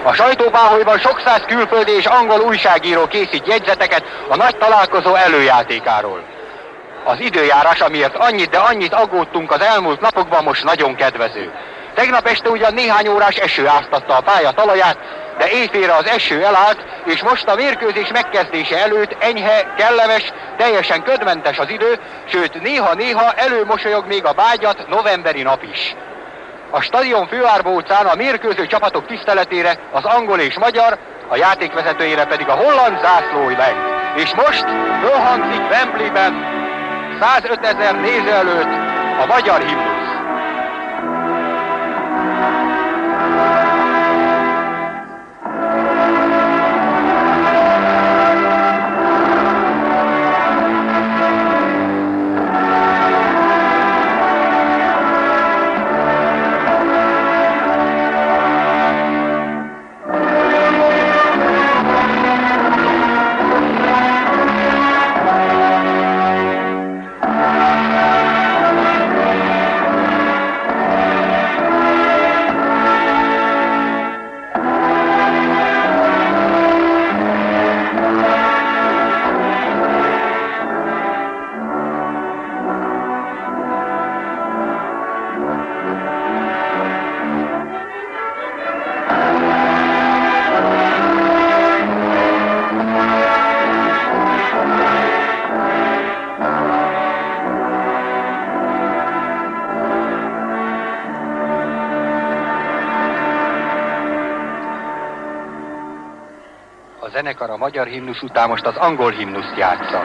A sajtópáholyban sok száz külföldi és angol újságíró készít jegyzeteket a nagy találkozó előjátékáról. Az időjárás, amiért annyit, de annyit aggódtunk az elmúlt napokban, most nagyon kedvező. Tegnap este ugyan néhány órás eső áztatta a pálya talaját, de éjfélre az eső elállt, és most a mérkőzés megkezdése előtt enyhe, kellemes, teljesen ködmentes az idő, sőt néha-néha előmosolyog még a vágyat novemberi nap is. A stadion főárbócán a mérkőző csapatok tiszteletére az angol és magyar, a játékvezetőjére pedig a holland zászló leng. És most fölhangzik Wembleyben 105 000 néző előtt a magyar himnusz. A zenekar a magyar himnusz után most az angol himnuszt játsza.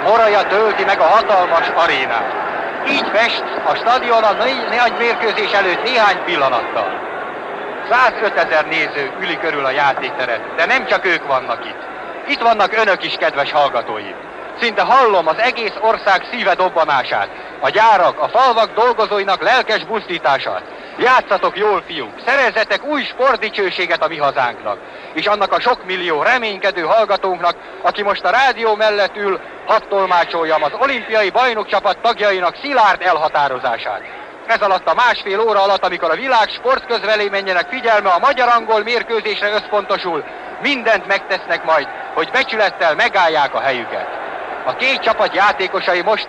Moraja tölti meg a hatalmas arénát. Így fest a stadion a nagy mérkőzés előtt néhány pillanattal. 105 000 néző üli körül a játékteret, de nem csak ők vannak itt. Itt vannak önök is, kedves hallgatóim. Szinte hallom az egész ország szíve dobbanását, a gyárak, a falvak dolgozóinak lelkes buzdítását. Játszatok jól, fiúk, szerezzetek új sportdicsőséget a mi hazánknak, és annak a sok millió reménykedő hallgatónknak, aki most a rádió mellett ül, hadd tolmácsoljam az olimpiai bajnokcsapat tagjainak szilárd elhatározását. Ez alatt a másfél óra alatt, amikor a világ sportközveleményének figyelme a magyar-angol mérkőzésre összpontosul, mindent megtesznek majd, hogy becsülettel megállják a helyüket. A két csapat játékosai most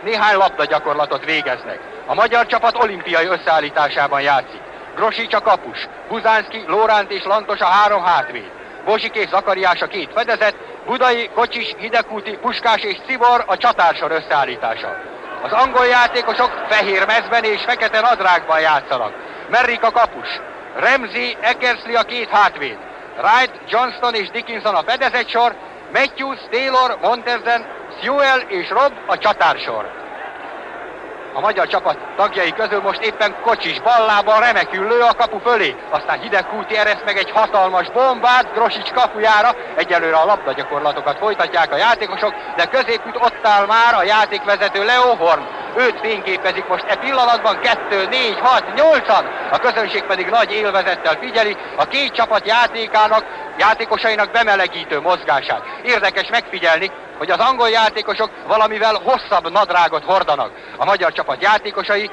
néhány labdagyakorlatot végeznek. A magyar csapat olimpiai összeállításában játszik. Grosics a kapus, Buzánszky, Lóránt és Lantos a 3 hátvéd. Bozsik és Zakariás a 2 fedezet, Budai, Kocsis, Hidegkúti, Puskás és Cibor a csatársor összeállítása. Az angol játékosok fehér mezben és fekete nadrágban játszanak. Merrick a kapus, Ramsey, Eckersley a 2 hátvéd, Wright, Johnston és Dickinson a fedezetsor, Matthews, Taylor, Monterzen, Sewell és Robb a csatársor. A magyar csapat tagjai közül most éppen Kocsis ballában remekül lő a kapu fölé, aztán Hidegkúti ereszt meg egy hatalmas bombát Grosics kapujára. Egyelőre a labdagyakorlatokat folytatják a játékosok, de középút ott áll már a játékvezető Leo Horn. Őt fényképezik most e pillanatban 2, 4, 6, 8-an, a közönség pedig nagy élvezettel figyeli a két csapat játékosainak bemelegítő mozgását. Érdekes megfigyelni, hogy az angol játékosok valamivel hosszabb nadrágot hordanak. A magyar csapat játékosai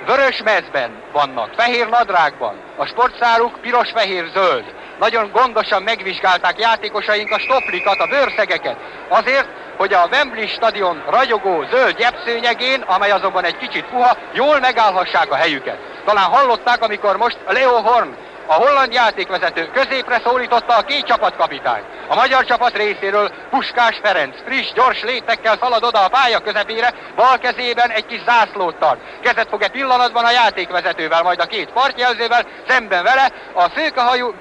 vörös mezben vannak, fehér nadrágban, a sportszáruk piros-fehér-zöld. Nagyon gondosan megvizsgálták játékosaink a stoplikat, a bőrszegeket, azért, hogy a Wembley stadion ragyogó zöld gyepszőnyegén, amely azonban egy kicsit puha, jól megállhassák a helyüket. Talán hallották, amikor most Leo Horn A holland játékvezető középre szólította a két csapatkapitányt. A magyar csapat részéről Puskás Ferenc friss, gyors léptekkel szalad oda a pálya közepére, bal kezében egy kis zászlót tart. Kezet fog pillanatban a játékvezetővel, majd a két partjelzővel, szemben vele a szőkehajú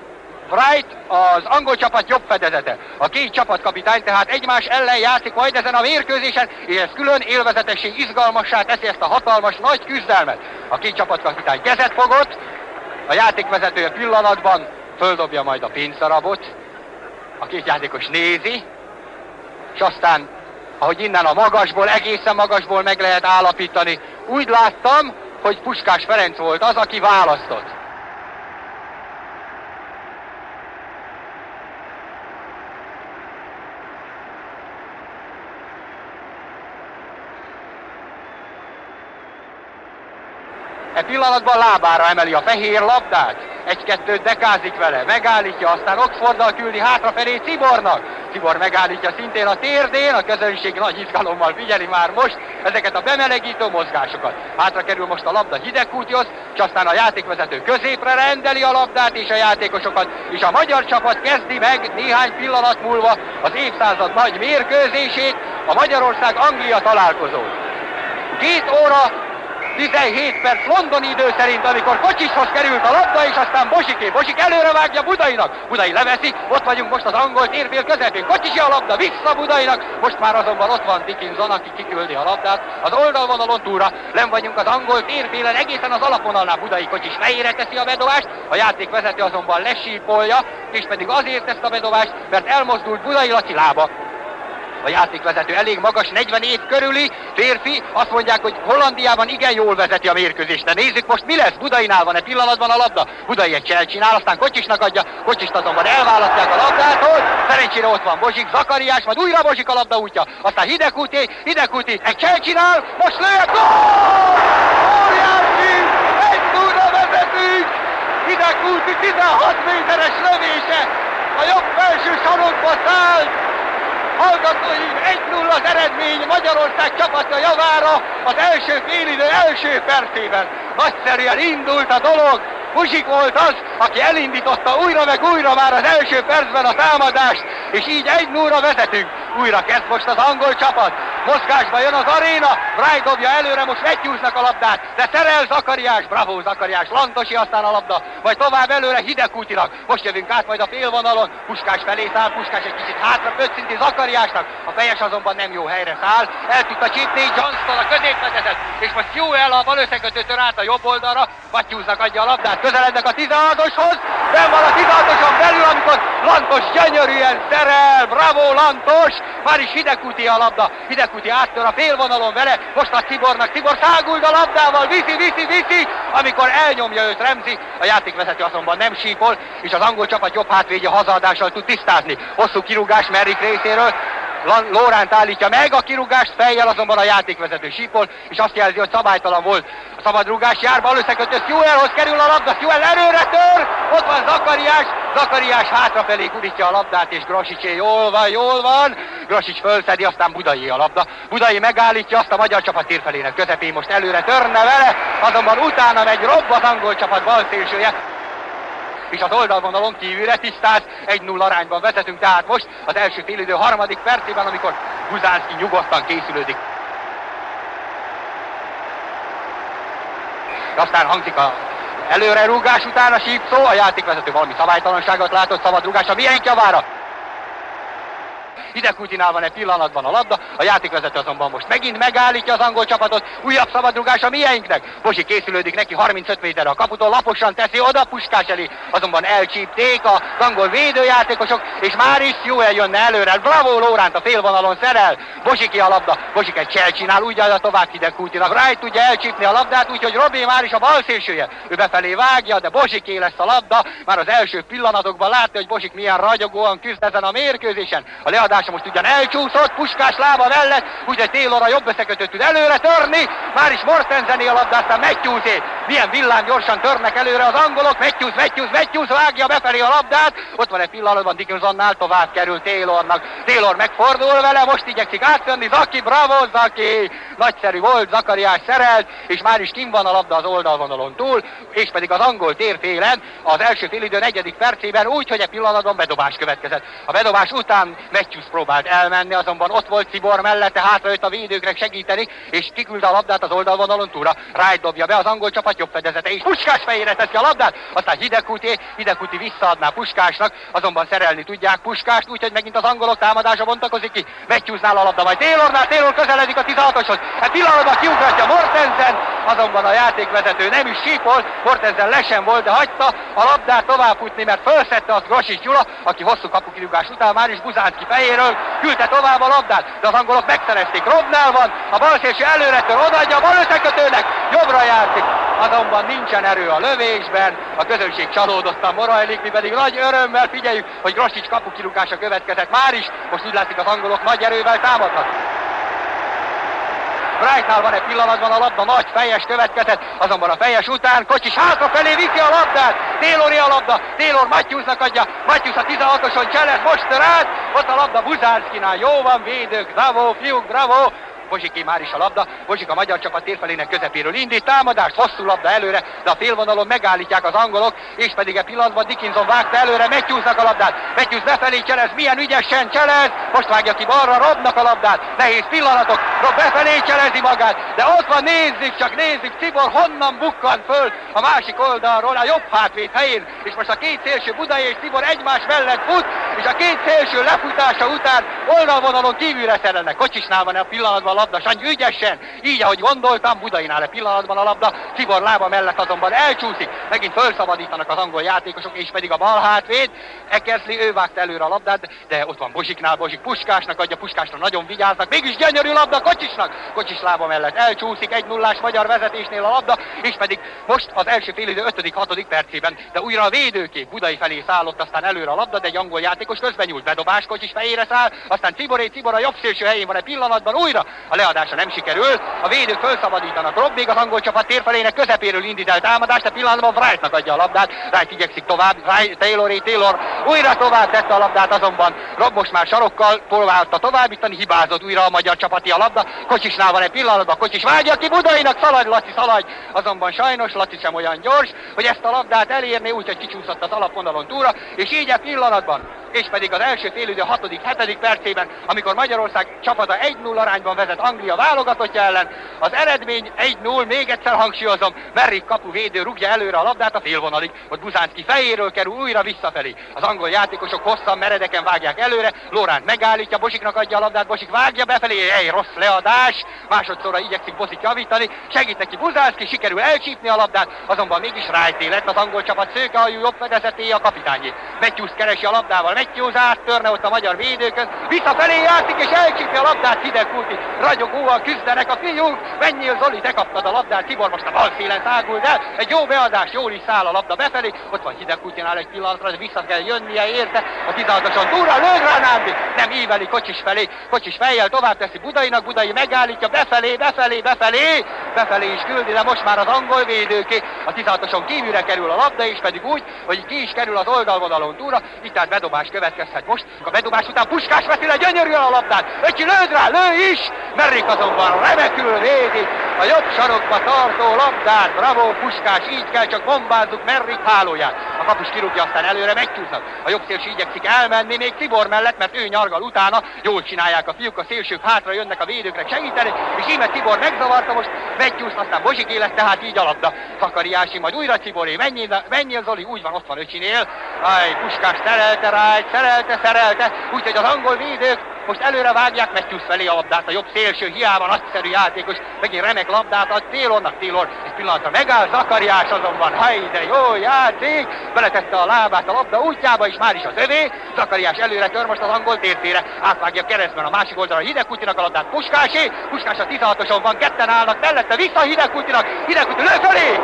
Wright, az angol csapat jobb fedezete. A két csapatkapitány tehát egymás ellen játszik majd ezen a mérkőzésen, és ez külön élvezetessé, izgalmassá teszi ezt a hatalmas nagy küzdelmet. A két csapatkapitány kezet fogott, a játékvezető pillanatban földobja majd a pénzdarabot, a két játékos nézi, és aztán, ahogy innen a magasból, egészen magasból meg lehet állapítani, úgy láttam, hogy Puskás Ferenc volt az, aki választott. E pillanatban lábára emeli a fehér labdát, egy-kettőt dekázik vele, megállítja, aztán Oxforddal küldi hátrafelé Cibornak. Cibor megállítja szintén a térdén, a közönség nagy izgalommal figyeli már most ezeket a bemelegítő mozgásokat. Hátra kerül most a labda Hidegkútihoz, és aztán a játékvezető középre rendeli a labdát és a játékosokat, és a magyar csapat kezdi meg néhány pillanat múlva az évszázad nagy mérkőzését, a Magyarország-Anglia találkozót. 2 óra 17 perc londoni idő szerint, amikor Kocsishoz került a labda, és aztán Bosik előre vágja Budainak. Budai leveszi, ott vagyunk most az angol térfél közepén. Kocsisi a labda, vissza Budainak, most már azonban ott van Dickinson, aki kiküldi a labdát az oldalvonalon túlra. Len vagyunk az angol térfélen, egészen az alapvonalnál. Budai Kocsis fejére teszi a bedobást, a játékvezető azonban lesípolja, és pedig azért ezt a bedobást, mert elmozdult Budai Laci lába. A játékvezető elég magas, 40 év körüli férfi, azt mondják, hogy Hollandiában igen jól vezeti a mérkőzést. De nézzük most, mi lesz. Budainál van pillanatban a labda. Budai egy cselcsinál, aztán Kocsisnak adja, Kocsist azonban elválasztják a labdától. Szerencsére ott van Bozsik, Zakariás, majd újra Bozsik a labda útja. Aztán Hidegkúti egy cselcsinál, most lőtt, gól! Óriási! 1-0-ra vezetünk! Hidegkúti 16 méteres lövése a jobb felső sarokba szállt. Hallgatóim, 1-0 az eredmény Magyarország csapata javára az első félidő első percében. Nagyszerűen indult a dolog. Buzsik volt az, aki elindította újra meg újra már az első percben a támadást, és így 1-0-ra vezetünk. Újra kezd most az angol csapat. Mozgásba jön az aréna, Wright dobja előre, most Matthewsnak a labdát, de szerel Zakariás, bravo Zakariás, Lantosi aztán a labda, majd tovább előre Hidegkútinak. Most jövünk át majd a félvonalon, Puskás felé száll, Puskás egy kicsit hátra pöccinti Zakariásnak, a fejes azonban nem jó helyre száll, el tudta csípni Johnston a középvezetet, és most Sewell a bal összekötőtől át a jobb oldalra, Matthewsnak adja a labdát, közelednek a 16-oshoz, benn van a 16-oson belül, amikor Lantos gyönyörűen szerel, bravo Lantos, már is Hidegkúti a labda, Hidegkúti áttör a félvonalon vele, most a Cibornak, Cibor száguld a labdával, viszi, amikor elnyomja őt Remzi, a játékvezető azonban nem sípol, és az angol csapat jobb hátvédje hazaadással tud tisztázni. Hosszú kirúgás Merrick részéről, Lóránt állítja meg a kirúgást, fejjel azonban a játékvezető sípol, és azt jelzi, hogy szabálytalan volt. A szabadrúgás jár, bal összekötő Sewellhoz kerül a labda, Sewell erőre tör, ott van Zakariás hátrafelé gurítja a labdát, és Grosicsé jól van, Grosics fölszedi, aztán Budai a labda. Budai megállítja, azt a magyar csapat térfelének közepén most előre törne vele, azonban utána megy robb az angol csapat balszélsője, és az oldalvonalon kívülre tisztáz, 1-0 arányban vezetünk, tehát most az első félidő harmadik percében, amikor Guzánszky nyugodtan készülődik. Aztán hangzik a előrerúgás után a sípszó, a játékvezető valami szabálytalanságot látott, szabadrúgása miénk javára. Hidegkútinál van egy pillanatban a labda, a játékvezető azonban most megint megállítja az angol csapatot, újabb szabadrugás a mieinknek. Bozsik készülődik neki 35 méterre a kaputól, laposan teszi oda Puskás elé, azonban elcsípték az angol védőjátékosok, és már is Sewell jönne előre. Bravo Lóránt a félvonalon szerel, Bozsiki a labda, Bozsik egy cselcsinál, úgy adja tovább Hidegkútinak. Wright tudja elcsípni a labdát, úgyhogy Robé már is a bal szélsője. Ő befelé vágja, de Bozsiké lesz a labda. Már az első pillanatokban látja, hogy Bozsik milyen ragyogóan küzd ezen a mérkőzésen. A leadás most ugyan elcsúszott, Puskás lába mellett, úgyhogy Taylor a jobb összekötőt tud előre törni, már is Mortensené a labda, aztán milyen villám gyorsan törnek előre az angolok. Matthews vágja befelé a labdát. Ott van egy pillanatban Dickinsonnál, tovább kerül Taylornak. Taylor megfordul vele, most igyekszik átjönni. Zaki, bravo Zaki! Nagyszerű volt, Zakariás szerelt, és már is kim van a labda az oldalvonalon túl, és pedig az angol térfélen az első félidő 4. percében úgy, hogy egy pillanatban bedobás következett. A bedobás után Matthews próbált elmenni, azonban ott volt Cibor mellette, hátrajött a védőkre segíteni, és kiküldte a labdát az oldalvonalon túlra. Wright dobja be, az angol csapat jobb fedezete, és Puskás fejére teszi a labdát, aztán Hidekuti visszaadná Puskásnak, azonban szerelni tudják Puskást, úgyhogy megint az angolok támadása bontakozik ki. Matthewsnál a labda, majd Taylor közeledik a 16-oshoz. Egy pillanatban kiugratja Mortensen, azonban a játékvezető nem is sípol, Mortensen lesen volt, de hagyta a labdát tovább futni, mert felszette azt Grosics Gyula, aki hosszú kapukirúgás után már is Buzánszky fejéről küldte tovább a labdát, de az angolok megszerezték. Robnál van, a balszélső előretől odaadja a bal összekötőnek, jobbra játszik, azonban nincsen erő a lövésben, a közönség csalódottan morajlik, mi pedig nagy örömmel figyeljük, hogy Grosics kapukirúgása következett már is, most úgy látszik az angolok nagy erővel támadnak. Wrightnál van egy pillanatban a labda, nagy fejes következett, azonban a fejes után Kocsis hátrafelé viszi a labdát, Tayloré a labda, Taylor Matthewsnak adja, Matthews a 16-oson cselet, most rád, ott a labda Buzánszkynál, jó van védők, bravo, fiúk, bravo! Bozsiké már is a labda, Bozsik a magyar csapat térfelének közepéről indít támadást, hosszú labda előre, de a félvonalon megállítják az angolok, és pedig egy pillanatban Dickinson vágta előre Matthewsnak a labdát. Matthews befelé cselez, milyen ügyesen cselez, most vágja ki balra Robnak a labdát, nehéz pillanatok, Rob befelé cselezi magát, de ott van, nézzük, Cibor honnan bukkan föl a másik oldalról, a jobb hátvéd helyén, és most a két szélső Budai és Cibor egymás mellett fut, és a két szélső lefutása után oldalvonalon kívülre szerelnek. Kocsisnál van a pillanatban a labda, Sanyi ügyesen, így ahogy gondoltam, Budainál egy pillanatban a labda, Cibor lába mellett azonban elcsúszik, megint felszabadítanak az angol játékosok, és pedig a bal hátvéd, Eckersley, ő vágta előre a labdát, de ott van Bozsiknál, Bozsik Puskásnak adja, Puskásra nagyon vigyáznak, mégis gyönyörű labda Kocsisnak, Kocsis lába mellett elcsúszik, 1-0-ás magyar vezetésnél a labda, és pedig most az első félidő 5.-6. percében, de újra a védőkép Budai felé szállott aztán előre a labda, de egy angol játékos közben nyúlt, bedobás, Kocsis fejére száll, aztán Cibor a jobb szélső helyén van egy pillanatban újra, a leadása nem sikerül, a védők felszabadítanak. Rob még az angol csapat térfelének közepéről indít el támadást, a pillanatban Wrightnak adja a labdát, Wright igyekszik tovább, Taylor újra tovább tette a labdát, azonban Rob most már sarokkal próbálta továbbítani, hibázott újra a magyar csapati a labda, Kocsisnál van egy pillanatban, Kocsis vágja ki Budainak, szaladj Laci, szaladj, azonban sajnos Laci sem olyan gyors, hogy ezt a labdát elérné, úgyhogy kicsúszott az alapvonalon túlra, és így a pillanatban, és pedig az első félidő 6.-7. percében, amikor Magyarország csapata 1-0 arányban vezet Anglia válogatottja ellen, az eredmény 1-0, még egyszer hangsúlyozom, Merrick kapuvédő rúgja előre a labdát a félvonalig, ott Buzánszky fejéről kerül újra visszafelé. Az angol játékosok hosszan, meredeken vágják előre, Laurent megállítja, Bosiknak adja a labdát, Bosik vágja befelé, egy rossz leadás, másodszorra igyekszik Bosik javítani, segít neki Buzánszky, sikerül elcsípni a labdát, azonban mégis Wrighté lett az angol csapat szőkehajú jobb fedezeté, a kapitányé. Matthews keresi a labdával, Matthews áttörne ott a magyar védőkön, visszafelé játszik és elcsípi a labdát, Hidekuti, ragyogóan küzdenek a fiúk, menjél Zoli, te kaptad a labdát, Cibor most a bal szélen szágult el, egy jó beadás, jól is száll a labda befelé, ott van Hidekutinál egy pillanatra, vissza kell jönnie érte, a 16-oson túlra lőg rá Nándi, nem íveli Kocsis felé, Kocsis fejjel tovább teszi Budainak, Budai megállítja, befelé is küldi, de most már az angol védőké, a 16-oson kívülre kerül a labda, és pedig úgy, hogy ki is kerül az oldalvonalon túlra, itt tehát bedobás következhet most, a bedobás után Puskás veszi le gyönyörűen a labdát, Öcsi lőd rá, lő is, Merrick azonban remekül védi a jobb sarokba tartó labdát, bravo Puskás, így kell, csak bombázzuk Merrick hálóját. A kapus kirúgja, aztán előre Matthewsnak. A jobb szélső igyekszik elmenni még Cibor mellett, mert ő nyargal utána, jól csinálják a fiúk, a szélsők hátra jönnek a védőkre segíteni, és íme Cibor megzavarta most Matthews, aztán Bozsiké lett, tehát így a labda. Zakariási, majd újra Ciboré, menjél Zoli, úgy van, ott van Öcsinél. Puskás szerelte, úgyhogy az angol védők most előre vágják Matthews felé a labdát, a jobb szélső hiába nagyszerű játékos, megint remek labdát ad Taylornak, Taylor egy pillanatra megáll, Zakariás azonban, de jó játék, beletette a lábát a labda útjába, és már is az övé, Zakariás előre tör most az angol térfére, átvágja keresztben a másik oldalra Hidekutinak a labdát, Puskás a 16-oson van, ketten állnak mellette, vissza Hidekutinak, Hidekuti lő felé!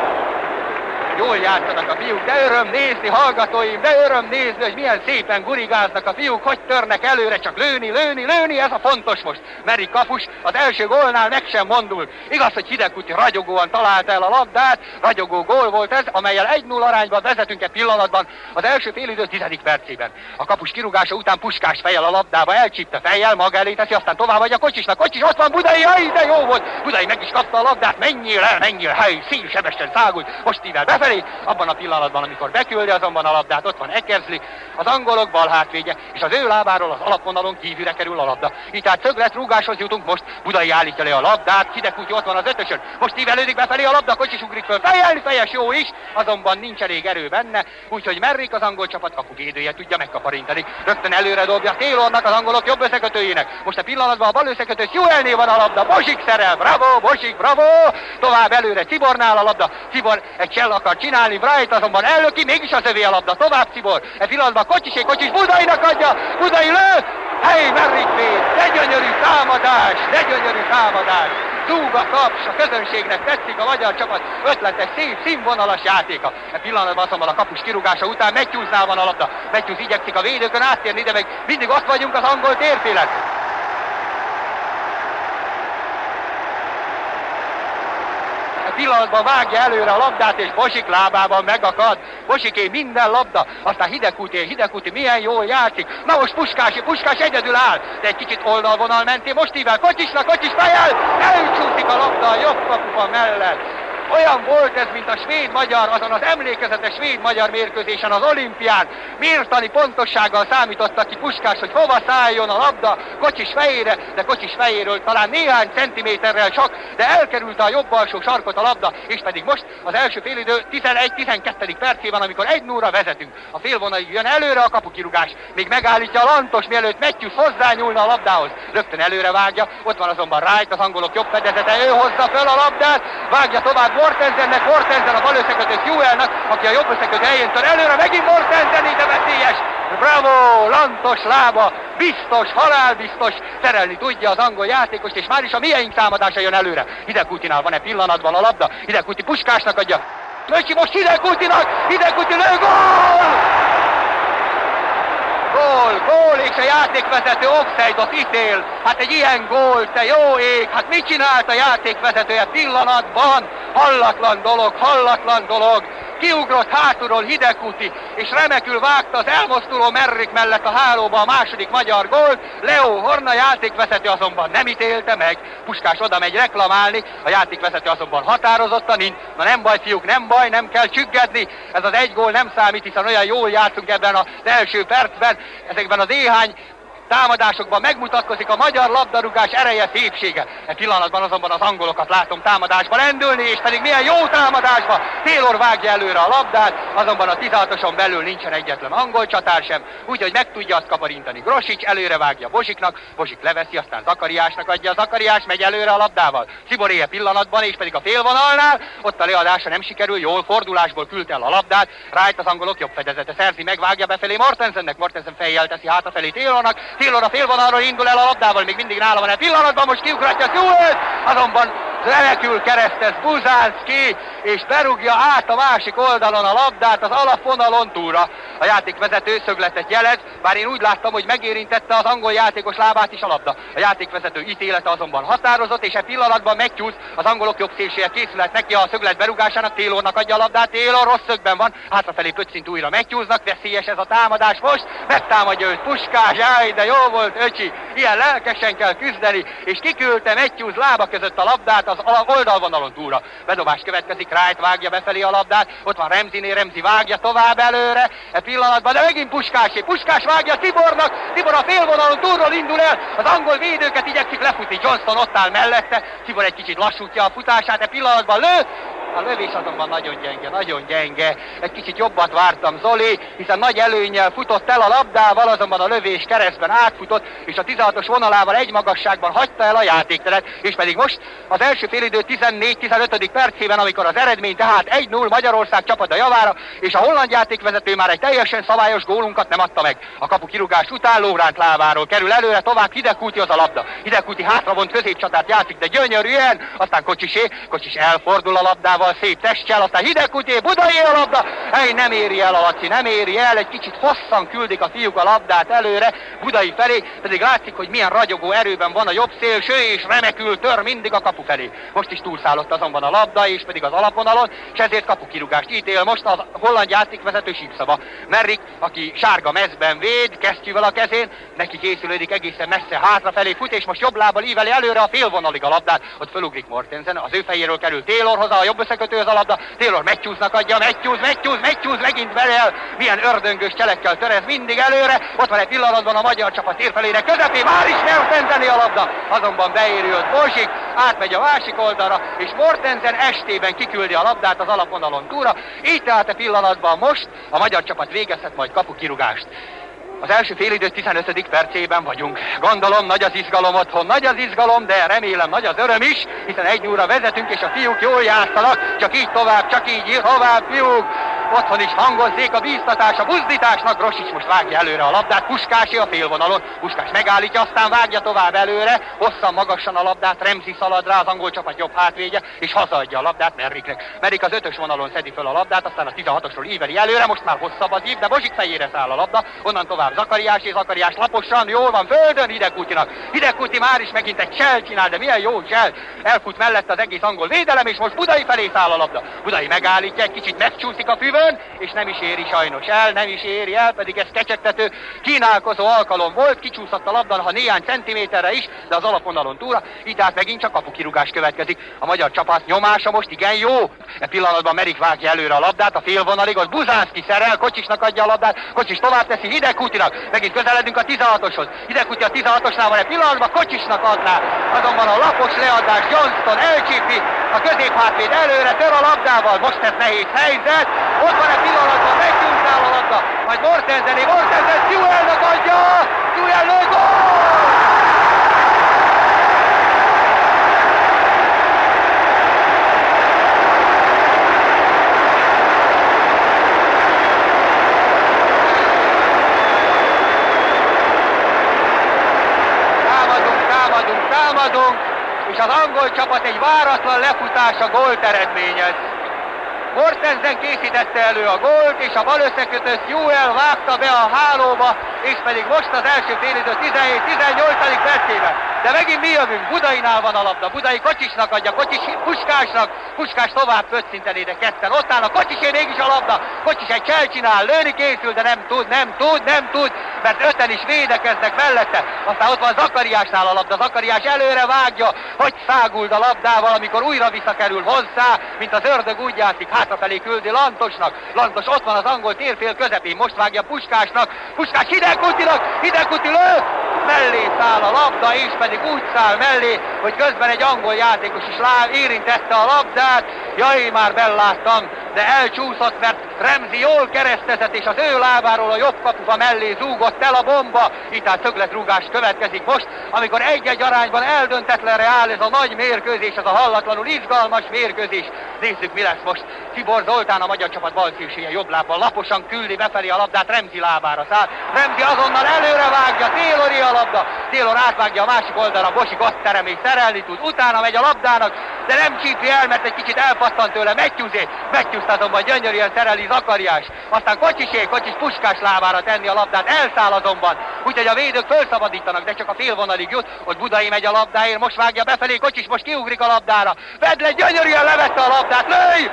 jól játszanak a fiúk, de öröm nézni, hallgatóim, de öröm nézni, hogy milyen szépen gurigáznak a fiúk, hogy törnek előre, csak lőni, ez a fontos most. Meri kapus az első gólnál meg sem mondul. Igaz, hogy Hidegkuti ragyogóan találta el a labdát, ragyogó gól volt ez, amellyel 1-0 arányban vezetünk egy pillanatban az első félidő 10. percében. A kapus kirúgása után Puskás fejjel a labdába, elcsípte fejjel, maga elé teszi, aztán tovább adja Kocsisnak, Kocsis ott van Budai, jaj, de jó volt! Budai meg is kapta a labdát, menjél, hely, szélsebesen szágult, most ível befelé, abban a pillanatban, amikor beküldi azonban a labdát, ott van Eckersley, az angolok bal hátvédje, és az ő lábáról az alapvonalon kívülre kerül a labda. Így tehát szöglet rúgáshoz jutunk most, Budai állítja le a labdát, Hidegkuti ott van az ötösön, most ívelődik befelé a labda, Kocsis ugrik föl, fejes jó is, azonban nincs elég erő benne, úgyhogy Merrik az angol csapat kapuvédője tudja megkaparintani. Rögtön előre dobja Taylornak, az angolok jobb összekötőjének. Most a pillanatban a bal összekötő Sewellnél van a labda, Bosik szerel, bravo, Bosik, bravo! Tovább előre Cibornál a labda, Cibor egy csell akar csinálni, Bright azonban ellöki, mégis az övé a labda, tovább Cibor. Egy pillanatban Kocsis Budainak adja, Budai lő! Hey, Merrik véd, de gyönyörű támadás! Zúg a taps, a közönségnek tetszik a magyar csapat ötletes, szép, színvonalas játéka. E pillanatban azonban a kapus kirúgása után Matthewsnál van a labda. Matthews igyekszik a védőkön áttérni, de meg mindig ott vagyunk az angol térfélen. Pillanatban vágja előre a labdát, és Bosik lábában megakad. Bosiké minden labda, aztán Hidegkuti milyen jól játszik. Na most Puskás egyedül áll, de egy kicsit oldalvonal mentén, most ível Kocsis fejjel, elcsúszik a labda a jobb kapufa mellett. Olyan volt ez, mint a svéd-magyar, azon az emlékezetes svéd-magyar mérkőzésen az olimpián. Mértani pontossággal számította ki Puskás, hogy hova szálljon a labda Kocsis fejére, de Kocsis fejéről talán néhány centiméterrel csak, de elkerülte a jobb alsó sarkot a labda, és pedig most az első félidő 11-12. percében, amikor 1-0-ra vezetünk. A félvonalig jön előre a kapukirúgás, még megállítja a Lantos, mielőtt Matthews hozzányúlna a labdához. Rögtön előre vágja, ott van azonban Wright, az angolok jobb fedezete, ő hozza föl a labdát, vágja tovább Mortensen a bal összekötő Sewellnak, aki a jobb összekötő helyén tör előre, megint Mortensen, ide veszélyes! Bravo! Lantos lába, biztos, halálbiztos, szerelni tudja az angol játékost, és már is a miénk támadása jön előre. Hidegkutinál van egy pillanatban a labda, Hidegkuti Puskásnak adja. Löcsi most Hidegkuti lő, gól, és a játékvezető offside-ot ítél. Hát egy ilyen gól, te jó ég, hát mit csinált a játékvezetője pillanatban? Hallatlan dolog. Kiugrott hátulról Hidegkuti, és remekül vágta az elmozduló Merrik mellett a hálóba a második magyar gólt. Leo Horna játékvezető azonban nem ítélte meg. Puskás oda megy reklamálni, a játékvezető azonban határozottan nincs. Na nem baj, fiúk, nem kell csüggedni. Ez az egy gól nem számít, hiszen olyan jól játszunk ebben az első percben. Ezekben az néhány támadásokban megmutatkozik a magyar labdarúgás ereje, szépsége. E pillanatban azonban az angolokat látom támadásba lendülni, és pedig milyen jó támadásba. Taylor vágja előre a labdát, azonban a 16-oson belül nincsen egyetlen angol csatár sem, úgyhogy meg tudja azt kaparintani. Grosics előre vágja Bosiknak, Bosik leveszi, aztán Zakariásnak adja, Zakariás megy előre a labdával. Sziboré pillanatban, és pedig a félvonalnál, ott a leadása nem sikerül, jól fordulásból küldte el a labdát. Wright az angolok jobb fedezete szerzi, megvágja befelé Mortensennek, Mortensen fejjel teszi hátrafelé Taylornak. Taylor a félvonalról indul el a labdával, még mindig nála van egy pillanatban, most kiugratja Sewell, azonban remekül keresztez Buzánszki, és berúgja át a másik oldalon a labdát az alapvonalon túlra. A játékvezető szögletet jelez, bár én úgy láttam, hogy megérintette az angol játékos lábát is a labda. A játékvezető ítélete azonban határozott, és e pillanatban Matthews, az angolok jobb szélsője készülhet neki a szöglet berúgásának, Taylornak adja a labdát, Taylor rossz szögben van, hátrafelé pöccint újra Matthewsnak, veszélyes ez a támadás most, megtámadja őt Puskás, jaj, de jó volt öcsi, ilyen lelkesen kell küzdeni, és kiküldte Matthews lába között a labdát az oldalvonalon túlra. Bedobás következik, Wright vágja befelé a labdát, ott van Remzinél, Remzi vágja tovább előre, e pillanatban, de megint Puskás vágja Tibornak, Tibor a félvonalon túlról indul el, az angol védőket igyekszik lefutni, Johnston ott áll mellette, Tibor egy kicsit lassítja a futását, e pillanatban lő, a lövés azonban nagyon gyenge. Egy kicsit jobbat vártam Zoli, hiszen nagy előnnyel futott el a labdával, azonban a lövés keresztben átfutott, és a 16-os vonalával egy magasságban hagyta el a játékteret, és pedig most az első félidő 14-15. percében, amikor az eredmény tehát 1-0 Magyarország csapata javára, és a holland játékvezető már egy teljesen szabályos gólunkat nem adta meg. A kapu kirúgás után Lóránt lábáról kerül előre, tovább Hidegkutihoz a labda. Hidegkuti hátravont középcsatárt játszik, de gyönyörűen, aztán Kocsis elfordul a labdával, labdával, szép testjel, aztán Hidegkuti, Budai a labda, nem éri el a Laci, nem éri el, egy kicsit hosszan küldik a fiúk a labdát előre, Budai felé, pedig látszik, hogy milyen ragyogó erőben van a jobb szélső, és remekül tör mindig a kapu felé. Most is túlszállott azonban a labda, és pedig az alapvonalon, és ezért kapukirúgást ítél most a holland játékvezető sípszava. Merrik, aki sárga mezben véd, kesztyűvel a kezén, neki készülődik egészen messze hátrafelé fut, és most jobb lábbal íveli előre a félvonalig a labdát, ott fölugrik Mortensen, az ő fejéről kerül Taylorhoz, a jobb összekötő az a labda, Taylor Matthewsnak adja, Matthews megint belel, milyen ördöngös cselekkel törez mindig előre, ott van egy pillanatban a magyar csapat térfelére közepén, már is Mortenseni a labda, azonban beérült Bozsik, átmegy a másik oldalra, és Mortensen estében kiküldi a labdát az alapvonalon túlra, így tehát a pillanatban most a magyar csapat végezhet majd kapukirúgást. Az első félidő 15. percében vagyunk. Gondolom nagy az izgalom otthon, nagy az izgalom, de remélem nagy az öröm is, hiszen 1-0-ra vezetünk, és a fiúk jól játszanak, csak így tovább, fiúk! Otthon is hangozzék a bíztatás, a buzdításnak, Grosics most vágja előre a labdát, Puskási a félvonalon, Puskás megállítja, aztán vágja tovább előre, hosszan magasan a labdát, Remzi szalad rá, az angol csapat jobb hátvédje, és hazaadja a labdát Merriknek. Merrik az 5-ös vonalon szedi föl a labdát, aztán a 16-osról íveli előre, most már hosszabb az ív, de Bozsik fejére száll a labda, onnan tovább Zakariás, és Zakariás laposan, jól van földön Hidegkutinak. Hidegkuti már is megint egy csel csinál, de milyen jó csel, elfut mellett az egész angol védelem, és most Budai felé száll a labda. Budai megállítja, egy kicsit megcsúszik a füvön, és nem is éri sajnos el, pedig ez kecsegtető, kínálkozó alkalom volt, kicsúszott a labda, ha néhány centiméterre is, de az alapvonalon túlra, így tehát megint csak kapukirúgás következik. A magyar csapat nyomása most igen jó. E pillanatban Merrik vágja előre a labdát, a félvonalig, az Buzánszki szerel, Kocsisnak adja a labdát, Kocsis tovább teszi Hidegkutinak, megint közeledünk a 16-oshoz. Hidegkuti a 16-osnál van, egy pillanatban Kocsisnak adná, azonban a lapos leadás Johnston elcsípi, a középhátvéd előre tör a labdával, most ez nehéz helyzet, ott van egy pillanatban, meggyújtál a labda, majd Mortensen Sewellnek adja, Sewell lő, gól! Támadunk, és az angol csapat egy váratlan lefutása gólt eredményez. Mortensen készítette elő a gólt, és a bal összekötő Sewell vágta be a hálóba, és pedig most az első félidő 17-18. percében. De megint mi jövünk, Budainál van a labda, Budai Kocsisnak adja, Kocsis Puskásnak, Puskás tovább földszinteni, de ketten ott áll, a Kocsisé mégis a labda, Kocsis egy csel csinál, lőni készül, de nem tud, mert öten is védekeznek mellette, aztán ott van Zakariásnál a labda, Zakariás előre vágja, hogy száguld a labdával, amikor újra visszakerül hozzá, mint az ördög úgy játszik, hátrafelé küldi Lantosnak, Lantos ott van az angol térfél közepén, most vágja Puskásnak, Puskás Hidegkuti lő, mellé száll a labda, és pedig úgy száll mellé, hogy közben egy angol játékos is érintette a labdát, jaj, már belláttam, de elcsúszott, mert Remzi jól keresztezett, és az ő lábáról a jobb kapufa mellé zúgott el a bomba, így tehát szögletrúgás következik most, amikor egy-egy arányban eldöntetlenre áll ez a nagy mérkőzés, ez a hallatlanul izgalmas mérkőzés. Nézzük, mi lesz most. Tibor Zoltán, a magyar csapat balszélsője jobb lábbal laposan küldi befelé a labdát, Remzi lábára száll. Remzi azonnal előre vágja, Taylori a labda. Taylor átvágja a másik oldalra, Bozsik azt terem és szerelni tud. Utána megy a labdának, de nem csípi el, mert egy kicsit elpattan tőle Matthews azonban gyönyörűen szereli Zakariás. Aztán Kocsis Puskás lábára tenni a labdát, elszáll azonban. Úgyhogy a védők fölszabadítanak, de csak a félvonalig jut, hogy Budai megy a labdáért, most vágja befelé, Kocsis most kiugrik a labdára. Vedle gyönyörűen levette a labdát, lőj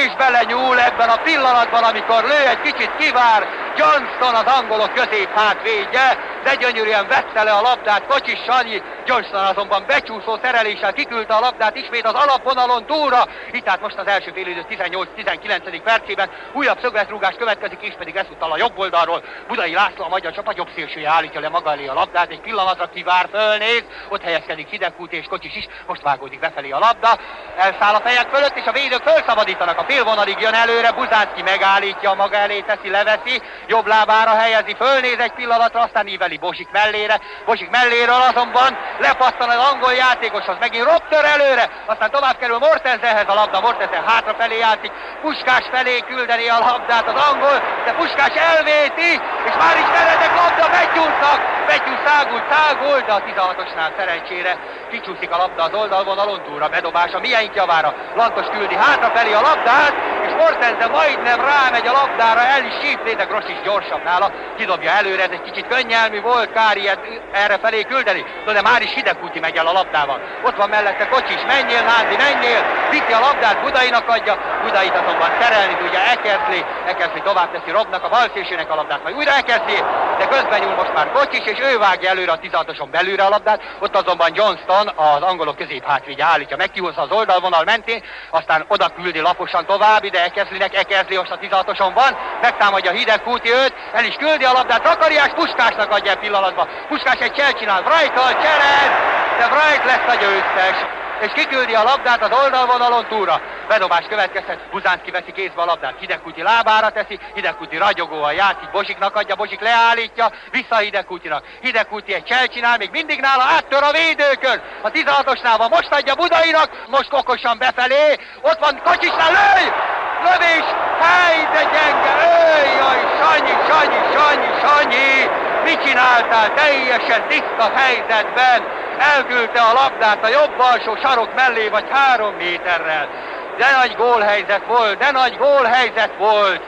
és belenyúl ebben a pillanatban, amikor lő, egy kicsit kivár Johnston, az angolok középhátvédje, de gyönyörűen vette le a labdát Kocsis Sanyi, Johnston azonban becsúszó szereléssel kiküldte a labdát ismét az alapvonalon túlra, itt tehát most az első félidő 18-19. percében újabb szögletrúgás következik, és pedig ezúttal a jobb oldalról Budai László, a magyar csapat jobb szélsője állítja le maga elé a labdát, egy pillanatra kivár, fölnéz, ott helyezkedik Hidegkuti és Kocsis is, most vágódik befelé a labda, elszáll a fejek fölött, és a védők felszabadítanak, a félvonalig jön előre, Buzánszki megállítja, maga elé teszi, leveszi, jobb lábára helyezi, fölnéz egy pillanatra, aztán íveli Bozsik mellére, Bozsik melléről azonban lepattan az angol játékoshoz, megint Rob tör előre, aztán tovább kerül Mortensenhez a labda, Mortensen hátrafelé játszik, Puskás felé küldeni a labdát az angol, de Puskás elvéti, és már is meredek labda, Matthews szágult, de a 16-osnál szerencsére kicsúszik a labda az oldalvonalon, túlra bedobása milyen javára, Lantos küldi hátrafelé a labdát, és Mortensen majdnem rámegy a labdára, el is sípli, de Gross is gyorsabb nála, kidobja előre, ez egy kicsit könnyelmű volt, kár ilyet erre felé küldeni, de már is Hidegkúti megy el a labdával. Ott van mellette Kocsis, menjél Nándi, menjél, viszi a labdát, Budainak adja, Budait azonban szerelni tudja Ekerszli tovább teszi Robnak, a balszélsőnek a labdát, majd újra Ekerszli, de közben nyúl most már Kocsis, és ő vágja előre a 16-oson belülre a labdát, ott azonban Johnston az angolok közép hátvégye állítja, megkihúzza az oldalvonal mentén, aztán oda küldi laposan tovább, ide Ekerszlinek, Ekerszli most a 16-oson van, megtámadja Hidegkúti őt, el is küldi a labdát, Zakariás Puskásnak adja pillanatban, Puskás egy csel csinál, Wright-tal cserez, de Wright lesz a győztes, és kiküldi a labdát az oldalvonalon túlra. Bedobás következhet, Buzánszky veszi kézbe a labdát, Hidegkúti lábára teszi, Hidegkúti ragyogóan játszik, Bozsiknak adja, Bozsik leállítja, vissza Hidegkútinak. Hidegkúti egy csel csinál, még mindig nála, áttör a védőkön, a 16-osnál van, most adja Budainak, most okosan befelé, ott van Kocsisnál, lövés, hely, de gyenge, jaj, Sanyi, mit csináltál teljesen tiszta helyzetben, elküldte a labdát a jobb alsó sarok mellé, vagy 3 méterrel. De nagy gólhelyzet volt.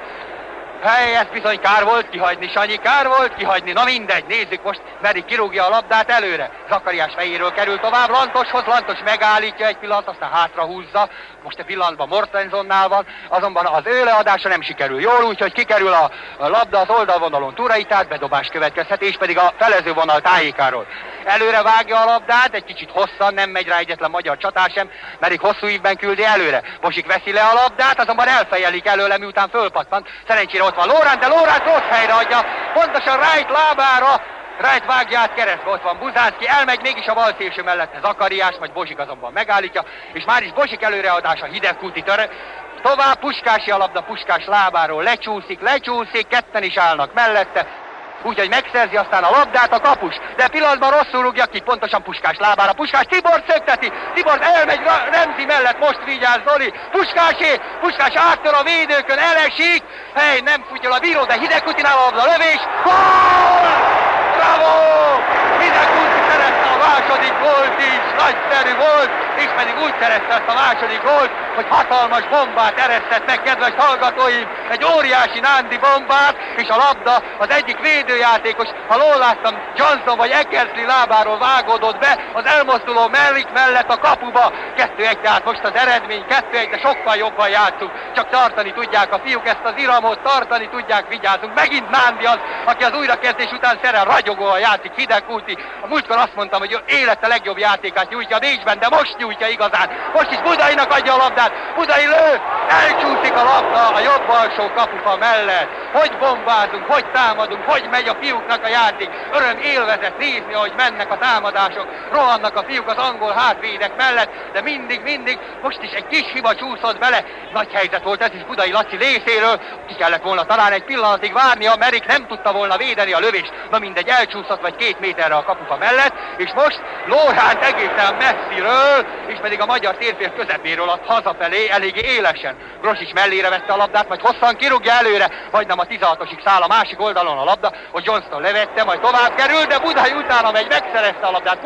Hely, ez bizony kár volt kihagyni, Sanyi, kár volt kihagyni. Na mindegy, nézzük most, Meri kirúgja a labdát előre. Zakariás fejéről kerül tovább Lantoshoz, Lantos megállítja egy pillanat, aztán hátra húzza. Most a pillanatban Mortensonnál van, azonban az ő leadása nem sikerül jól, úgyhogy kikerül a labda az oldalvonalon Turai-tát, bedobás következhet, és pedig a felező vonal tájékáról. Előre vágja a labdát, egy kicsit hosszan, nem megy rá egyetlen magyar csatár sem, Merik hosszú ívben küldi előre. Bosik veszi le a labdát, azonban elfejelik előle, miután fölpattant. Szerencsére ott van Lóránt, de Lóránt rossz helyre adja, pontosan Wright lábára, Wright vágja át keresztbe, ott van Buzánszky, elmegy mégis a bal szélső mellette Zakariás, majd Bozsik azonban megállítja, és már is Bozsik előreadása, Hidegkúti tör. Tovább Puskási a labda, Puskás lábáról lecsúszik, ketten is állnak mellette. Úgyhogy megszerzi aztán a labdát a kapus, de pillanatban rosszul rúgja ki, pontosan Puskás lábára. Puskás Tibor szökteti, Tibor elmegy Remzi mellett, most vigyáz Zoli, Puskás áttör a védőkön, elesik, hely, nem futja a bíró, de Hidegkútinál a labda, lövés, gól! Bravo! Hidegkúti szerezte a második gólt is, nagyszerű volt, és pedig úgy szerezte ezt a második gólt, hogy hatalmas bombát eresztett meg, kedves hallgatóim, egy óriási Nándi bombát, és a labda az egyik védőjátékos, ha jól láttam, Johnson vagy Ekerszli lábáról vágódott be, az elmozduló Merrick mellett a kapuba. 2-1, tehát most az eredmény 2-1, de sokkal jobban játszunk, csak tartani tudják a fiúk ezt az iramot, tartani tudják, vigyázzunk. Megint Nándi az, aki az újrakezdés után szerel, ragyogóan játszik, Hidegkúti. A múltkor azt mondtam, hogy élete legjobb játékát nyújtja Bécsben, de most nyújtja igazán. Most is Budainak adja a labdát, Budai lő, elcsúszik a labda a jobb alsó kapufa mellett. Hogy bombázunk, hogy támadunk, hogy megy a fiúknak a játék. Öröm élvezet nézni, ahogy mennek a támadások, rohannak a fiúk az angol hátvédek mellett, de mindig, most is egy kis hiba csúszott bele. Nagy helyzet volt ez is Budai Laci részéről, ki kellett volna talán egy pillanatig várnia, Merik nem tudta volna védeni a lövést, na mindegy, elcsúszott vagy 2 méterre a kapufa mellett, és most Lóránt egészen messziről, és pedig a magyar térfél közepéről ad hazafelé eléggé élesen. Gross is mellére vette a labdát, majd hosszan kirúgja előre, majdnem a 16-osig száll a másik oldalon a labda, hogy Johnston levette, majd tovább kerül, de Budai utána megy, megszerezte a labdát,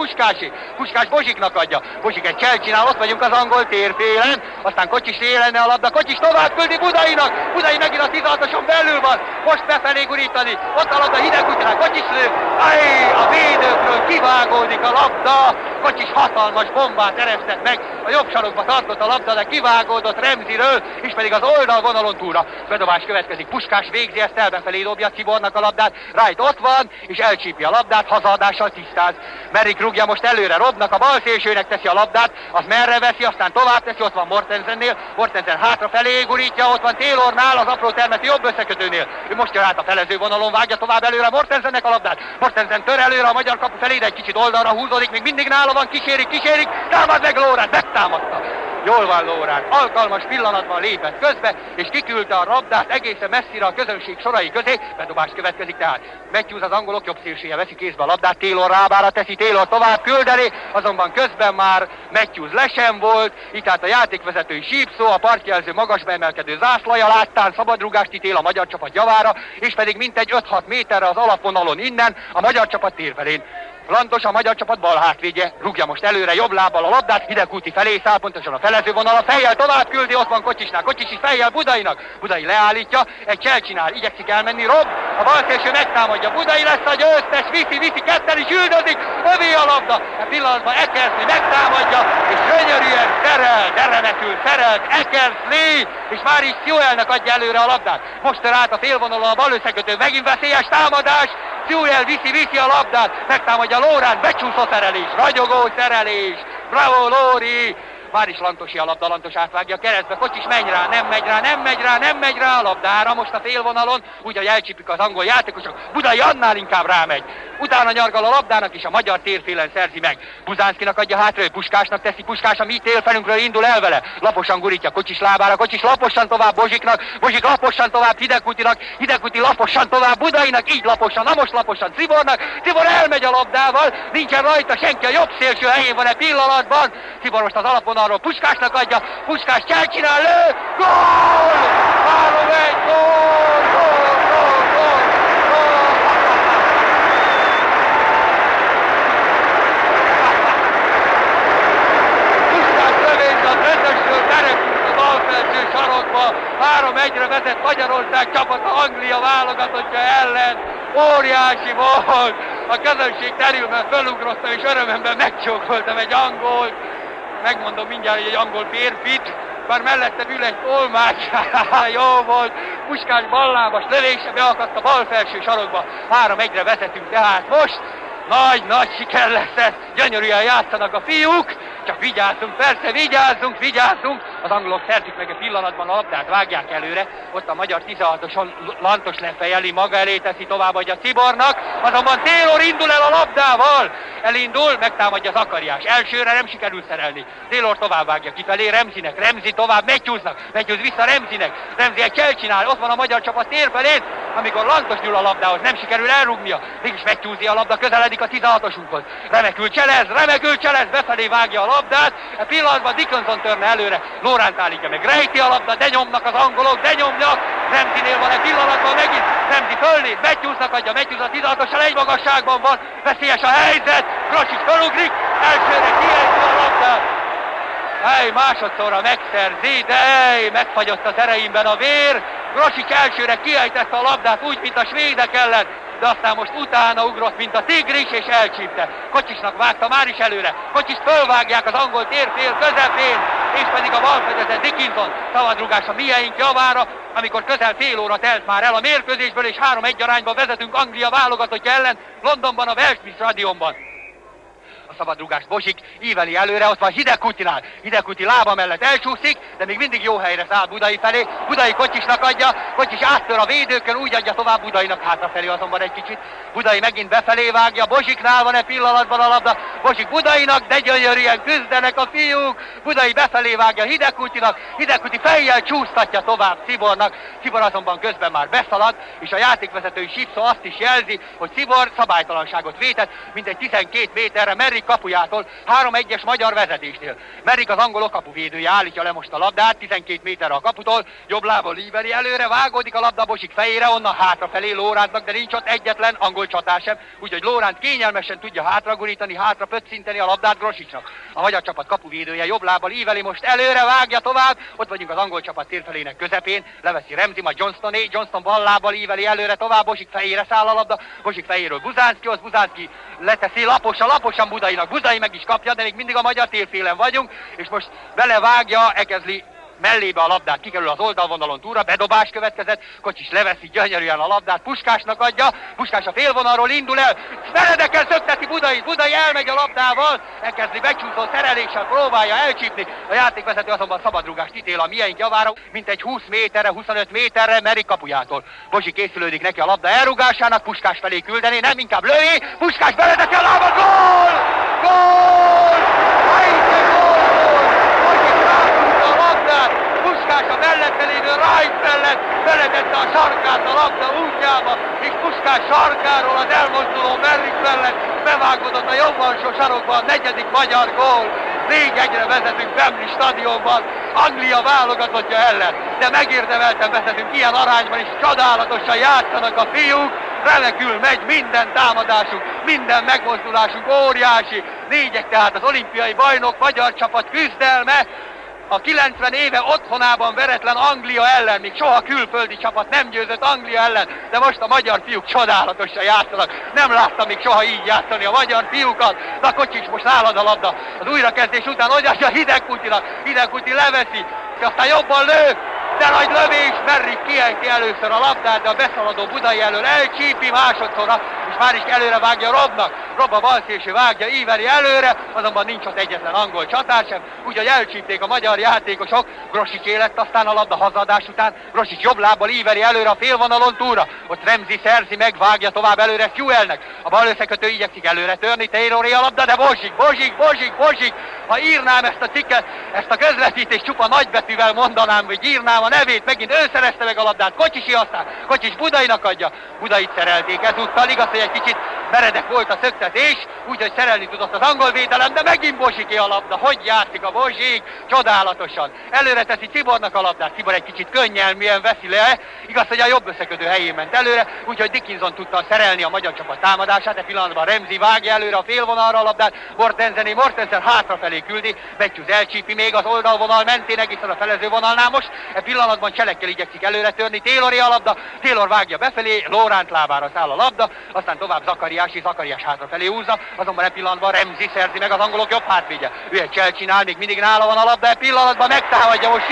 Puskás Bozsiknak adja, Bozsik egy csel csinál, ott vagyunk az angol térfélen, aztán Kocsis élene a labda, Kocsis tovább küldi Budainak, Budai megint a 16-oson belül van, most befelé gurítani, ott a labda Hidegkútinál, Kocsis lő, a védőkről kivágódik a labda, Kocsis hatalmas bombát eresztett meg, a jobb sarokba tartott a labda, de kivágódott Remziről, és pedig az oldalvonalon túlra. Bedobás következik, Puskás végzi ezt el, befelé dobja Tibornak a labdát, Wright ott van, és elcsípi a labdát, hazaadással tisztáz. Merik rúgja most előre, Robnak a bal szélsőnek teszi a labdát, az merre veszi, aztán tovább teszi, ott van Mortensennél, Mortensen hátrafelé gurítja, ott van Taylornál, az apró termeti jobb összekötőnél. Ő most jön át a felező vonalon, vágja tovább előre Mortensennek a labdát. Mortensen tör előre a magyar kapu felé, de egy kicsit oldalra húzódik, még mindig nála van, kísérik, támad meg Lóránt, megtámadta. Jól van Lórán, alkalmas pillanatban lépett közbe, és kiküldte a labdát egészen messzire a közönség sorai közé, bedobás következik tehát. Matthews az angolok jobb szélsője veszi kézbe a labdát, Taylor rábára teszi, Taylor tovább küldeni, azonban közben már Matthews le sem volt, így tehát a játékvezetői sípszó, a partjelző magasba emelkedő zászlaja láttán szabadrúgást ítél a magyar csapat javára, és pedig mintegy 5-6 méterre az alapvonalon innen a magyar csapat térfelén. Lantos, a magyar csapat bal hátvédje, rúgja most előre jobb lábbal a labdát, Hidegkúti felé száll, pontosan a felező vonal, a fejjel tovább küldi, ott van Kocsisnál, Kocsisi fejjel Budainak, Budai leállítja, egy cselcsinál, igyekszik elmenni, Rob, a bal szélső megtámadja, Budai lesz a győztes, viszi, ketten is üldözik, övé a labda, a pillanatban Eckersley megtámadja, és gyönyörűen szerel, de remekül szerelt Eckersley, és már is Sewellnek adja előre a labdát. Most tör át a félvonalon a bal összekötő, megint veszélyes támadás, Sewell viszi a labdát, megtámadja Lórán, becsúszó szerelés, ragyogó szerelés, bravo Lóri! Már is Lantosi a labda, Lantos átvágja keresztbe, Kocsis megy rá, nem megy rá a labdára, most a félvonalon, úgy, hogy elcsípik az angol játékosok, Budai annál inkább rámegy. Utána nyargal a labdának, és a magyar térfélen szerzi meg. Buzánszkinak adja hátra, ő Puskásnak teszi, Puskás a mi térfelünkről indul el vele. Laposan gurítja Kocsis lábára, Kocsis laposan tovább Bozsiknak, Bozsik laposan tovább Hidegkútinak, Hidegkúti laposan tovább Budainak, így laposan, na most laposan Cibornak, Cibor elmegy a labdával, nincsen rajta senki, a jobb szélső helyén van egy pillanatban. Cibor most az alapvonalról Puskásnak adja, Puskás cselcsinál, lő, gól! 3-1, gól! Sarokba, 3-1-re vezet Magyarország csapata Anglia válogatottja ellen. Óriási volt! A közönség terülben fölugrottam, és örömömben megcsókoltam egy angolt. Megmondom mindjárt, hogy egy angol férfit, bár mellettem ül egy tolmács. Jó volt! Puskás ballábas lövése beakadt a bal felső sarokba. 3-1-re vezetünk tehát most. Nagy siker lesz ez, gyönyörűen játszanak a fiúk, csak vigyázzunk, persze vigyázzunk, az angolok szerzik meg a pillanatban a labdát, vágják előre, ott a magyar 16-oson Lantos lefejeli, maga elé teszi, továbbadja Cibornak, azonban Taylor indul el a labdával, elindul, megtámadja Zakariás, elsőre nem sikerül szerelni, Taylor tovább vágja kifelé Remzinek, Remzi tovább Matthewsnak, Matthews vissza Remzinek, Remzi egy cselcsinál, ott van a magyar csapat térfelén, amikor Lantos nyúl a labdához, nem sikerül elrúgnia, mégis Matthewsi a labda, közeledik a 16-osunkhoz, remekül cselez, befelé vágja a labdát, a pillanatban Dickinson törne előre, Lóránt állítja meg, rejti a labda, de nyomnak az angolok, de nyomnak, Remzinél van egy pillanatban megint, Remzi fölnéz, Matthewsnak adja, Matthews a 16-ossal egy magasságban van, veszélyes a helyzet, Grosics fölugrik, elsőre kiejti a labdát, másodszorra megszerzi, de megfagyott az ereimben a vér, Grosics elsőre kiejtette a labdát úgy, mint a svédek ellen, de aztán most utána ugrott, mint a tigris, és elcsípte. Kocsisnak vágta már is előre. Kocsis fölvágják az angol térfél közepén, és pedig a balfedezett Dickinson szabadrugás a mieink javára, amikor közel fél óra telt már el a mérkőzésből, és 3-1 arányban vezetünk Anglia válogatottja ellen, Londonban a Westminster stadionban. A szabadrugást Bozsik íveli előre, ott van Hidegkútinál. Hidegkúti lába mellett elcsúszik, de még mindig jó helyre száll Budai felé. Budai Kocsisnak adja, Kocsis áttör a védőkön, úgy adja tovább Budainak, hátrafelé azonban egy kicsit. Budai megint befelé vágja, Bozsiknál van egy pillanatban a labda, Bozsik Budainak, de gyönyörűen küzdenek a fiúk. Budai befelé vágja Hidegkútinak, Hidegkúti fejjel csúsztatja tovább Cibornak. Cibor azonban közben már beszalad, és a játékvezetői sípszó azt is jelzi, hogy Cibor szabálytalanságot vétett, mintegy 12 méterre Merrick kapujától, 3-1-es magyar vezetésnél. Merrick az angolok kapuvédője állítja le most a labdát, 12 méterre a kaputól, jobb lábbal íveli előre, vágódik a labda Bozsik fejére, onnan hátrafelé Lórántnak, de nincs ott egyetlen angol csatár sem, úgyhogy Lóránt kényelmesen tudja hátragurítani, hátra pöccinteni a labdát Grosicsnak. A magyar csapat kapuvédője jobb lábbal íveli most előre, vágja tovább, ott vagyunk az angol csapat térfelének közepén, leveszi Remzi, majd Johnstoné, Johnston bal lábbal íveli előre tovább, Bozsik fejére száll a labda, Bozsik fejéről Buzánszkihoz, Buzánszki leteszi laposan Budainak, Budai meg is kapja, de még mindig a magyar térfélen vagyunk, és most belevágja Eckersley mellébe a labdát, kikerül az oldalvonalon túlra, bedobás következett, Kocsis leveszi gyönyörűen a labdát, Puskásnak adja, Puskás a félvonalról indul el, Feredekkel szökteti Budai, Budai elmegy a labdával, Eckersley becsúszó szereléssel próbálja elcsípni, a játékvezető azonban szabadrugást ítél a mieink javára, mint egy 20 méterre, 25 méterre Merrick kapujától. Bozsi készülődik neki a labda elrúgásának, Puskás felé küldeni, nem inkább lövi, Puskás Feredekkel lába, gól! Gól! Gól! irányába, és Puskás sarkáról az elmozduló Merrik mellett bevágódott a jobb alsó sarokba a negyedik magyar gól. 4-1-re vezetünk Wembley stadionban, Anglia válogatottja ellen, de megérdemelten vezetünk ilyen arányban, és csodálatosan játszanak a fiúk, remekül megy minden támadásunk, minden megmozdulásunk óriási. 4-1 tehát az olimpiai bajnok magyar csapat küzdelme, a 90 éve otthonában veretlen Anglia ellen, még soha külföldi csapat nem győzött Anglia ellen, de most a magyar fiúk csodálatosan játszanak. Nem láttam még soha így játszani a magyar fiúkat. Na Kocsics, most nálad a labda. Az újrakezdés után odaadja Hidegkutinak. Hidegkuti leveszi, és aztán jobban lő. De nagy lövés, Merrik kiejti először a labdát, de a beszaladó Budai elől elcsípi másodszorra, és már is előre vágja Robnak. Rob a balszélső vágja Iveri előre, azonban nincs ott egyetlen angol csatár sem, úgyhogy elcsípték a magyar játékosok. Grosicsé lett aztán a labda hazadás után, Grosics jobb lábbal Iveri előre a félvonalon túlra, ott Remzi szerzi meg, vágja tovább előre Fuelnek. A bal összekötő igyekszik előre törni, Tayloré a labda, de Bozsik. Ha írnám ezt a cikket, ezt a közvetítést csupa nagybetűvel mondanám, vagy írnám a nevét, megint ő szerezte meg a labdát, Kocsisi aztán, Kocsics Budainak adja, Budait szerelték ezúttal, igaz, hogy egy kicsit meredek volt a szöktetés, úgyhogy szerelni tudott az angol védelem, de megint Bozsiké a labda, hogy játszik a Bozsik, csodálatosan. Előre teszi Cibornak a labdát, Cibor egy kicsit könnyelműen veszi le, igaz, hogy a jobb összekötő helyén ment előre, úgyhogy Dickinson tudta szerelni a magyar csapat támadását, e pillanatban Remzi vágja előre a félvonalra a labdát, Mortensen hátrafelé küldi, Matthews elcsípi még az oldalvonal mentén egészen a felező vonalnál most, e pillanatban Cselekkel igyekszik előre törni, Tayloré a labda, Taylor vágja befelé, Laurent lábára száll a labda, aztán tovább Zakariás hátrafelé húzza, azonban e pillanatban Remzi szerzi meg az angolok jobb hátvédje. Ő egy csel csinál, még mindig nála van a labda, e pillanatban megtámadja most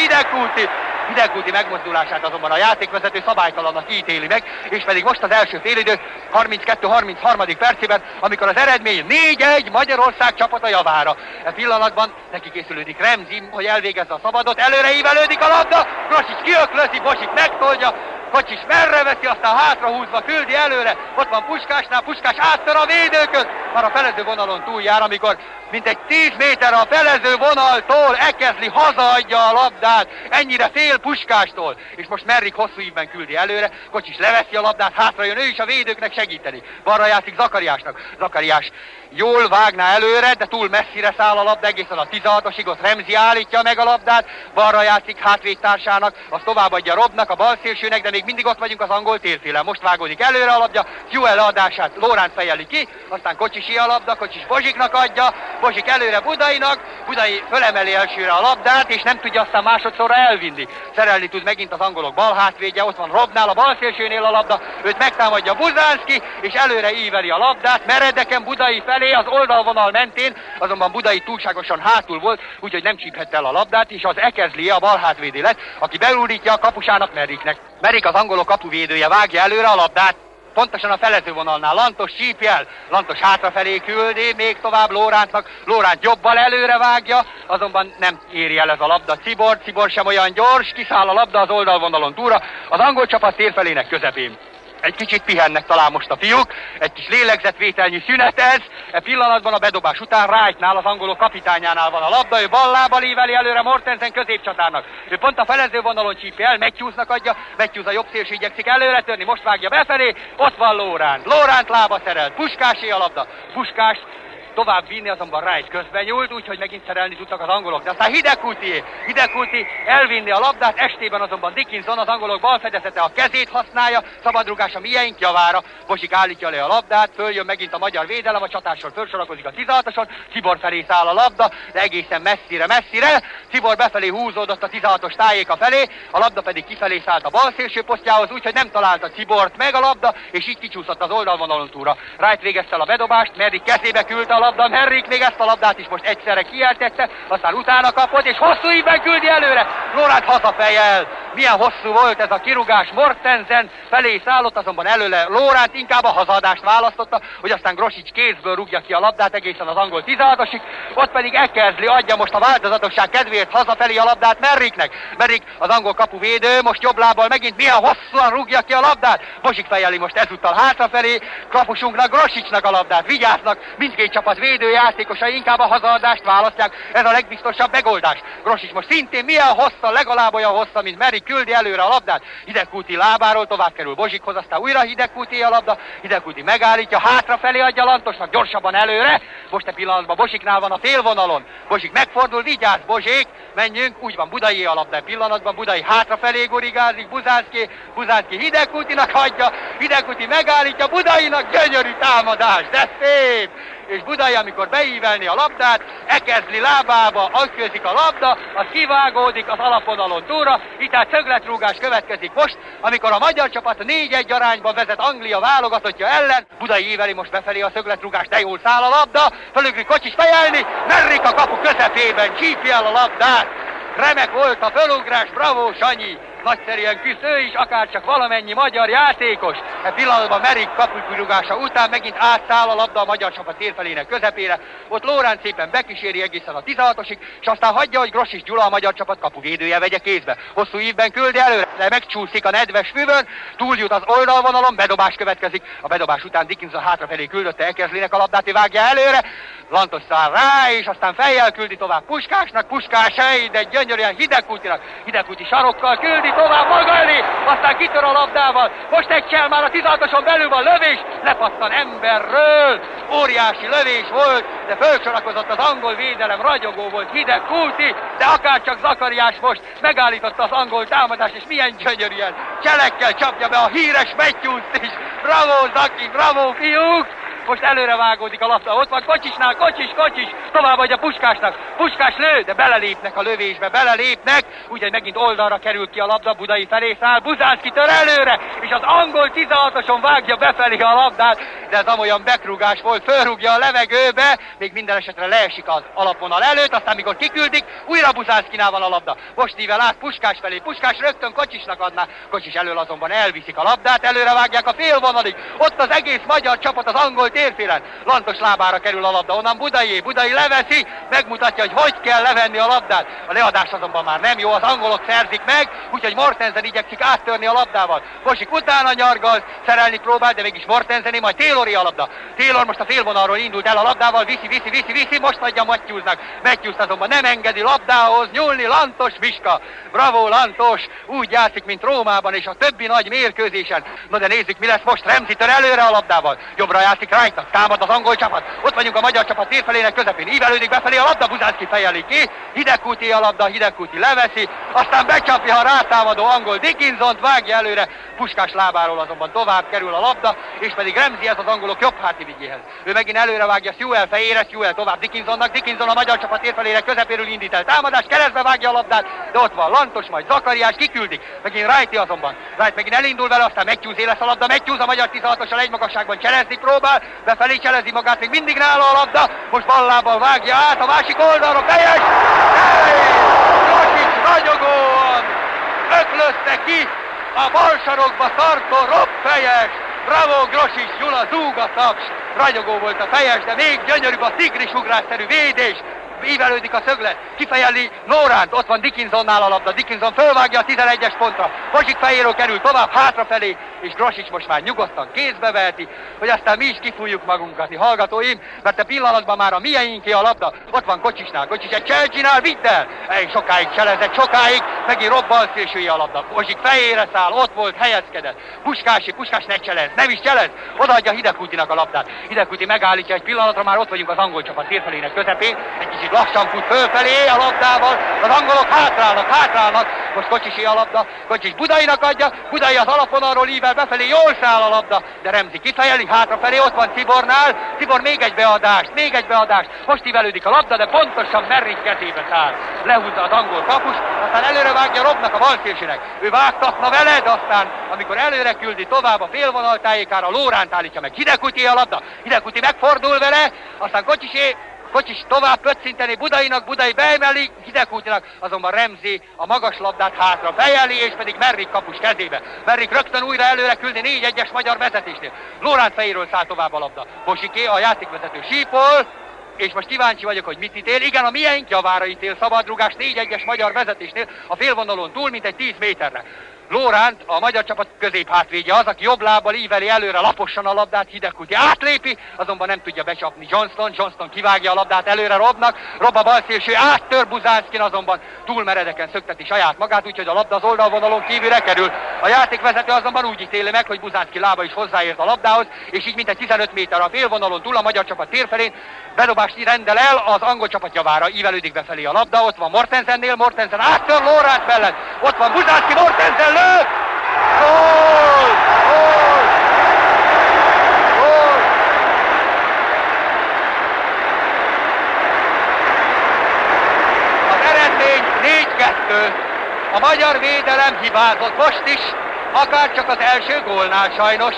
Hidegkuti megmozdulását azonban a játékvezető szabálytalannak ítéli meg, és pedig most az első félidő 32-33. percében, amikor az eredmény 4-1 Magyarország csapata javára. E pillanatban neki készülődik Remzi, hogy elvégezze a szabadot, előre ívelődik a labda, Grosics kiöklözi, Bozsik megtolja, Kocsics merre veszi, aztán hátrahúzva küldi előre, ott van Puskásnál, Puskás áttör a védőkön, már a felező vonalon túljár, amikor mintegy 10 méterre a felező vonaltól Ekezli hazaadja a labdát, ennyire fél Puskástól, és most Merrik hosszú ívben küldi előre, Kocsics leveszi a labdát, hátra jön ő is a védőknek segíteni, balra játszik Zakariás jól vágná előre, de túl messzire száll a labda, egészen a 16-osig, ott Remzi állítja meg a labdát, balra játszik hátvédtársának, azt továbbadja Robnak, a balszélsőnek, de még mindig ott vagyunk az angol térfélen. Most vágódik előre a labda, Fuel adását Laurent fejeli ki, aztán Kocsisi a labda, Kocsics Bozsiknak adja, Bozsik előre Budainak, Budai fölemeli elsőre a labdát, és nem tudja aztán másodszorra elvinni. Szerelni tud megint az angolok bal hátvédje, ott van Robnál, a balszélsőnél a labda, őt megtámadja Buzánszki, és előre íveli a labdát, meredeken Budai felé, az oldalvonal mentén, azonban Budai túlságosan hátul volt, úgyhogy nem csíphette el a labdát, és az Ekezli a bal hátvédé lett, aki beúrítja a kapusának Merriknek. Merrik az angolok kapuvédője, vágja előre a labdát, pontosan a felezővonalnál Lantos csípja el, Lantos hátrafelé küldi, még tovább Laurentnak, Laurent jobbal előre vágja, azonban nem éri el ez a labda Cibor sem olyan gyors, kiszáll a labda az oldalvonalon túlra, az angol csapat térfelének közepén. Egy kicsit pihennek talán most a fiúk, egy kis lélegzetvételnyi szünet ez, e pillanatban a bedobás után Wrightnál, az angolok kapitányánál van a labda, ő bal lábbal íveli előre Mortensen középcsatárnak. Ő pont a felező vonalon csípja el, Matthewsnak adja, Matthews a jobb szélső igyekszik előre törni, most vágja befelé, ott van Laurent lába szerelt, Puskásé a labda, Puskás tovább vinni, azonban Wright közben nyúlt, úgyhogy megint szerelni tudtak az angolok. De aztán Hidegkuti elvinni a labdát, estében azonban Dickinson, az angolok balfedezete a kezét használja, szabadrugás a miénk javára, Bozsik állítja le a labdát, följön megint a magyar védelem, a csatársor fölsorakozik a 16-oson, Cibor felé száll a labda, de egészen messzire, Cibor befelé húzódott a 16-os tájéka felé, a labda pedig kifelé szállt a bal szélső posztjához, úgyhogy nem találta Cibort meg a labda, és így kicsúszott az oldalvonalon túlra. Wright végezte a bedobást, Merrik kezébe küldte a labda, Merrik még ezt a labdát is most egyszerre kieltette, aztán utána kapott, és hosszú ívben küldi előre, Laurent hazafejjel. Milyen hosszú volt ez a kirugás, Mortensen felé szállott, azonban előle Laurent inkább a hazaadást választotta, hogy aztán Grosics kézből rúgja ki a labdát egészen az angol 16-osig, ott pedig Ekezli adja most a változatosság kedvéért hazafelé a labdát Merriknek. Merrik az angol kapuvédő, most jobb lábbal megint milyen hosszúan rúgja ki a labdát, Bozsik fejeli most ezúttal hátrafelé, kapusunknak, Grosicsnak a labdát, vigyáznak, mindkét csapat védőjátékosai inkább a hazaadást választják, ez a legbiztosabb megoldás. Grosics most szintén milyen hossza, legalább olyan hossza, mint Merrik, küldi előre a labdát, Hidegkúti lábáról tovább kerül Bozsikhoz, aztán újra Hidegkúti a labda, Hidegkúti megállítja, hátrafelé adja Lantosnak, gyorsabban előre, most e pillanatban Bozsiknál van a félvonalon, Bozsik megfordul, vigyázz Bozsik, menjünk, úgy van Budai a labda pillanatban, Budai hátrafelé gorigázik, Buzánszki Hidegkútinak hagyja, Hidegkúti megállítja, Budainak gyönyörű támadás, de szép! És Budai, amikor beívelni a labdát, ekezli lábába, agykőzik a labda, az kivágódik az alapvonalon túlra, így tehát szögletrúgás következik most, amikor a magyar csapat 4-1 arányban vezet Anglia válogatottja ellen, Budai íveli most befelé a szögletrúgás, de jól száll a labda, fölugrik Kocsis fejelni, Merrik a kapu közepében, csípja el a labdát, remek volt a fölugrás, bravo Sanyi! Nagyszerűen küzd ő is, akárcsak valamennyi magyar játékos. E pillanatban Merrik kapurúgása után megint átszáll a labda a magyar csapat térfelének közepére. Ott Lóránc szépen bekíséri egészen a 16-osig, és aztán hagyja, hogy Grosics Gyula a magyar csapat kapuvédője vegye kézbe. Hosszú ívben küldi előre, de megcsúszik a nedves füvön, túljut az oldalvonalon, bedobás következik. A bedobás után Dickinson hátrafelé küldötte Ekezlinek a labdát, ő vágja előre. Lantos száll rá, és aztán fejjel küldi tovább Puskásnak, Puskás de gyönyörűen Hidegkútinak. Hidegkúti sarokkal küldi tovább maga elé, aztán kitör a labdával, most egy csel már a 16-oson belül van, lövés, lepattan emberről, óriási lövés volt, de fölsorakozott az angol védelem, ragyogó volt Hidegkúti, de akárcsak Zakariás most megállította az angol támadást, és milyen gyönyörűen cselekkel csapja be a híres Matthews-t is, bravo Zaki, bravo fiúk! Most előre vágódik a labda, ott van Kocsisnál, Kocsis, tovább adja Puskásnak, Puskás lő, de belelépnek a lövésbe, úgyhogy megint oldalra kerül ki a labda, Budai felé száll, Buzánszki tör előre, és az angol 16-oson vágja befelé a labdát, de ez amolyan bekrúgás volt, fölrúgja a levegőbe, még minden esetre leesik az alapvonal előtt, aztán mikor kiküldik, újra Buzánszkinál van a labda, most ível át Puskás felé, Puskás rögtön Kocsisnak adná, Kocsis elől azonban elviszik a labdát, előre vágják a félvonalig, ott az egész magyar csapat az angol térfélen, Lantos lábára kerül a labda, onnan Budai leveszi, megmutatja, hogy kell levenni a labdát. A leadás azonban már nem jó, az angolok szerzik meg, úgyhogy Mortensen igyekszik áttörni a labdával. Bozsik utána nyargal, szerelni próbál, de mégis Mortenseni, majd Taylori a labda. Taylor most a félvonalról indult el a labdával, viszi, most adja Matthewsnak. Matthews azonban nem engedi labdához nyúlni, Lantos Miska. Bravo Lantos, úgy játszik, mint Rómában és a többi nagy mérkőzésen. No de nézzük, mi lesz most, Ramsey tör előre a labdával. Jobbra játszik Wrightnak, támad az angol csapat. Ott vagyunk a magyar csapat térfelének közepén, ívelődik befelé a labda, Buzánszki fejeli ki, Hidegkúti a labda, Hidegkúti leveszi, aztán becsapja a rátámadó angol Dickinsont, vágja előre, Puskás lábáról azonban tovább kerül a labda, és pedig Ramsey ez az angolok jobb háti vigyéhez. Ő megint előre vágja Sewell fejére, Sewell tovább Dickinsonnak, Dickinson a magyar csapat térfelének közepéről indít el támadást, keresztbe vágja a labdát, de ott van Lantos, majd Zakariás, kiküldik, megint Wrighty azonban. Wright megint elindul vele, aztán Matthews lesz a labda, Matthews a magyar 16-osal egy magasságban cselezni próbál, befelé cselezi magát, még mindig nála a labda, most ballábbal vágja át a másik oldalra, fejes! Grosics ragyogóan öklözte ki a bal sarokba tartó Rob fejes! Bravo Grosics Gyula, zúg a taps! Ragyogó volt a fejes, de még gyönyörűbb a tigris-ugrásszerű védés! Ívelődik a szöglet, kifejeli Lóránt, ott van Dickinsonnál a labda, Dickinson fölvágja a 11-es pontra, Bozsik fejéről kerül tovább hátrafelé, és Grosics most már nyugodtan kézbe veheti, hogy aztán mi is kifújjuk magunkat, hallgatóim, mert a pillanatban már a mieinké a labda, ott van Kocsisnál, Kocsis egy csel csinál, vidd el! Sokáig cselezett, megint Rob balszélsője a labda, Bozsik fejére száll, ott volt, helyezkedett, Puskás ne cselez, nem is cselez, odaadja Hidegkútinak a labdát, Hidegkúti megállítja egy pillanatra, már ott vagyunk az angol csapat térfelének közepén, egy kicsit lassan fut fölfelé a labdával, az angolok hátrálnak, most Kocsisé a labda, Kocsis Budainak adja, Budai az alapvonalról ível befelé, jól száll a labda, de Ramsey kifejeli, hátrafelé, ott van Cibornál, Cibor még egy beadást, most ívelődik a labda, de pontosan Merrik kezébe száll, lehúzza az angol kapus, aztán előre vágja Robnak a balszélsének, ő vágtatna vele, de aztán, amikor előre küldi tovább a félvonal tájékára, Lóránt állítja meg, Hidegkúti a labda, Hidegkúti megfordul vele, aztán Kocsis tovább pöccinteni Budainak, Budai beemeli, Hidegkútinak, azonban Ramsey a magas labdát hátra fejeli, és pedig Merrik kapus kezébe. Merrik rögtön újra előre küldi 4-1-es magyar vezetésnél. Lóránt fejéről száll tovább a labda. Bozsiké, a játékvezető sípol, és most kíváncsi vagyok, hogy mit ítél. Igen, a miénk javára ítél szabadrugás 4-1-es magyar vezetésnél, a félvonalon túl, mint egy 10 méterre. Lóránt, a magyar csapat középhátvédje az, aki jobb lábbal íveli előre laposan a labdát, Hidegkúti átlépi, azonban nem tudja becsapni Johnston kivágja a labdát előre Rob a balszélső, áttör Buzánszkin, azonban túl meredeken szökteti saját magát, úgyhogy a labda az oldalvonalon kívülre kerül. A játékvezető azonban úgy ítéli meg, hogy Buzánszkin lába is hozzáért a labdához, és így mintegy 15 méter a félvonalon túl a magyar csapat térfelén bedobást rendel el, az angol csapat javára ívelődik befelé a labda, ott van Mortensennél, Mortensen áttör Lóránt mellett, ott van Buzánszkin, Mortensen lő! Gól! Gól! Gól! Az eredmény 4-2. A magyar védelem hibázott most is, akár csak az első gólnál sajnos.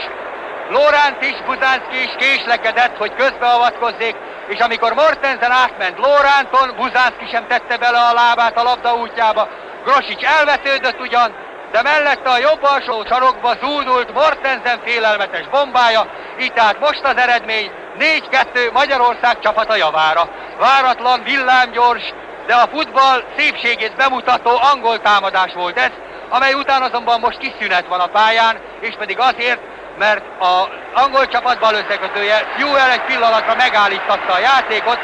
Lóránt is, Buzánszki is késlekedett, hogy közbeavatkozzék, és amikor Mortensen átment Lóránton, Buzánszki sem tette bele a lábát a labda útjába. Grosics elvetődött ugyan, de mellette a jobb alsó sarokba zúdult Mortensen félelmetes bombája, így tehát most az eredmény 4-2 Magyarország csapata javára. Váratlan, villámgyors, de a futball szépségét bemutató angol támadás volt ez, amely után azonban most kis szünet van a pályán, és pedig azért, mert az angol csapat bal összekötője Sewell egy pillanatra megállítatta a játékot,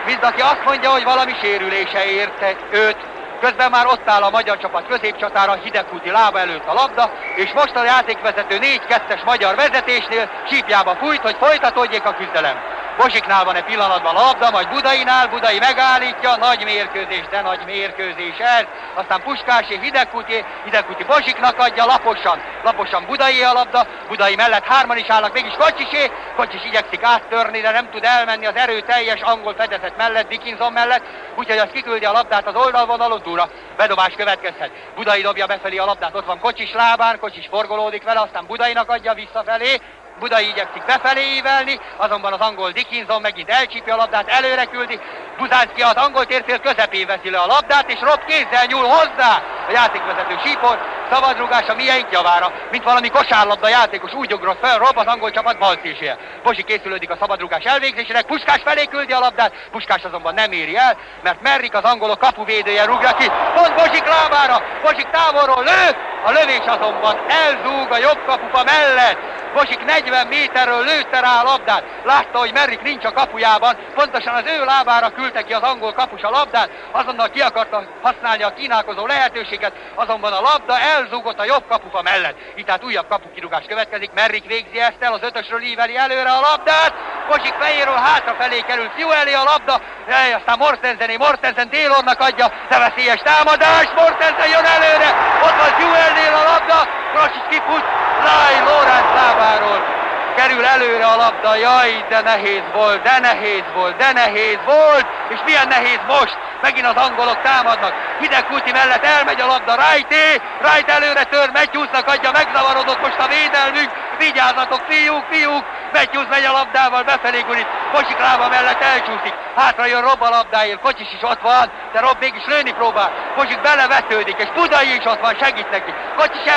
mint aki azt mondja, hogy valami sérülése érte őt. Közben már ott áll a magyar csapat középcsatára, Hidegkúti lába előtt a labda, és most a játékvezető 4-2-es magyar vezetésnél sípjába fújt, hogy folytatódjék a küzdelem. Bozsiknál van egy pillanatban a labda, majd Budainál, Budai megállítja, nagy mérkőzés, de nagy mérkőzés ez. Aztán Puskásé, Hidegkúti Bozsiknak adja, laposan Budai a labda, Budai mellett hárman is állnak, mégis Kocsis igyekszik áttörni, de nem tud elmenni az erőteljes angol fedezet mellett, Dickinson mellett, úgyhogy az kiküldi a labdát az oldalvonalon túlra, bedobás következhet. Budai dobja befelé a labdát, ott van Kocsis lábán, Kocsis forgolódik vele, aztán Budainak adja visszafelé, Budai igyekszik befelé ívelni, azonban az angol Dickinson megint elcsípi a labdát, előre küldi, Buzánszki az angol térfél közepén veszi le a labdát, és Rob kézzel nyúl hozzá, a játékvezető sípol, szabadrúgás a miénk javára, mint valami kosárlabda játékos, úgy ugrott fel Rob, az angol csapat balszélsője. Bozsik készülődik a szabadrúgás elvégzésére, Puskás felé küldi a labdát, Puskás azonban nem éri el, mert Merrik az angolok kapuvédője rúgja ki, pont Bozsik lábára, Bozsik távolról lő, a lövés azonban elzúg a jobb kapupa mellett. Bozsik 40 méterről lőtte rá a labdát, látta, hogy Merrik nincs a kapujában, pontosan az ő lábára küldte ki az angol kapus a labdát, azonnal ki akarta használni a kínálkozó lehetőséget, azonban a labda elzúgott a jobb kapufa mellett. Így tehát újabb kapukirúgás következik, Merrik végzi ezt el, az ötösről íveli előre a labdát, Bozsik fejéről hátrafelé kerül Sewell a labda, aztán Mortensen Taylornak adja, de veszélyes támadás, Mortensen jön előre, ott van Sewellnél a labda, Grosics kifut, Lóránt lábáról kerül előre a labda, jaj, de nehéz volt, és milyen nehéz most, megint az angolok támadnak, Hidegkúti mellett elmegy a labda, Wright előre tör, Matthewsnak adja, megzavarodott most a védelmünk, vigyázzatok fiúk, Matthews megy a labdával, befelé gurít, Bozsik lába mellett elcsúszik, hátra jön Rob a labdáért, Kocsis is ott van, de Rob mégis lőni próbál, Bozsik belevetődik, és Budai is ott van, segít neki, Kocsis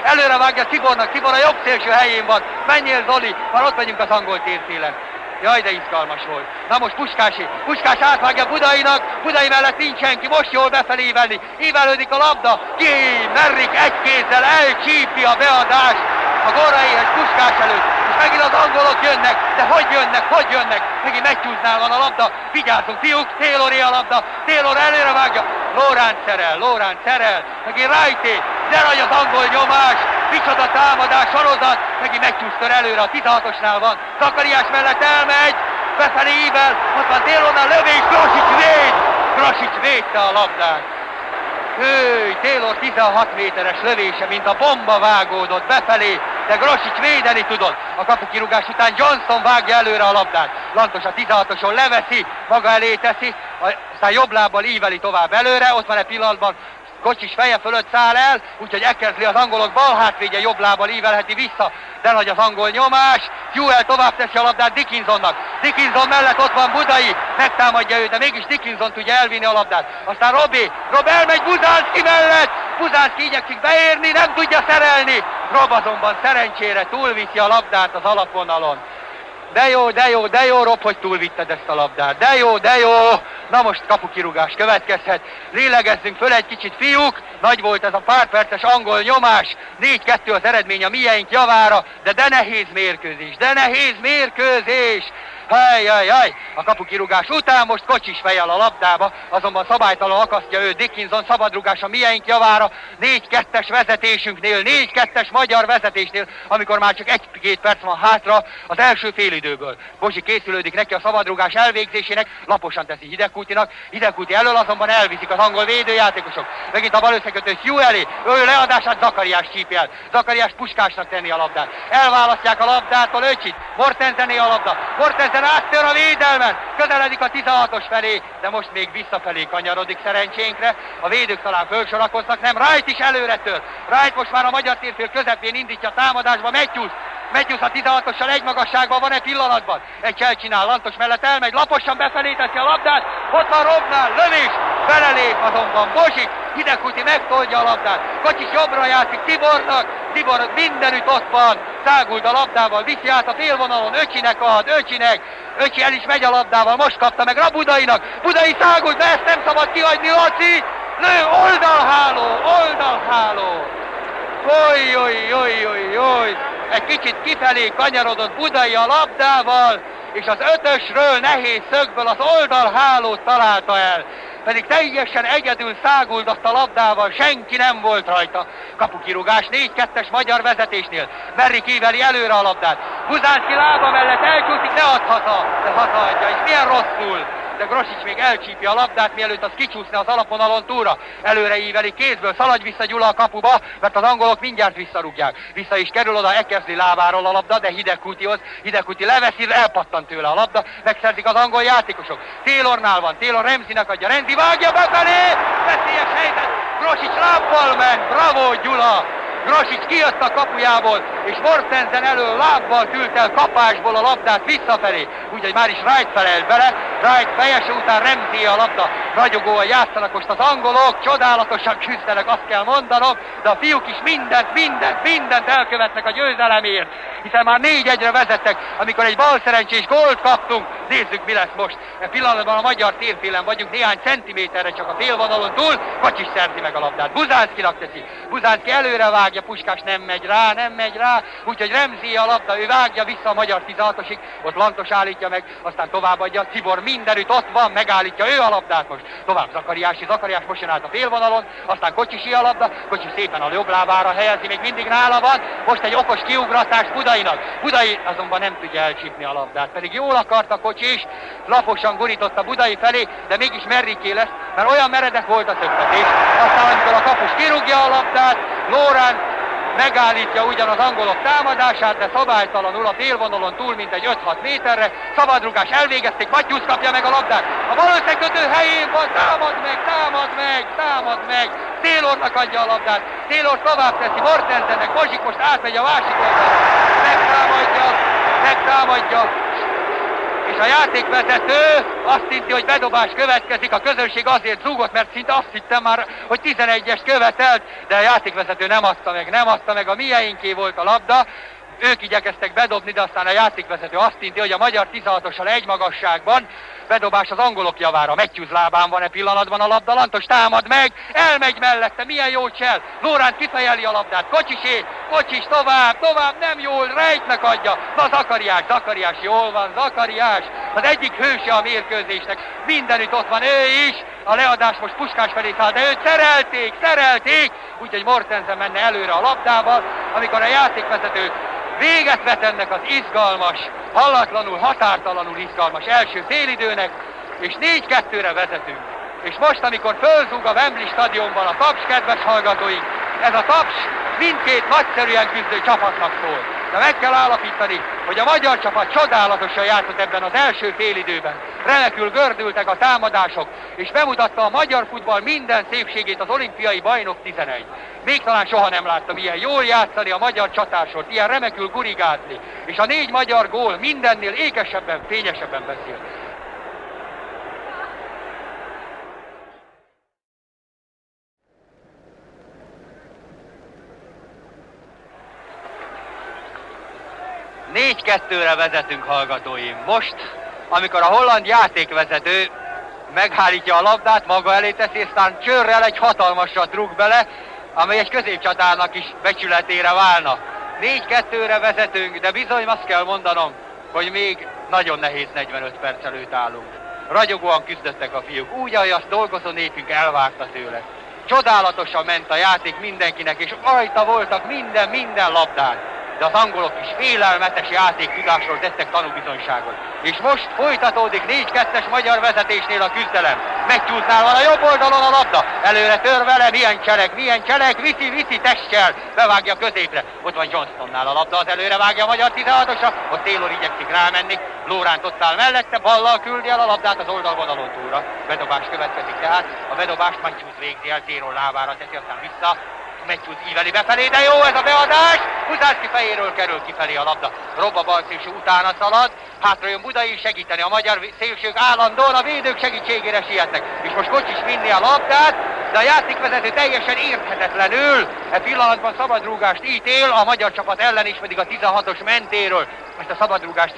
előre vágja Tibornak, Tibor a jobb szélső helyén van, menjél Zoli, már ott vagyunk az angol térfélen. Jaj, de izgalmas volt. Na most Puskás átvágja Budainak, Budai mellett nincs senki, most jól befelé ívelni, ívelődik a labda, Merrik egy kézzel elcsípi a beadást a gólra éhes Puskás előtt, és megint az angolok jönnek, de hogy jönnek, megint Matthewsnál van a labda, vigyázzunk fiúk, Tayloré a labda, Taylor előre vágja, Lóránt szerel, megint Wrighté, de nagy az angol nyomás, micsoda támadás, sorozat, megint Matthews tör előre, a 16-osnál van, Zakariás mellett elmegy, befelé ível, ott van Taylornál lövés, Grosics védte a labdát. Taylor 16 méteres lövése, mint a bomba vágódott befelé, de Grosics védeni tudott. A kapukirúgás után Johnson vágja előre a labdát. Lantos a 16-oson leveszi, maga elé teszi, aztán jobb lábbal íveli tovább előre, ott van egy pillanatban Kocsis feje fölött száll el, úgyhogy Eckersley az angolok bal hátvédje jobb lábbal ívelheti vissza, de nagy az angol nyomás, Sewell tovább teszi a labdát Dickinsonnak, Dickinson mellett ott van Budai, megtámadja őt, de mégis Dickinson tudja elvinni a labdát, aztán Rob elmegy Buzánszki mellett, Buzánszki igyekszik beérni, nem tudja szerelni, Rob azonban szerencsére túlviszi a labdát az alapvonalon. De jó, Rob, hogy túlvitted ezt a labdát. De jó. Na most kapukirúgás következhet. Lélegezzünk föl egy kicsit, fiúk. Nagy volt ez a pár perces angol nyomás. 4-2 az eredmény a mieink javára, de nehéz mérkőzés, de nehéz mérkőzés. Hajjajjaj, a kapukirúgás után most Kocsis fejjel a labdába, azonban szabálytalan akasztja ő Dickinson, szabadrugás a mieink javára, 4-2-es vezetésünknél, 4-2-es magyar vezetésnél, amikor már csak 1-2 perc van hátra az első félidőből. Bozsi készülődik neki a szabadrugás elvégzésének, laposan teszi Hidegkútinak, Hidegkúti elől azonban elviszik az angol védőjátékosok. Megint a bal összekötő Hugh elé, ő leadását Zakariás csípi el. Zakariás Puskásnak tenni a labdát. Elválasztják a labdától Öcsit, Mortensené a labda. Mortensen áttör a védelmen, közeledik a 16-os felé, de most még visszafelé kanyarodik szerencsénkre. A védők talán fölsorakoznak, nem, Wright is előre tör. Wright most már a magyar térfél közepén indítja a támadásba, Matthews a 16-ossal egy magasságban van egy pillanatban. Egy elcsinál, Lantos mellett elmegy, laposan befelé teszi a labdát, ott van Robnál, lövés, belelép azonban Bozsik, Hidegkúti megtoldja a labdát, Kocsis jobbra játszik Tibor mindenütt ott van, száguld a labdával, viszi át a félvonalon, Öcsinek ad, Öcsi el is megy a labdával, most kapta meg Budainak, Budai száguld, de ezt nem szabad kihagyni, Laci, lő, oldalháló, oly, egy kicsit kifelé kanyarodott Budai a labdával, és az 5-ösről nehéz szögből az oldalhálót találta el. Pedig teljesen egyedül száguldott a labdával, senki nem volt rajta. Kapukirúgás 4-2-es magyar vezetésnél. Merri kíveli előre a labdát. Buzánszki lába mellett elcsúszik, de hazaadja, és milyen rosszul. De Grosics még elcsípi a labdát, mielőtt az kicsúszna az alapvonalon túlra. Előre íveli kézből, szaladj vissza Gyula a kapuba, mert az angolok mindjárt visszarúgják. Vissza is kerül oda Eckersley lábáról a labda, de Hidegkútihoz. Hidegkúti leveszi, elpattan tőle a labda, megszerzik az angol játékosok. Taylornál van, Taylor Ramseynek adja, Ramsey vágja befelé, veszélyes helyzet, Grosics lábbal ment, bravo Gyula! Grosics kijött a kapujából, és Mortensen elől lábbal tült el kapásból a labdát visszafelé. Úgyhogy már is Wright felelt bele, Wright fejese után Ramsey a labda. Ragyogóan játszanak most az angolok, csodálatosan küzdenek, azt kell mondanom, de a fiúk is mindent elkövetnek a győzelemért, hiszen már 4-1-re vezettek, amikor egy balszerencsés gólt kaptunk. Nézzük, mi lesz most. E pillanatban a magyar térfélen vagyunk, néhány centiméterre csak a félvonalon túl, Kocsis szerzi meg a labdát. Buzánszkinak teszi. Buzánszki előre vágja, Puskás nem megy rá, úgyhogy Ramsey a labda, ő vágja vissza a magyar 16-osig, ott Lantos állítja meg, aztán továbbadja, Tibor mindenütt ott van, megállítja ő a labdát most. Tovább Zakariás most jön át a félvonalon, aztán Kocsisi a labda, Kocsis szépen a jobb lábára helyezi, még mindig nála van, most egy okos kiugratás Budainak. Budai azonban nem tudja elcsípni a labdát, pedig jól akarta Kocsis, laposan gurította Budai felé, de mégis merriké lesz, mert olyan meredek volt a szöktetés. Aztán amikor a kapus kirúgja a labdát, Lórán megállítja ugyan az angolok támadását, de szabálytalanul a félvonalon túl, mint egy 5-6 méterre. Szabadrugás elvégezték, Matthews kapja meg a labdát. A bal összekötő helyén van, támad meg. Taylornak adja a labdát. Taylor tovább teszi, Mortensennek, Bozsik most átmegy a másik oldalra. Megtámadja. És a játékvezető azt hinti, hogy bedobás következik, a közönség azért zúgott, mert szinte azt hittem már, hogy 11-es követelt, de a játékvezető nem adta meg, a mieinké volt a labda, ők igyekeztek bedobni, de aztán a játékvezető azt hinti, hogy a magyar 16-ossal egy magasságban bedobás az angolok javára. Matthews lábán van pillanatban a labda, Lantos támad meg, elmegy mellette, milyen jó csel, Lóránt kifejeli a labdát, Kocsis tovább, nem jól, Wrightnek adja, na Zakariás, jól van, Zakariás, az egyik hőse a mérkőzésnek, mindenütt ott van ő is, a leadás most Puskás felé száll, de őt szerelték, úgyhogy Mortensen menne előre a labdával, amikor a játékvezetők véget vet ennek az izgalmas, hallatlanul, határtalanul izgalmas első félidőnek, és 4-2-re vezetünk. És most, amikor fölzúg a Wembley stadionban a taps, kedves hallgatóink, ez a taps mindkét nagyszerűen küzdő csapatnak szól. De meg kell állapítani, hogy a magyar csapat csodálatosan játszott ebben az első félidőben. Remekül gördültek a támadások, és bemutatta a magyar futball minden szépségét az olimpiai bajnok 11. Még talán soha nem láttam ilyen jól játszani a magyar csatársort, ilyen remekül gurigázni. És a 4 magyar gól mindennél ékesebben, fényesebben beszél. Négy-kettőre vezetünk, hallgatóim. Most, amikor a holland játékvezető megállítja a labdát, maga elé teszi, és aztán csőrrel egy hatalmasat rúg bele, amely egy középcsatárnak is becsületére válna. 4-2-re vezetünk, de bizony azt kell mondanom, hogy még nagyon nehéz 45 perc előtt állunk. Ragyogóan küzdöttek a fiúk, úgy, ahogy azt dolgozó népünk elvárta tőle. Csodálatosan ment a játék mindenkinek, és rajta voltak minden labdán. De az angolok is félelmetes játéktudásról tettek tanúbizonyságot. És most folytatódik 4-2-es magyar vezetésnél a küzdelem. Matthewsnál van a jobb oldalon a labda. Előre tör vele, milyen cselek, viszi testtel, bevágja középre. Ott van Johnstonnál a labda, az előre vágja a magyar 16-osra, ott Taylor igyekszik rámenni. Lóránt ott áll mellette, ballal küldi el a labdát az oldalvonalon túlra. Bedobás következik tehát, a bedobást Matthews végzi el, Taylor lábára teszi, aztán vissza. Matthews íveli befelé, de jó ez a beadás! Huzánszky fejéről kerül kifelé a labda. Rob a bal szélső utána szalad, hátra jön Budai segíteni, a magyar szélsők állandóan a védők segítségére sietnek. És most Kocsis vinni a labdát, de a játékvezető teljesen érthetetlenül e pillanatban szabadrúgást ítél, a magyar csapat ellen is pedig a 16-os mentéről. Most a szabadrúgást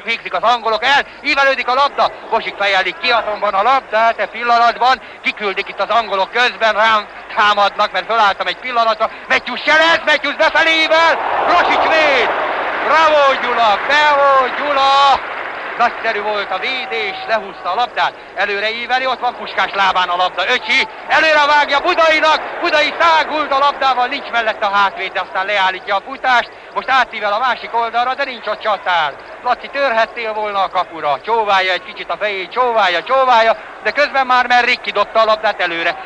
végzik az angolok el, ívelődik a labda, Bosik fejelik ki azonban a labdát, e pillanatban kiküldik itt az angolok közben, rám támadnak, mert fölálltam egy pillanatra, Matthews selez, Matthews befelé ível, Grosics véd! Bravo Gyula! Nagyszerű volt a védés, lehúzta a labdát, előre íveli, ott van Puskás lábán a labda, Öcsi, előre vágja Budainak, Budai szágult a labdával, nincs mellett a hátvéd, de aztán leállítja a futást, most átível a másik oldalra, de nincs ott csatár. Laci, törhettél volna a kapura, csóválja egy kicsit a fejét, csóválja, de közben már Merrick kidobta a labdát előre.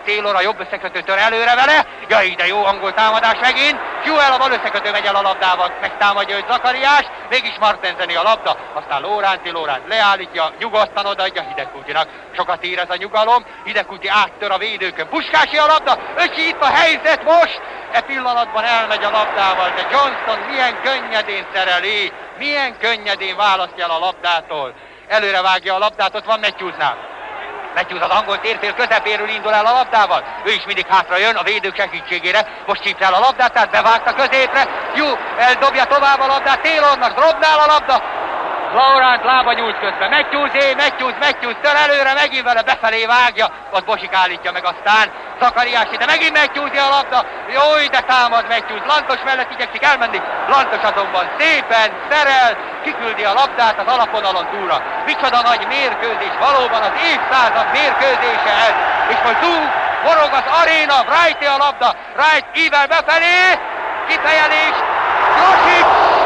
Taylor a jobb összekötő tör előre vele, jaj, de jó angol támadás megint, Joel a bal összekötő megy el a labdával, megtámadja őt Zakariás, mégis Martenseni a labda, aztán Lóránt leállítja, nyugodtan odaadja Hidegkutinak. Sokat ér ez a nyugalom, Hidegkuti áttör a védőkön, Puskási a labda, Öcsi itt a helyzet most, e pillanatban elmegy a labdával, de Johnston milyen könnyedén szereli, milyen könnyedén választja el a labdától. Előre vágja a labdát, ott van Matthewsnál. Matthews az angol térfél közepéről indul el a labdával. Ő is mindig hátra jön a védők segítségére. Most csípte el a labdát, tehát bevágta középre. Eldobja tovább a labdát Taylornak, Robnál a labda. Laurent lába nyújt közben. Matthews tör előre, megint vele befelé vágja. Ott Bosik állítja meg aztán. Zakariási, de megint Matthews a labda. Jó, de támad Matthews. Lantos mellett igyekszik elmenni. Lantos azonban szépen szerel, kiküldi a labdát az alapvonalon túlra. Micsoda nagy mérkőzés, valóban az évszázad mérkőzése ez. És most forog az aréna, Wright a labda. Wright ível befelé, kifejelés, Grosics!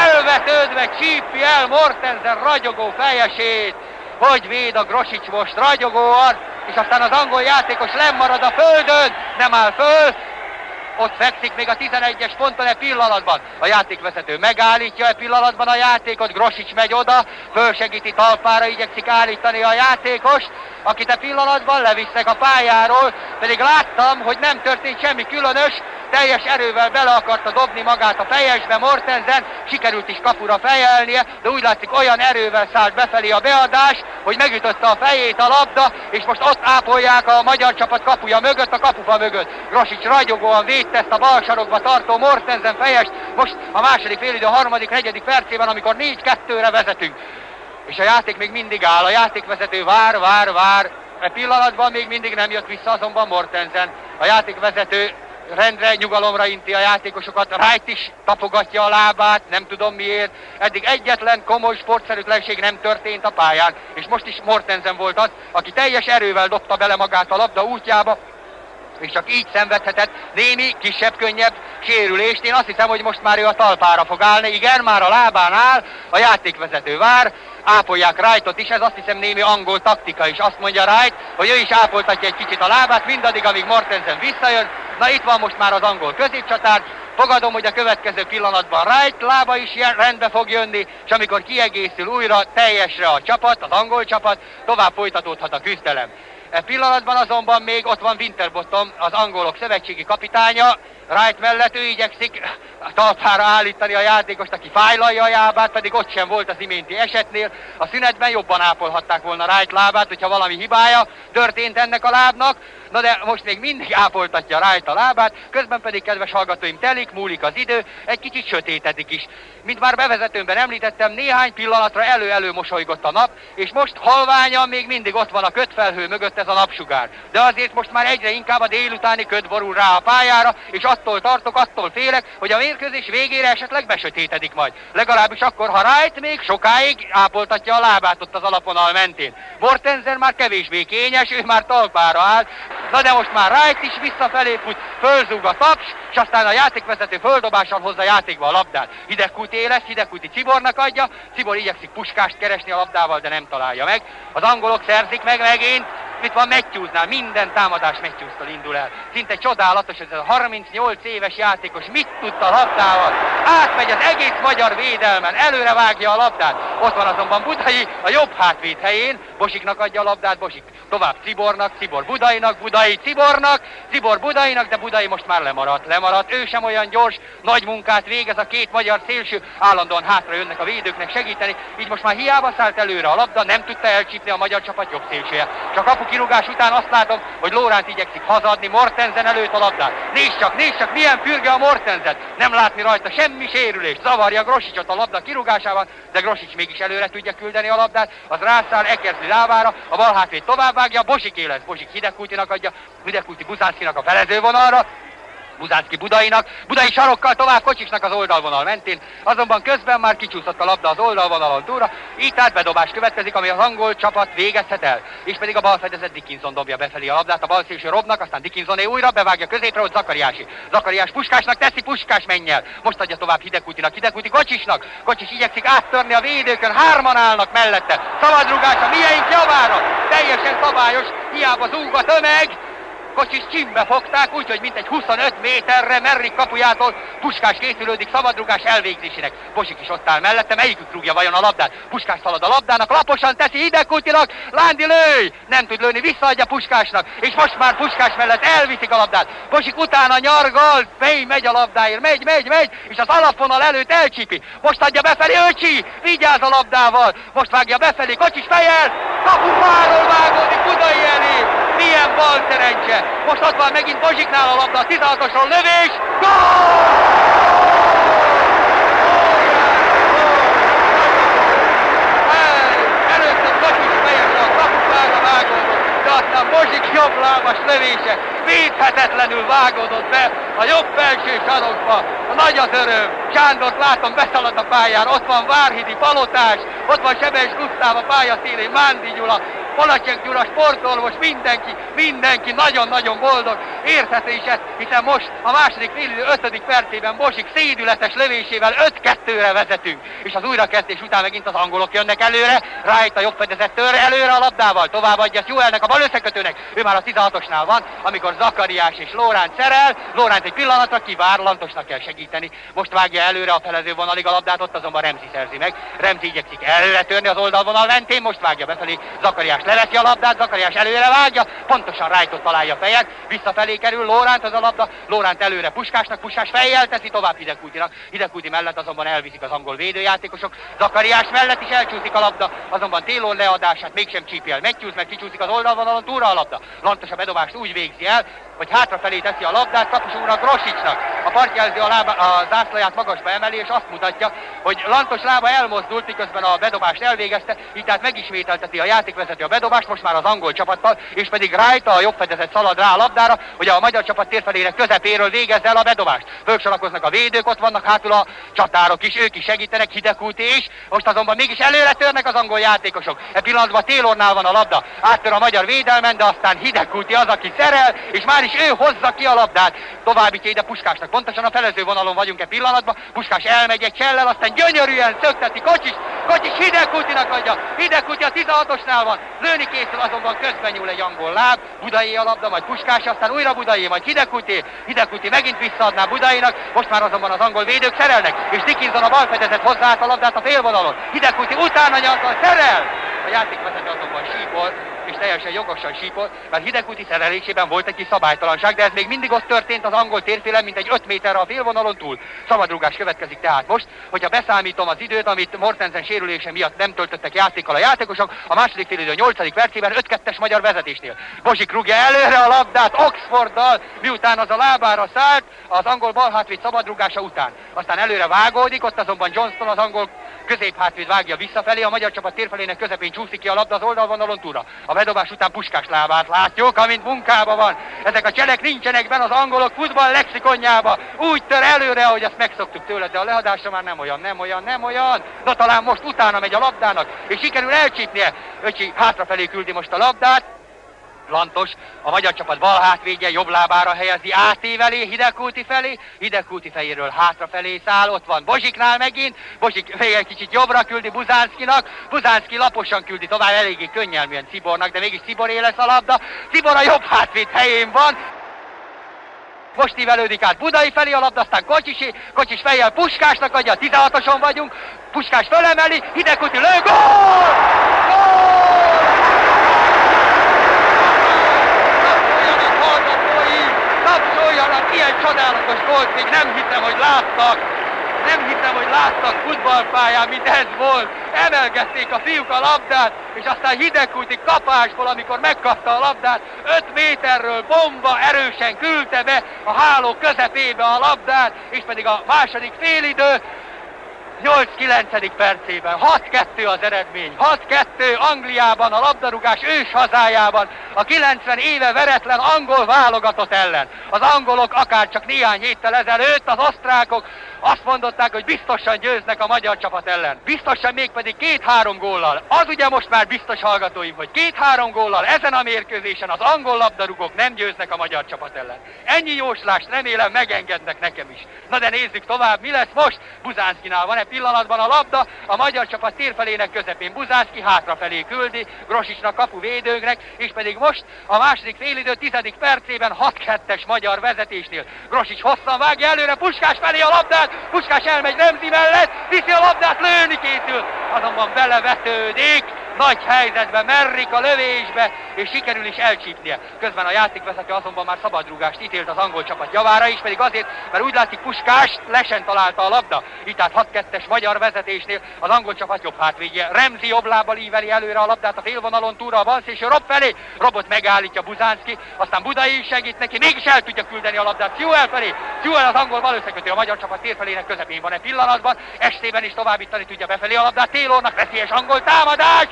Elvetődve csípi el Mortensen ragyogó fejesét, hogy véd a Grosics most ragyogóan, és aztán az angol játékos lemarad a földön, nem áll föl, ott fekszik még a 11-es ponton e pillanatban. A játékvezető megállítja e pillanatban a játékot, Grosics megy oda, fölsegíti talpára, igyekszik állítani a játékost, akit e pillanatban levisznek a pályáról, pedig láttam, hogy nem történt semmi különös, teljes erővel bele akarta dobni magát a fejesbe Mortensen, sikerült is kapura fejelnie, de úgy látszik olyan erővel szállt befelé a beadás, hogy megütötte a fejét a labda, és most ott ápolják a magyar csapat kapuja mögött, a kapufa mögött. Grosics ragyogóan védte ezt a bal sarokba tartó Mortensen fejest, most a második félidő harmadik, negyedik percében, amikor 4-2-re vezetünk. És a játék még mindig áll, a játékvezető vár, e pillanatban még mindig nem jött vissza azonban Mortensen. A játékvezető rendre, nyugalomra inti a játékosokat, Wright is tapogatja a lábát, nem tudom miért. Eddig egyetlen komoly sportszerűtlenség nem történt a pályán, és most is Mortensen volt az, aki teljes erővel dobta bele magát a labda útjába, és csak így szenvedhetett némi, kisebb, könnyebb sérülést. Én azt hiszem, hogy most már ő a talpára fog állni. Igen, már a lábán áll, a játékvezető vár, ápolják Wrightot is, ez azt hiszem némi angol taktika is. Azt mondja Wright, hogy ő is ápoltatja egy kicsit a lábát, mindaddig, amíg Mortensen visszajön. Na itt van most már az angol középcsatár. Fogadom, hogy a következő pillanatban Wright lába is rendbe fog jönni, és amikor kiegészül újra teljesre a csapat, az angol csapat, tovább folytatódhat a küzdelem. E pillanatban azonban még ott van Winterbottom, az angolok szövetségi kapitánya, Wright mellett ő igyekszik talpára állítani a játékost, aki fájlalja a lábát, pedig ott sem volt az iménti esetnél. A szünetben jobban ápolhatták volna Wright lábát, hogyha valami hibája történt ennek a lábnak. Na de most még mindig ápoltatja Wright a lábát, közben pedig, kedves hallgatóim, telik, múlik az idő, egy kicsit sötétedik is. Mint már bevezetőmben említettem, néhány pillanatra elő-elő mosolygott a nap, és most halványan még mindig ott van a ködfelhő mögött ez a napsugár. De azért most már egyre inkább a délutáni köd borul rá a pályára, és attól tartok, attól félek, hogy a mérkőzés végére esetleg besötétedik majd. Legalábbis akkor, ha Wright még sokáig ápoltatja a lábát ott az alapvonal mentén. Mortensen már kevésbé kényes, ő már talpára áll. Na de most már Wright is visszafelé fut, fölzúg a taps, és aztán a játékvezető földobással hozza játékba a labdát. Hidegkúté lesz, Hidegkúti Cibornak adja, Cibor igyekszik Puskást keresni a labdával, de nem találja meg. Az angolok szerzik meg megint, itt van Matthewsnál, minden támadás Matthewstől indul el. Szinte csodálatos, ez a 38 éves játékos mit tud a labdával. Átmegy az egész magyar védelmen, előre vágja a labdát. Ott van azonban Budai a jobb hátvéd helyén, Bosiknak adja a labdát, Bosik tovább Cibornak, Cibor Budainak, Budai Cibornak, Cibor Budainak, de Budai most már lemaradt. Ő sem olyan gyors, nagy munkát végez, a két magyar szélső állandóan hátra jönnek a védőknek segíteni, így most már hiába szállt előre a labda, nem tudta elcsípni a magyar csapat jobb szélsője. Csak a kirúgás után azt látom, hogy Lóránt igyekszik hazadni Mortensen előtt a labdát. Nézd csak, milyen pürge a Mortensen. Nem látni rajta semmi sérülést. Zavarja Grosicsot a labda kirúgásában, de Grosics mégis előre tudja küldeni a labdát. Az rászáll Ekerszi lábára, a bal hátvéd továbbvágja, Bosiké lesz. Bosik Hidegkútinak adja, Hidegkúti Buzánszkinak a felezővonalra. Buzánszki Budainak, Budai sarokkal tovább Kocsicsnak az oldalvonal mentén, azonban közben már kicsúszott a labda az oldalvonalon túlra, így tehát bedobás következik, ami az angol csapat végezhet el. És pedig a balfedezett Dickinson dobja befelé a labdát, a bal szélső Robnak, aztán Dickinsoné újra bevágja középre, ott Zakariási. Zakariás Puskásnak teszi, Puskás menj el. Most adja tovább Hidegkútinak, Hidegkúti Kocsicsnak. Kocsics igyekszik áttörni a védőkön, hárman állnak mellette. Szabadrugás a miénk javára, teljesen szabályos, hiába zúg a tömeg. Kocsics csimbe fogták, úgyhogy mintegy 25 méterre Merrik kapujától Puskás készülődik szabadrugás elvégzésének. Bosik is ott áll mellette, melyikük rúgja vajon a labdát? Puskás szalad a labdának, laposan teszi Hidegkútinak, Lándi lőj! Nem tud lőni, visszaadja Puskásnak, és most már Puskás mellett elviszik a labdát. Bosik utána nyargal, megy a labdáért, megy, és az alapvonal előtt elcsípi. Most adja befelé, Öcsi, vigyáz a labdával, most vágja befelé, Kocsics fejjel, kapufáról vágódik Budai elé. Milyen bal szerencse! Most ott van megint Bozsiknál a labda, a 16-osról lövés! Gól! Először Kocsics fejesen a kapufára vágódott, de aztán Bozsik jobb lábas lövése védhetetlenül vágódott be a jobb felső sarokba. Nagy az öröm, Sándort látom beszalad a pályára, ott van Várhidi Palotás, ott van Sebes Gusztáv a pálya szélén, Mándi Gyula, Polacsek Gyula, sportorvos, mindenki nagyon-nagyon boldog. Érthető is ez, hiszen most a második félidő 5. percében Bosik szédületes lövésével 5-2-re vezetünk. És az újrakezdés után megint az angolok jönnek előre, Wright a jobb fedezett tör előre a labdával, továbbadja Joelnek a bal összekötőnek, ő már a 16-osnál van, amikor Zakariás és Lóránt szerel, Lóránt egy pillanatra kivár, Lantosnak kell segíteni. Most vágja előre a felezővonalig a labdát, ott azonban Remzi szerzi meg. Remzi igyekszik előre törni az oldalvonal mentén, most vágja befelé, Zakariás leveszi a labdát, Zakariás előre vágja, pontosan Wrightot találja fejjel, visszafelé kerül Lóránt az a labda, Lóránt előre Puskásnak, Puskás fejjel teszi tovább Hidegkútinak, Hidegkúti mellett azonban elviszik az angol védőjátékosok, Zakariás mellett is elcsúszik a labda, azonban Taylor leadását mégsem csípi el Matthews, mert kicsúszik az oldalvonalon túlra a labda. Lantos a bedobást úgy végzi el, hogy hátrafelé teszi a labdát kapusúnak, Grosicsnak. A partjelző a zászlaját magasba emeli, és azt mutatja, hogy Lantos lába elmozdult, miközben a bedobást elvégezte, így tehát megismételteti a játékvezető a bedobást, most már az angol csapattal, és pedig Wright a jobb fedezet szalad rá a labdára, hogy a magyar csapat térfelének közepéről végezze el a bedobást. Fölsorakoznak a védők, ott vannak hátul a csatárok is, ők is segítenek, Hidegkúti is, most azonban mégis előre törnek az angol játékosok. E pillanatban Taylornál van a labda, áttör a magyar védelmen, de aztán Hidegkúti az, aki szerel, és már is ő hozza ki a labdát. Továbbítja ide Puskásnak. Pontosan a felező vonalon vagyunk e pillanatban. Puskás elmegy egy csellel, aztán gyönyörűen szökteti Kocsics Hidegkútinak adja. Hidegkúti a 16-osnál van. Lőni készül, azonban közben nyúl egy angol láb. Budai a labda, majd Puskás, aztán újra Budai, majd Hidegkúti. Hidegkúti megint visszaadná Budainak. Most már azonban az angol védők szerelnek, és Dickinson a bal fedezet hozzáállt a labdát a félvonalon. Hidegkúti utána nyargal szerel. A játékvezető azonban sípol. és teljesen jogosan sípol, mert Hidegkúti szerelésében volt egy kis szabálytalanság, de ez még mindig ott történt az angol térfélen, mint egy 5 méterre a félvonalon túl. Szabadrúgás következik tehát most, hogyha beszámítom az időt, amit Mortensen sérülése miatt nem töltöttek játékkal a játékosok, a második félidő 8. percében 5-2-es magyar vezetésnél. Bozsik rúgja előre a labdát Oxforddal, miután az a lábára szállt az angol balhátvéd szabadrúgása után. Aztán előre vágódik, ott azonban Johnston az angol középhátvéd vágja visszafelé, a magyar csapat térfelének közepén csúszik ki a labda az oldalvonalon túlra. A bedobás után Puskás lábát látjuk, amint munkában van. Ezek a cselek nincsenek benne az angolok futball lexikonjába. Úgy tör előre, ahogy azt megszoktuk tőle, de a lehadásra már nem olyan. Na talán most utána megy a labdának, és sikerül elcsípnie. Öcsi hátrafelé küldi most a labdát. Lantos, a magyar csapat bal hátvédje jobb lábára helyezi, átévelé Hidegkúti felé, Hidegkúti fejéről hátrafelé száll, ott van Bozsiknál megint, Bozsik egy kicsit jobbra küldi Buzánszkinak, Buzánszki laposan küldi tovább, eléggé könnyelműen Cibornak, de mégis Ciboré lesz a labda, Cibor a jobb hátvéd helyén van, most ívelődik át Budai felé a labda, aztán Kocsis fejjel Puskásnak adja, 16-oson vagyunk, Puskás fölemeli, Hidegkúti lő, gól! Gól! Tapsoljanak, ilyen csodálatos gólt még nem hiszem, hogy láttak futballpályán, mint ez volt. Emelgették a fiúk a labdát, és aztán Hidegkúti kapásból, amikor megkapta a labdát, 5 méterről bomba erősen küldte be a háló közepébe a labdát, és pedig a második félidő 8-9. percében. 6-2 az eredmény. 6-2 Angliában, a labdarúgás ős hazájában, a 90 éve veretlen angol válogatott ellen. Az angolok akár csak néhány héttel ezelőtt, az osztrákok azt mondották, hogy biztosan győznek a magyar csapat ellen. Biztosan mégpedig 2-3 góllal. Az ugye most már biztos, hallgatóim, hogy 2-3 góllal ezen a mérkőzésen az angol labdarúgók nem győznek a magyar csapat ellen. Ennyi jóslást remélem megengednek nekem is. Na de nézzük tovább, mi lesz most? Buzánszkinál van pillanatban a labda, a magyar csapat térfelének közepén Buzánszki hátrafelé küldi, Grosicsnak kapuvédőnknek, és pedig most a második félidő 10. percében 6-2-es magyar vezetésnél. Grosics hosszan vágja előre Puskás felé a labdát, Puskás elmegy Remzi mellett, viszi a labdát, lőni készül, azonban belevetődik, nagy helyzetbe, merrik a lövésbe, és sikerül is elcsípnie. Közben a játékvezető azonban már szabadrúgást ítélt az angol csapat javára is, pedig azért, mert úgy látszik Puskás lesen találta a labda. Így tehát 6-2-es magyar vezetésnél az angol csapat jobb hátvédje. Remzi jobb lábbal íveli előre a labdát a félvonalon túlra a balszélső Rob felé. Robot megállítja Buzánszki, aztán Budai is segít neki, mégis el tudja küldeni a labdát Sewell felé. Sewell az angol bal összekötő, a magyar csapat térfelének közepén van pillanatban, estében is továbbítani tudja befelé a labdát, Taylornak veszélyes angol támadás.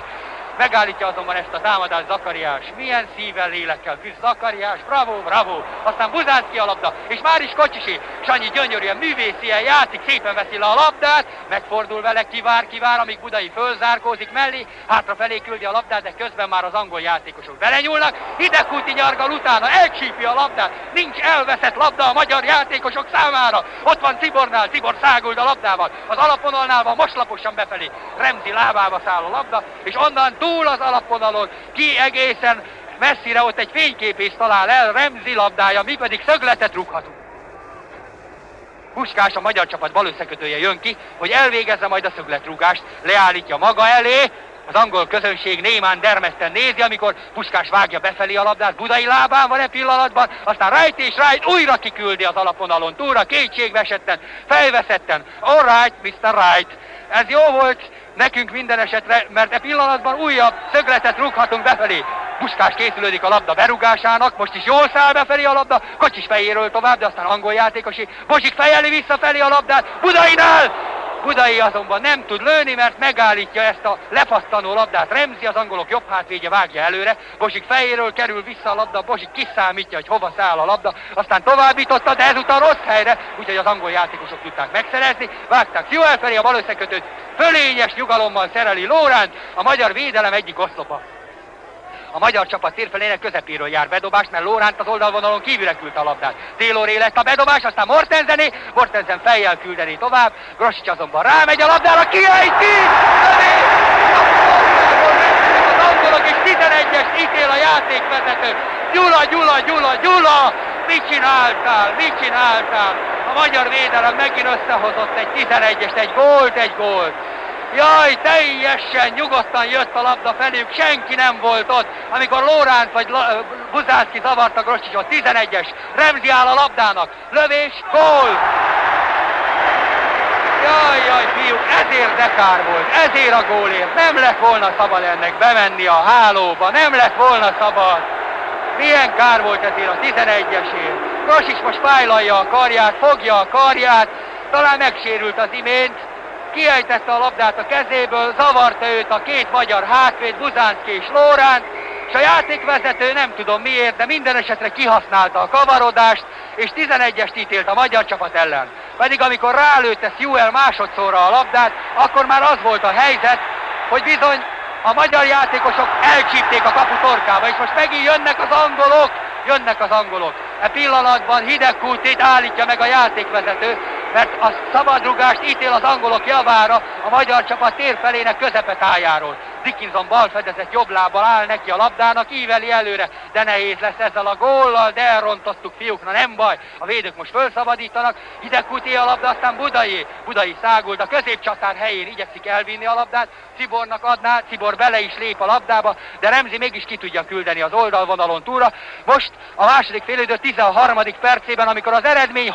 Megállítja azonban ezt a támadást Zakariás. Milyen szívvel, lélekkel küzd Zakariás. Bravo, bravo. Aztán Buzánszki a labda, és már is Kocsisé. Sanyi gyönyörűen, művészien játszik, szépen veszi le a labdát, megfordul vele, kivár, amíg Budai fölzárkózik mellé, hátrafelé küldi a labdát, de közben már az angol játékosok belenyúlnak. Hidegkúti nyargal utána, elcsípi a labdát. Nincs elveszett labda a magyar játékosok számára. Ott van Cibornál, Cibor száguld a labdával. Az alapvonalnál van, most laposan befelé. Remzi lábába száll a labda, és onnan túl az alapvonalon, ki egészen messzire, ott egy fényképész talál el, Remzi labdája, mi pedig szögletet rúghatunk. Puskás, a magyar csapat bal összekötője jön ki, hogy elvégezze majd a szögletrúgást, leállítja maga elé, az angol közönség némán dermeszten nézi, amikor Puskás vágja befelé a labdát, Budai lábán van pillanatban, aztán Wright és Wright újra kiküldi az alapvonalon túlra, kétségbe esetten, fejveszetten. All right, Mr. Wright, ez jó volt nekünk minden esetre, mert pillanatban újabb szögletet rúghatunk befelé. Puskás készülődik a labda berúgásának, most is jól száll befelé a labda, Kocsis fejéről tovább, de aztán angol játékosi, Bozsik fejeli visszafelé a labdát, Budainál! Budai azonban nem tud lőni, mert megállítja ezt a lepattanó labdát. Remzi, az angolok jobb hátvédje vágja előre, Bozsik fejéről kerül vissza a labda, Bozsik kiszámítja, hogy hova száll a labda, aztán továbbította, de ezúttal rossz helyre, úgyhogy az angol játékosok tudták megszerezni, vágták Sewell felé a bal összekötőt, fölényes nyugalommal szereli Lóránt, a magyar védelem egyik oszlopa. A magyar csapat térfelének közepéről jár bedobás, mert Lóránt az oldalvonalon kívülre küldte a labdát. Tayloré lett a bedobás, aztán Mortensené, Mortensen fejjel küldeni tovább, Grosics azonban rámegy a labdára, kiejti! Az angolok és 11-es ítél a játékvezető. Gyula! Mit csináltál? A magyar védelem megint összehozott egy 11-est, egy gólt. Jaj, teljesen nyugodtan jött a labda felük, senki nem volt ott. Amikor Lóránc vagy Buzánszky zavarta Grosicsot, 11-es, Remzi áll a labdának, lövés, gól! Jaj, fiúk, ezért Dekár volt, ezért a gólért. Nem lett volna szabad ennek bemenni a hálóba, nem lett volna szabad. Milyen kár volt ezért a 11-esért. Grosics most fájlalja a karját, fogja a karját, talán megsérült az imént, kiejtette a labdát a kezéből, zavarta őt a két magyar hátvéd, Buzánszky és Lóránc, és a játékvezető nem tudom miért, de minden esetre kihasználta a kavarodást, és 11-est ítélt a magyar csapat ellen. Pedig amikor rálőtte Sewell másodszorra a labdát, akkor már az volt a helyzet, hogy bizony a magyar játékosok elcsípték a kapu torkába, és most megint jönnek az angolok. E pillanatban Hidegkutit állítja meg a játékvezető, mert a szabadrugást ítél az angolok javára a magyar csapat térfelének közepetájáról. Dickinson bal fedezett jobb lábbal áll neki a labdának, íveli előre, de nehéz lesz ezzel a góllal, de elrontottuk, fiúk, na nem baj, a védők most felszabadítanak, Hidegkuti a labda, aztán Budai szágult a középcsatár helyén, igyekszik elvinni a labdát, Cibornak adná, Cibor bele is lép a labdába, de Remzi mégis ki tudja küldeni az oldalvonalon túlra. Most a második félidő 13. percében, amikor az eredmény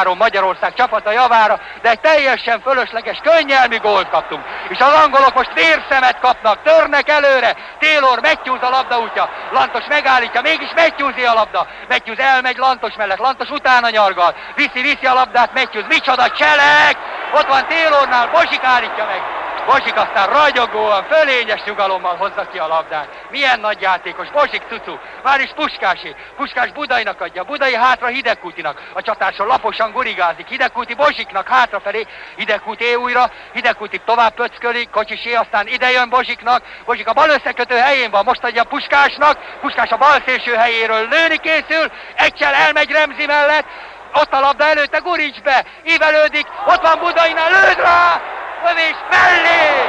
6-3 Magyarország csapata javára, de egy teljesen fölösleges, könnyelmű gólt kaptunk. És az angolok most vérszemet kapnak, törnek előre, Taylor, Matthews a labda útja, Lantos megállítja, mégis Matthews a labda, Matthews elmegy Lantos mellett, Lantos utána nyargal, viszi a labdát Matthews, micsoda cselek, ott van Taylornál, Bozsik állítja meg. Bozsik aztán ragyogóan, fölényes nyugalommal hozza ki a labdát. Milyen nagy játékos, Bozsik cucu, már is Puskásé. Puskás Budainak adja, Budai hátra Hidegkutinak. A csatárson laposan gurigázik, Hidegkuti Bozsiknak hátrafelé, Hidegkuti újra, Hidegkuti tovább pöckölik, Kocsisé, aztán ide jön Bozsiknak. Bozsik a bal összekötő helyén van, most adja Puskásnak, Puskás a bal szélső helyéről lőni készül, egysel elmegy Remzi mellett, ott a labda előtte, guríts be, ívelődik, ott van Budainál, lőd rá! Lövés mellé,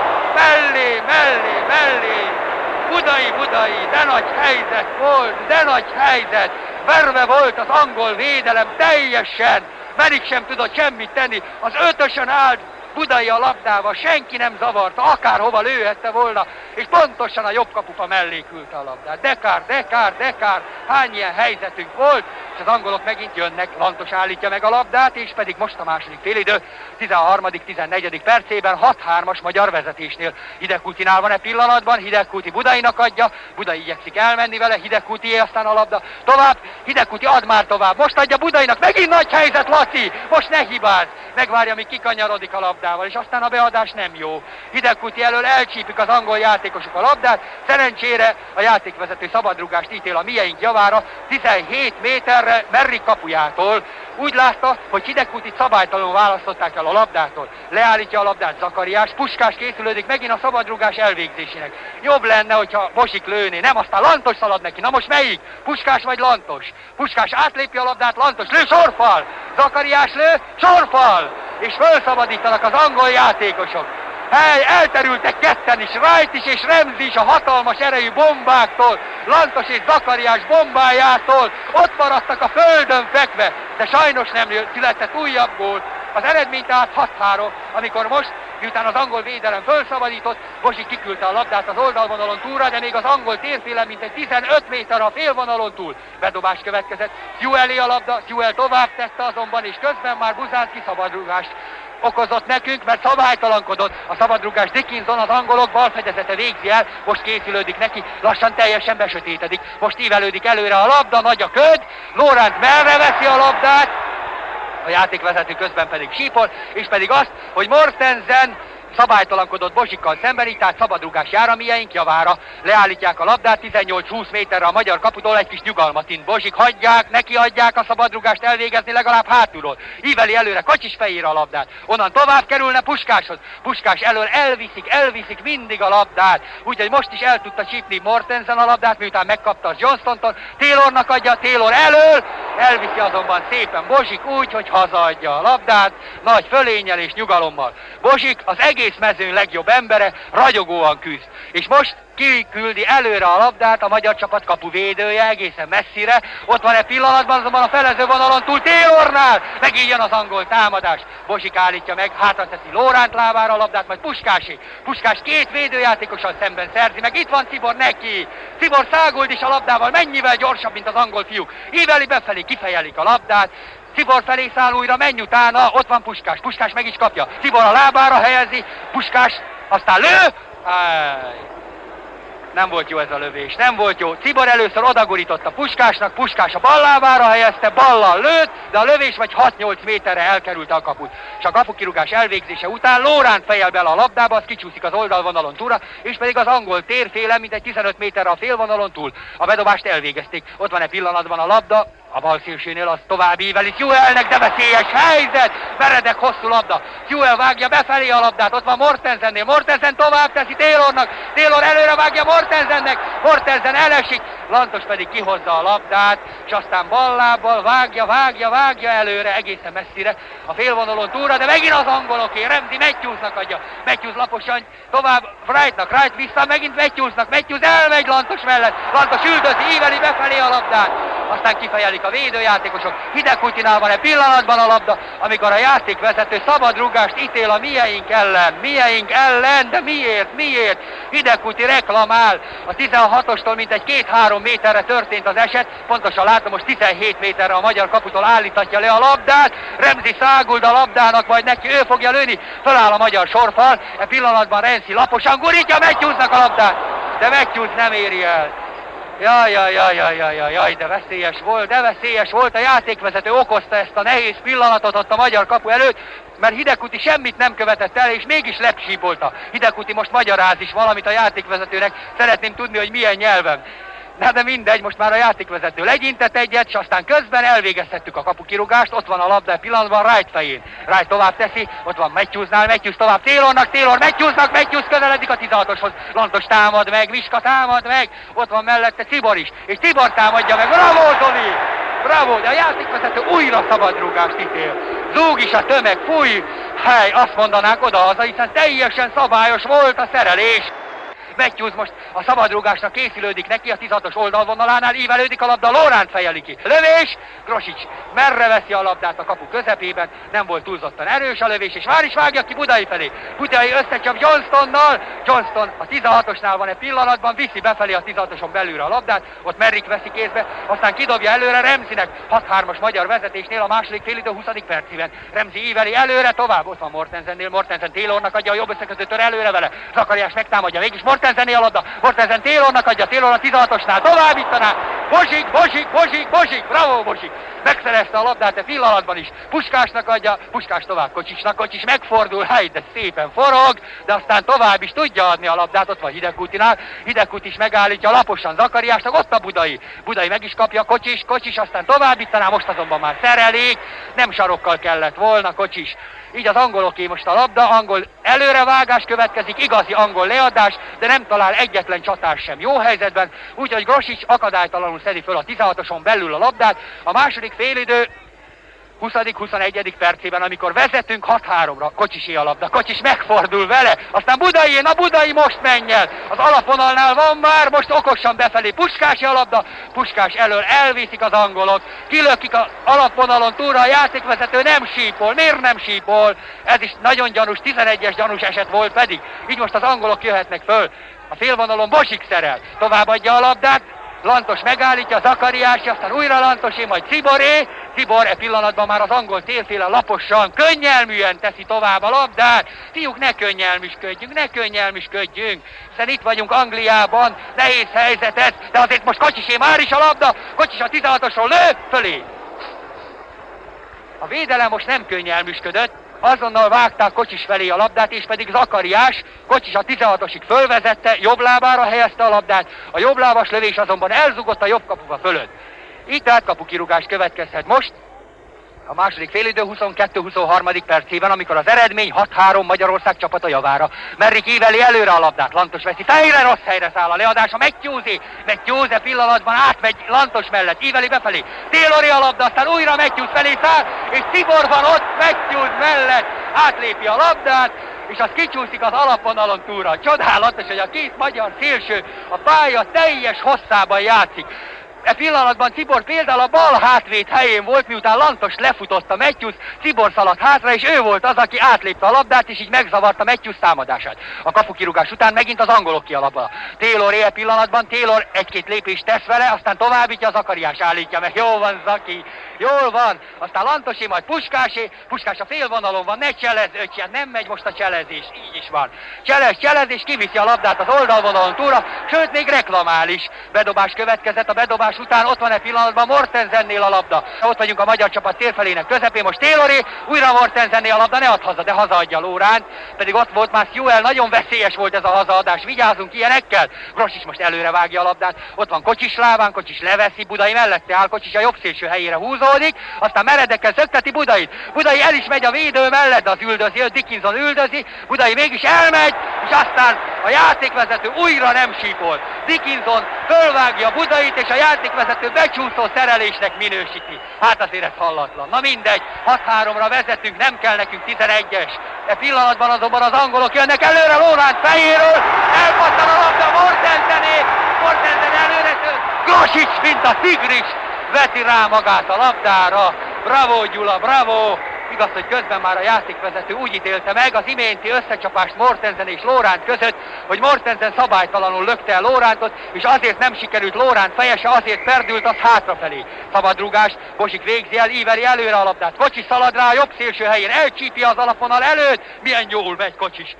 Budai, de nagy helyzet volt, de nagy helyzet, verve volt az angol védelem teljesen, Merik sem tudott semmit tenni, az ötösön állt Budai a labdával, senki nem zavarta, akárhova lőhette volna, és pontosan a jobb kapufa mellé küldte a labdát. Dekár, hány ilyen helyzetünk volt, és az angolok megint jönnek, Lantos állítja meg a labdát, és pedig most a második félidő, 13.-14. percében 6-3-as magyar vezetésnél. Hidegkutinál van pillanatban, Hidegkuti Budainak adja, Budai igyekszik elmenni vele, Hidegkutié aztán a labda, tovább, Hidegkuti ad már tovább, most adja Budainak, megint nagy helyzet, Laci, most ne hibázz, megvárja, míg kikanyarodik a labdával, és aztán a beadás nem jó. Hidegkuti elől elcsípik az angol játékosok a labdát, szerencsére a játékvezető szabadrugást ítél a mieink javára, 17 méterre Merrik kapujától. Úgy látta, hogy Hidegkutit szabálytalanul választották el a labdától. Leállítja a labdát Zakariás, Puskás készülődik megint a szabadrugás elvégzésének. Jobb lenne, hogyha Bozsik lőné, nem, aztán Lantos szalad neki. Na most melyik? Puskás vagy Lantos? Puskás átlépi a labdát, Lantos lő, sorfal! Zakariás lő, sorfal! És felszabadítanak az angol játékosok. Elterültek ketten is, Wright is és Remzi is a hatalmas erejű bombáktól, Lantos és Zakariás bombájától, ott maradtak a földön fekve, de sajnos nem született újabb gól. Az eredmény tehát 6-3, amikor most, miután az angol védelem felszabadított, Bozsik kiküldte a labdát az oldalvonalon túlra, de még az angol térfélen mintegy 15 méter a félvonalon túl. Bedobás következett, Sewellé a labda, Sewell tovább tette azonban, és közben már Buzánszky szabadrugást okozott nekünk, mert szabálytalankodott a szabadrugás. Dickinson, az angolok balfedezete végzi el, most készülődik neki, lassan teljesen besötétedik, most ívelődik előre a labda, nagy a köd, Lóránc merre veszi a labdát, a játékvezető közben pedig sípol, és pedig azt, hogy Mortensen szabálytalankodott Bozsikkal szemben, így tehát szabadrugás jár a mieink javára. Leállítják a labdát 18-20 méterre a magyar kaputól, egy kis nyugalmat int Bozsik, hagyják, neki adják a szabadrugást elvégezni legalább hátulról. Íveli előre Kocsis fejére a labdát, onnan tovább kerülne Puskáshoz. Puskás elől elviszik mindig a labdát, úgyhogy most is el tudta csípni Mortensen a labdát, miután megkapta az Johnstontól. Taylornak adja, Taylor elől, Elviszi azonban szépen Bozsik úgy, hogy hazaadja a labdát, nagy fölénnyel és nyugalommal. Bozsik az egész mezőn legjobb embere, ragyogóan küzd. És most kiküldi előre a labdát a magyar csapat kapuvédője egészen messzire. Ott van egy pillanatban azonban a felező vonalon túl Taylornál. Megint jön az angol támadás. Bozsik állítja meg, hátra teszi Lóránt lábára a labdát, majd Puskásé. Puskás két védőjátékosan szemben szerzi meg. Itt van Cibor neki. Cibor száguld is a labdával, mennyivel gyorsabb, mint az angol fiúk. Íveli befelé, kifejelik a labdát. Cibor felé száll újra, menj utána, ott van Puskás. Puskás meg is kapja. Cibor a lábára helyezi, Puskás aztán lő. Nem volt jó ez a lövés, nem volt jó. Cibor először odagurította Puskásnak, Puskás a bal lábára helyezte, ballal lőtt, de a lövés vagy 6-8 méterre elkerülte a kaput. És a kapukirúgás elvégzése után Lóránt fejel bele a labdába, az kicsúszik az oldalvonalon túlra, és pedig az angol térféle, mintegy 15 méterre a félvonalon túl. A bedobást elvégezték. Ott van egy pillanatban a labda, a bal szélsőnél az tovább íveli Sewellnek, de veszélyes helyzet, meredek hosszú labda. Sewell vágja befelé a labdát, ott van Mortensennél, Mortensen tovább teszi Taylornak, Taylor előre vágja Mortensennek, Mortensen elesik, Lantos pedig kihozza a labdát, és aztán ballábbal vágja előre egészen messzire a félvonalon túlra, de megint az angoloké, Ramsey Matthewsnak adja, Matthews laposan tovább Wrightnak, Wright vissza, megint Matthewsnak, Matthews elmegy Lantos mellett, Lantos üldözi, íveli befelé a labdát, aztán kifejelik a védőjátékosok. Hidegkutinál van egy pillanatban a labda, amikor a játékvezető szabad rúgást ítél a mieink ellen, de miért? Hidegkuti reklamál, a 16-ostól mintegy 2-3 méterre történt az eset, pontosan látom, most 17 méterre a magyar kaputól állítatja le a labdát, Ramsey száguld a labdának, majd neki ő fogja lőni, föláll a magyar sorfal, e pillanatban Ramsey laposan gurítja Matthewsnak a labdát, de Matthews nem éri el. Jaj, de veszélyes volt, a játékvezető okozta ezt a nehéz pillanatot ott a magyar kapu előtt, mert Hidegkuti semmit nem követett el, és mégis lepsípolta. Hidegkuti most magyaráz is valamit a játékvezetőnek, szeretném tudni, hogy milyen nyelven. De mindegy, most már a játékvezető legyintett egyet, és aztán közben elvégeztettük a kapukirúgást, ott van a labda pillanatban Wright fején. Wright tovább teszi, ott van Matthewsnál, Matthews tovább Taylornak, Taylor Matthewsnak, Matthews közeledik a 16-oshoz. Lantos támad meg, Viska támad meg, ott van mellette Cibor is, és Cibor támadja meg, bravo Zoli! Bravo, de a játékvezető újra szabadrúgást ítél. Zúg is a tömeg, fúj! Hely, azt mondanánk oda-haza, hiszen teljesen szabályos volt a szerelés. Matthews most a szabadrúgásnak készülődik neki, a 16-os oldalvonalánál ívelődik a labda, Lóránt fejeli ki. Lövés, Grosics merre veszi a labdát a kapu közepében, nem volt túlzottan erős a lövés, és már is vágja ki Budai felé. Budai összecsap Johnstonnal, Johnston a 16-osnál van egy pillanatban, viszi befelé a 16-oson belülre a labdát, ott Merrick veszi kézbe, aztán kidobja előre Ramseynek, 6-3-as magyar vezetésnél a második félidő 20. percében. Ramsey íveli előre, tovább, ott van Mortensennél, Mortensen Taylornak adja a jobb összekötőtől előre vele, Zakariás megtámadja, mégis Mortensennél a labda, Mortensen Taylornak adja, Taylor a 16-osnál, továbbítaná, Bozsik, bravo Bozsik, megszerezte a labdát a pillanatban is, Puskásnak adja, Puskás tovább Kocsicsnak, Kocsics megfordul, de szépen forog, de aztán tovább is tudja adni a labdát, ott van Hidegkutinál, Hidegkut is megállítja laposan Zakariásnak, ott a Budai meg is kapja, Kocsis aztán továbbítaná, most azonban már szerelék, nem sarokkal kellett volna Kocsis. Így az angoloké most a labda, angol előrevágás következik, igazi angol leadás, de nem talál egyetlen csatár sem jó helyzetben, úgyhogy Grosics akadálytalanul szedi föl a 16-oson belül a labdát. A második félidő 20.-21. percében, amikor vezetünk 6-3-ra, Kocsisé a labda, Kocsis megfordul vele, aztán Budai most menj el, az alapvonalnál van már, most okosan befelé, Puskási a labda, Puskás elől elviszik az angolok, kilökik az alapvonalon túlra, a játékvezető nem sípol, miért nem sípol? Ez is nagyon gyanús, 11-es gyanús eset volt pedig, így most az angolok jöhetnek föl, a félvonalon Bozsik szerel, továbbadja a labdát, Lantos megállítja, Zakariási, aztán újra Lantosé, majd Ciboré. Cibor e pillanatban már az angol térféle laposan, könnyelműen teszi tovább a labdát. Fiúk, ne könnyelműsködjünk, hiszen itt vagyunk Angliában, nehéz helyzet ez, de azért most Kocsisé már is a labda, Kocsis a 16-osról lő, fölé. A védelem most nem könnyelműsködött, azonnal vágták Kocsis felé a labdát, és pedig Zakariás, Kocsis a 16-osig fölvezette, jobb lábára helyezte a labdát, a jobblábas lövés azonban elzugott a jobb kapufa fölött. Így tehát kapukirúgás következhet most. A második félidő 22-23. percében, amikor az eredmény 6-3 Magyarország csapata javára. Merrik íveli előre a labdát, Lantos veszi, fejre rossz helyre száll a leadása, Matthews pillanatban átmegy Lantos mellett, íveli befelé, Taylori a labda, aztán újra Matthews felé száll, és Tibor van ott Matthews mellett, átlépi a labdát, és az kicsúszik az alapvonalon túlra. Csodálatos, hogy a két magyar szélső a pálya teljes hosszában játszik. E pillanatban Tibor például a bal hátvéd helyén volt, miután Lantos lefutotta Matthews, Tibor szaladt hátra, és ő volt az, aki átlépte a labdát, és így megzavarta Matthews támadását. A kapukirúgás után megint az angolok kialapba. Taylor e pillanatban, Taylor egy-két lépést tesz vele, aztán továbbítja, Zakariás állítja meg. Jól van, Zaki, jól van. Aztán Lantosé, majd Puskás a félvonalon van, ne cselez, öcsján, nem megy most a cselezés, így is van. Cselez, és kiviszi a labdát az oldalvonalon túlra, sőt még reklamál is. Bedobás következett, a bedobás után ott van e pillanatban Mortensennél a labda. Ott vagyunk a magyar csapat térfelének közepén, most Tayloré, újra Mortensennél a labda, ne add haza, de hazaadja Lóránt, pedig ott volt már Sewell, nagyon veszélyes volt ez a hazaadás, vigyázzunk ilyenekkel. Grosics most előre vágja a labdát, ott van Kocsis lábán, Kocsis leveszi, Budai mellette áll, Kocsis a jobb szélső helyére húzódik, aztán meredekkel zögteti Budait. Budai el is megy a védő mellett, de az üldözi, Dickinson üldözi, Budai mégis elmegy, és aztán a játékvezető újra nem sípol. Dickinson fölvágja Budait, és a játékvezető becsúszó szerelésnek minősíti. Hát azért ez hallatlan. Na mindegy, 6-3-ra vezetünk, nem kell nekünk 11-es. E pillanatban azonban az angolok jönnek előre, Lóránt fejéről, elpattan a labda Mortensen előre tör, Grosics, mint a tigris, veti rá magát a labdára. Bravo Gyula, bravo! Igaz, hogy közben már a játékvezető úgy ítélte meg az iménti összecsapást Mortensen és Lóránt között, hogy Mortensen szabálytalanul lökte el Lórántot, és azért nem sikerült Lóránt fejese, azért perdült az hátrafelé. Szabadrugás, Bozsik végzi el, íveli előre a labdát, Kocsis szalad rá a jobb szélső helyén, elcsípi az alapvonal előtt, milyen jól megy Kocsis.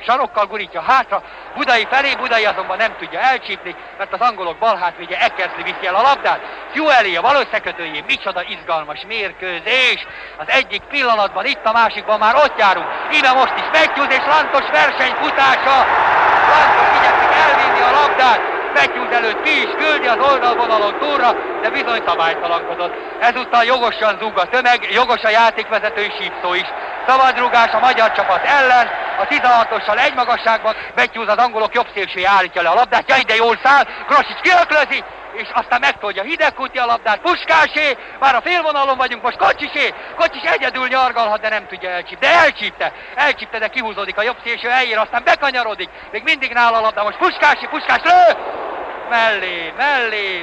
Sarokkal gurítja hátra, Budai felé, Budai azonban nem tudja elcsípni, mert az angolok bal hátvédje Eckersley viszi el a labdát. Sewellé a bal összekötőjén, micsoda izgalmas mérkőzés. Az egyik pillanatban itt, a másikban már ott járunk. Íme most is Matthews és Lantos versenyfutása. Lantos igyekszik elvinni a labdát. Matthews előtt ki is küldi az oldalvonalon túlra, de bizony szabálytalankodott. Ezúttal jogosan zúg a tömeg, jogos a játékvezetői sípszó is. Szabadrugás a magyar csapat ellen, a 16-ossal egy magasságban, Matthews az angolok jobb szélsője állítja le a labdát, jaj, de jól száll, Grosics kiöklözi, és aztán megtolja Hidegkuti a labdát, Puskásé, már a félvonalon vagyunk, most Kocsis egyedül nyargalhat, de nem tudja elcsípni, de elcsípte, de kihúzódik a jobb szélső helyére, aztán bekanyarodik, még mindig nála a labda, most Puskás lő!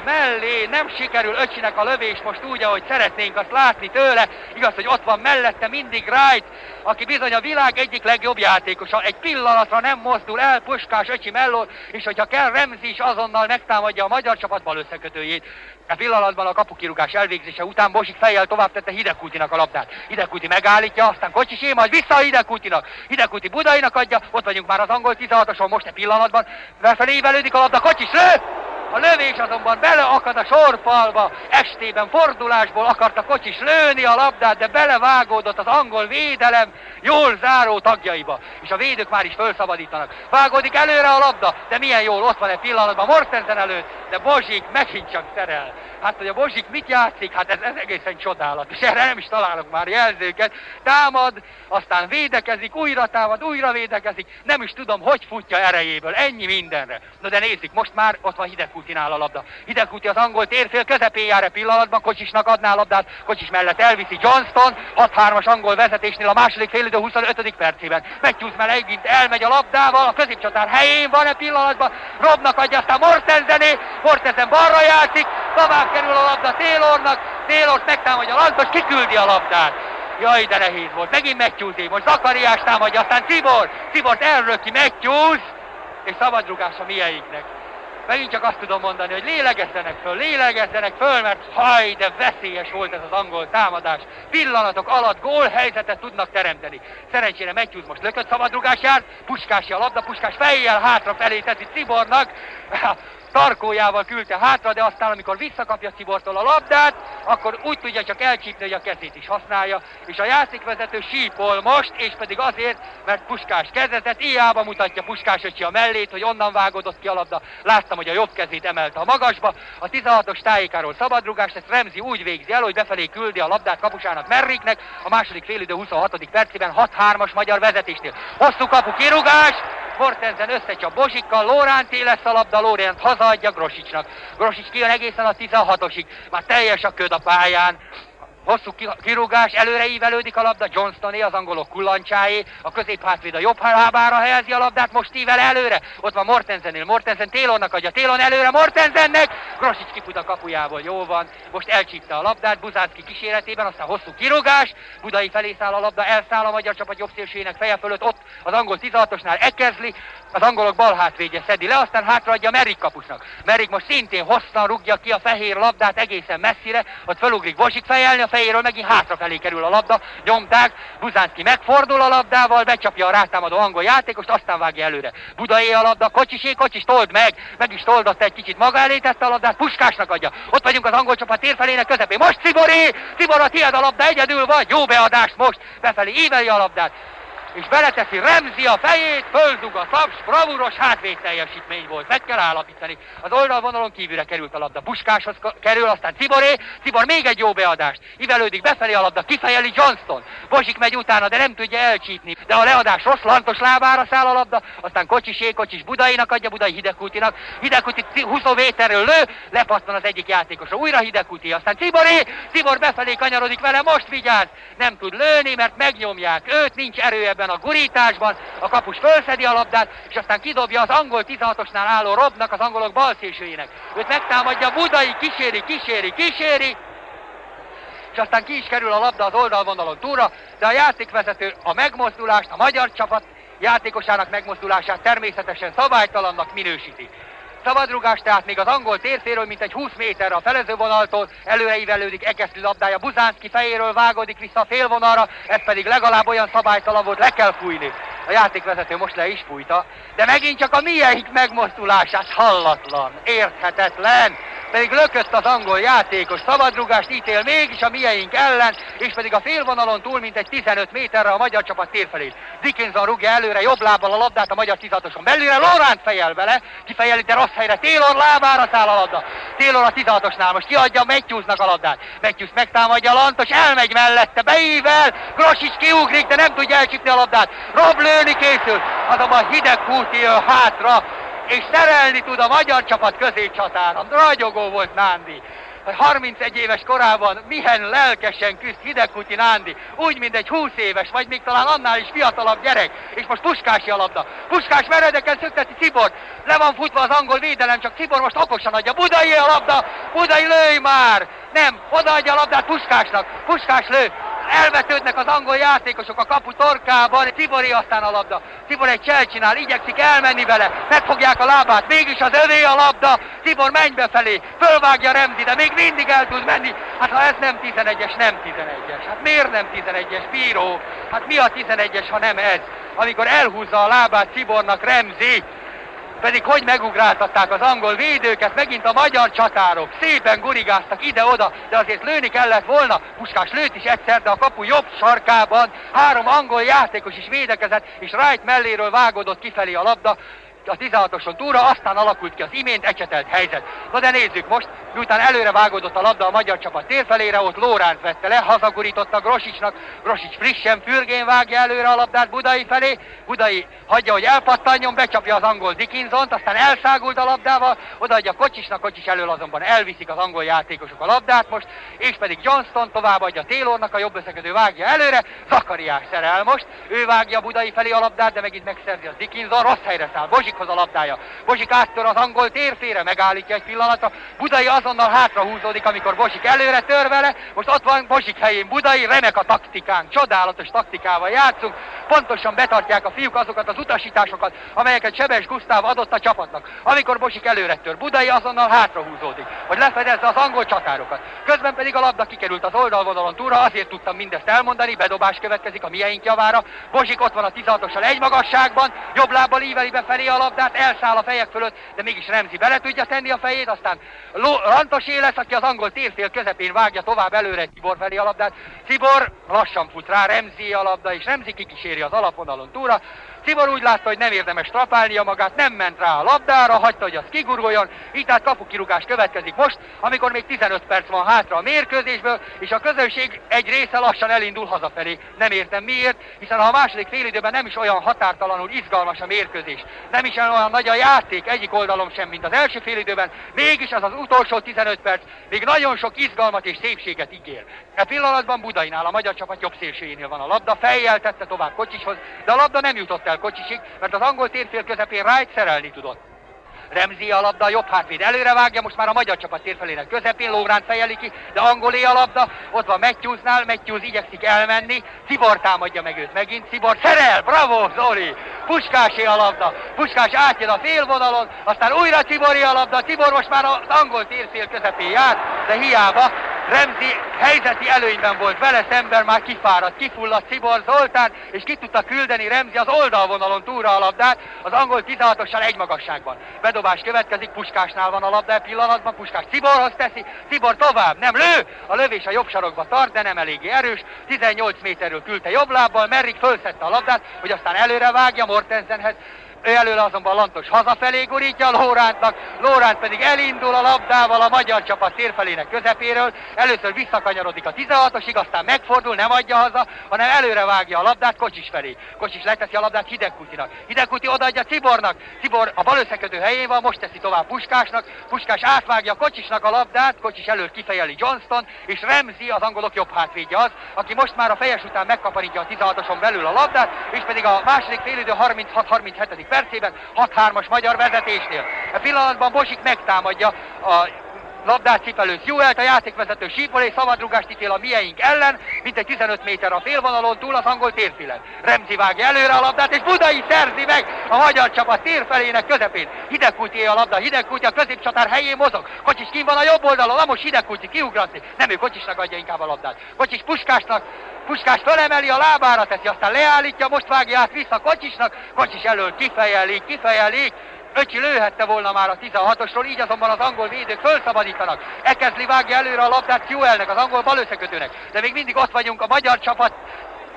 Mellé, nem sikerül Öcsinek a lövés most úgy, ahogy szeretnénk azt látni tőle. Igaz, hogy ott van mellette mindig Wright, aki bizony a világ egyik legjobb játékosa. Egy pillanatra nem mozdul el Puskás Öcsi mellől, és hogyha kell, Remzi is azonnal megtámadja a magyar csapat bal összekötőjét. E pillanatban a kapukirúgás elvégzése után Bozsik fejjel tovább tette Hidegkutinak a labdát. Hidegkuti megállítja, aztán Kocsisé, majd vissza a Hidegkutinak. Hidegkuti Budainak adja, ott vagyunk már az angol 16-oson, most e pillanatban. Befelé ívelődik a labda, Kocsis lő! A lövés azonban beleakad a sorfalba, estében fordulásból akarta Kocsis lőni a labdát, de belevágódott az angol védelem jól záró tagjaiba, és a védők már is felszabadítanak. Vágódik előre a labda, de milyen jól ott van egy pillanatban Mortensen előtt, de Bozsik megint csak szerel. Hát, hogy a Bozsik mit játszik, hát ez egészen csodálatos, erre nem is találok már jelzőket. Támad, aztán védekezik, újra támad, újra védekezik, nem is tudom, hogy futja erejéből, ennyi mindenre. Na de nézzük, most már ott van Hidegkutinál a labda. Hidegkuti az angol térfél közepén jár pillanatban, Kocsisnak adná a labdát, Kocsis mellett elviszi Johnston, 6-3-as angol vezetésnél a második félidő 25. percében. Matthews megint elmegy a labdával, a középcsatár helyén van e pillanatban, Robnak adja, aztán Mortensen balra játszik, tovább kerül a labda Taylornak, Taylor megtámadja Lantos, kiküldi a labdát. Jaj, de nehéz volt, megint Matthewsé, most Zakariás támadja, aztán Tibort elröki Matthews, és szabadrugás a mieinknek. Megint csak azt tudom mondani, hogy lélegezzenek föl, mert haj, de veszélyes volt ez az angol támadás. Pillanatok alatt gólhelyzetet tudnak teremteni. Szerencsére Matthews most lökött, szabadrugás járt, Puskási a labda, Puskás fejjel hátrafelé teszi Tibornak. tarkójával küldte hátra, de aztán amikor visszakapja Cibortól a labdát, akkor úgy tudja csak elcsípni, hogy a kezét is használja, és a játékvezető sípol most, és pedig azért, mert Puskás kezdett, hiába mutatja Puskás öcsi a mellét, hogy onnan vágódott ki a labda. Láttam, hogy a jobb kezét emelte a magasba. A 16-os tájékáról szabadrugás, ezt Remzi úgy végzi el, hogy befelé küldi a labdát kapusának Merriknek, a második félidő 26. percében 6-3-as magyar vezetésnél. Hosszú kapu kirugás, Mortensen összecsap Bozsikkal, Lóránté lesz a labda, Lóránc hazaadja Grosicsnak. Grosics kijön egészen a 16-osig, már teljes a köd a pályán. Hosszú kirúgás, előre ívelődik a labda, Johnstoné, az angolok kullancsáé, a középhátvéd a jobb lábára helyezi a labdát, most ível előre, ott van Mortensennél, Mortensen Taylornak adja, Taylor előre Mortensennek, Grosics kifut a kapujából, jó van, most elcsípte a labdát, Buzánszky kíséretében, aztán hosszú kirúgás, Budai felé száll a labda, elszáll a magyar csapat jobb szélsőjének feje fölött, ott az angol 16-osnál Eckersley, az angolok bal hátvédje szedi le, aztán hátraadja Merrik kapusnak. Merrik most szintén hosszan rúgja ki a fehér labdát egészen messzire, ott felugrik Bozsik fejelni, a fejéről megint hátrafelé kerül a labda, nyomták, Buzánszky megfordul a labdával, becsapja a rátámadó angol játékost, aztán vágja előre. Budai a labda, Kocsis told meg is toldotta egy kicsit maga elé tette a labdát, Puskásnak adja. Ott vagyunk az angol csapat térfelének közepén, most Cibor a tiéd a labda, egyedül vagy, jó beadást most, befelé íveli a labdát. És beleteszi Remzi a fejét, földug a taps, bravúros hátvéd teljesítmény volt, meg kell állapítani. Az oldalvonalon kívülre került a labda, Puskáshoz kerül, aztán Cibor még egy jó beadást, ívelődik befelé a labda, kifejeli Johnston. Bozsik megy utána, de nem tudja elcsípni, de a leadás rossz, Lantos lábára száll a labda, aztán Kocsis Budainak adja, Budai Hidegkutinak, Hidegkuti 20 méterről lő, lepattan az egyik játékosra, újra Hidegkuti, aztán Cibor befelé kanyarodik vele, most vigyáz, nem tud lőni, mert megnyomják őt, nincs erő a gurításban, a kapus fölszedi a labdát, és aztán kidobja az angol 16-osnál álló Robnak, az angolok balszélsőjének. Őt megtámadja Budai, kíséri, és aztán ki is kerül a labda az oldalvonalon túlra, de a játékvezető a megmozdulást, a magyar csapat játékosának megmozdulását természetesen szabálytalannak minősíti. Szabadrugás, tehát még az angol térféről, mint egy 20 méterre a felezővonaltól, előreívelődik Eckersley labdája, Buzánszky fejéről vágódik vissza a félvonalra, ez pedig legalább olyan szabálytalan volt, le kell fújni. A játékvezető most le is fújta, de megint csak a miénk megmozdulását hallatlan, érthetetlen, pedig lökött az angol játékos, szabadrugást ítél mégis a miénk ellen, és pedig a félvonalon túl, mint egy 15 méterre a magyar csapat térfelé. Dickinson rúgja előre jobb lábbal a labdát a magyar 16-oson belülre, Lóránc fejel vele, kifejeli, de rossz helyre, Taylor lábára száll a labda. Taylor a 16-osnál most kiadja Matthewsnak a labdát. Matthews megtámadja Lantos, elmegy mellette, beível, Grosics kiugrik, de nem tudja elcsípni a labdát. Rob lőni készül, azonban Hidegkúti jön hátra, és szerelni tud a magyar csapat középcsatára. Ragyogó volt Nándi. 31 éves korában milyen lelkesen küzd Hidegkúti Nándi, úgy, mint egy 20 éves, vagy még talán annál is fiatalabb gyerek, és most Puskási a labda. Puskás meredeken szökteti Cibort, le van futva az angol védelem, csak Cibor most okosan adja, Budai a labda, Budai lőj már! Nem, odaadja a labdát Puskásnak, Puskás lő, elvetődnek az angol játékosok a kapu torkában, Cibori aztán a labda. Cibor egy csel csinál, igyekszik elmenni vele, megfogják a lábát, mégis az övé a labda, Cibor menj befelé, fölvágja Remzi, de még mindig el tud menni. Hát ha ez nem 11-es, nem 11-es. Hát miért nem 11-es, bíró? Hát mi a 11-es, ha nem ez? Amikor elhúzza a lábát Cibornak Remzi, pedig hogy megugráltatták az angol védőket, megint a magyar csatárok szépen gurigáztak ide-oda, de azért lőni kellett volna. Puskás lőtt is egyszer, de a kapu jobb sarkában 3 angol játékos is védekezett, és Wright melléről vágódott kifelé a labda, a 16-oson túlra, aztán alakult ki az imént ecsetelt helyzet. Na de nézzük most, miután előre vágódott a labda a magyar csapat térfelére, ott Lóránc vette le, hazagurította Grosicsnak, Grosics frissen, fürgén vágja előre a labdát Budai felé, Budai hagyja, hogy elpattanjon, becsapja az angol Dickinsont, aztán elszágult a labdával, odaadja Kocsisnak, Kocsis elől azonban elviszik az angol játékosok a labdát most, és pedig Johnston továbbadja Taylornak, a jobb összekötő vágja előre, Zakariás szerel most, ő vágja Budai felé a labdát, de megint megszerzi az Dickinson, rossz helyre száll, Bozsikhoz a labdája. Bozsik áttör az angol térfére, megállítja egy pillanatra, Budai azonnal hátrahúzódik, amikor Bozsik előre tör vele, most ott van Bozsik helyén Budai, remek a taktikánk, csodálatos taktikával játszunk, pontosan betartják a fiúk azokat az utasításokat, amelyeket Sebes Gusztáv adott a csapatnak. Amikor Bozsik előre tör, Budai azonnal hátrahúzódik, hogy lefedezze az angol csatárokat. Közben pedig a labda kikerült az oldalvonalon túlra, azért tudtam mindezt elmondani, bedobás következik a miénk javára. Bozsik ott van a 16-ossal egy magasságban, jobb lábbal íveli befelé a labdát, elszáll a fejek fölött, de mégis Remzi bele tudja tenni a fejét, aztán Lantosé lesz, aki az angol térfél közepén vágja tovább előre Cibor felé a labdát. Cibor lassan fut rá, Remzi a labda, és Remzi kikíséri az alapvonalon túlra. Cibor úgy látta, hogy nem érdemes trapálnia magát, nem ment rá a labdára, hagyta, hogy az kiguruljon, így tehát kapukirúgás következik most, amikor még 15 perc van hátra a mérkőzésből, és a közönség egy része lassan elindul hazafelé. Nem értem miért, hiszen ha a második félidőben nem is olyan határtalanul izgalmas a mérkőzés, nem is olyan nagy a játék egyik oldalon sem, mint az első félidőben, mégis az utolsó 15 perc még nagyon sok izgalmat és szépséget ígér. E pillanatban Budainál, a magyar csapat jobb szélsőjénél van a labda, fejjel tette tovább Kocsishoz, de a labda nem jutott el Kocsisig, mert az angol térfél közepén Wright szerelni tudott. Remzi a labda, jobb hátvéd előre vágja, most már a magyar csapat térfelének közepén, Lóránt fejeli ki, de angolé a labda, ott van Matthewsnál, Matthews igyekszik elmenni, Cibor támadja meg őt megint, Cibor szerel, bravo Zoli! Puskásé a labda, Puskás átjön a félvonalon, aztán újra Ciboré a labda, Cibor most már az angol térfél közepén jár, de hiába, Remzi helyzeti előnyben volt vele szemben, már kifáradt, kifulladt Cibor Zoltán, és ki tudta küldeni Remzi az oldalvonalon túlra a labdát, az angol 16-ossal egy magasságban. Bedobás következik, Puskásnál van a labda pillanatban, Puskás Ciborhoz teszi, Cibor tovább, nem lő, a lövés a jobb sarokba tart, de nem eléggé erős, 18 méterről küldte jobb lábbal, Merrick fölszedte a labdát, hogy aztán előre vágja Mortensenhez, ő előle azonban Lantos hazafelé gurítja Lórántnak, Lóránt pedig elindul a labdával a magyar csapat térfelének közepéről, először visszakanyarodik a 16-osig, aztán megfordul, nem adja haza, hanem előre vágja a labdát Kocsis felé. Kocsis leteszi a labdát Hidegkutinak. Hidegkuti odaadja Cibornak, Cibor a bal összekötő helyén van, most teszi tovább Puskásnak, Puskás átvágja Kocsisnak a labdát, Kocsis elől kifejeli Johnston, és Remzi, az angolok jobb hátvédje az, aki most már a fejes után megkaparítja a 16-oson belül a labdát, és pedig a második félidő 36-37. percében 6-3-as magyar vezetésnél. A pillanatban Bosik megtámadja a labdát cipelő Sewellt, a játékvezető sípolé szabadrugást ítél a mieink ellen, mintegy 15 méter a félvonalon túl az angol térfilen. Remzi vágja előre a labdát, és Budai szerzi meg a magyar csapat térfelének közepén. Hidegkutyé a labda, Hidegkutya a középcsatár helyén mozog. Kocsis kint van a jobb oldalon, na most Hidegkutyi kiugratni. Nem, ő Kocsisnak adja inkább a labdát. Kocsis Puskásnak, Puskás felemeli, a lábára teszi, aztán leállítja, most vágja át vissza Kocsisnak, Kocsis elől kifejeli. Öcsi lőhette volna már a 16-osról, így azonban az angol védők fölszabadítanak. Ekezli vágja előre a labdát Sewellnek, az angol bal összekötőnek. De még mindig ott vagyunk a magyar csapat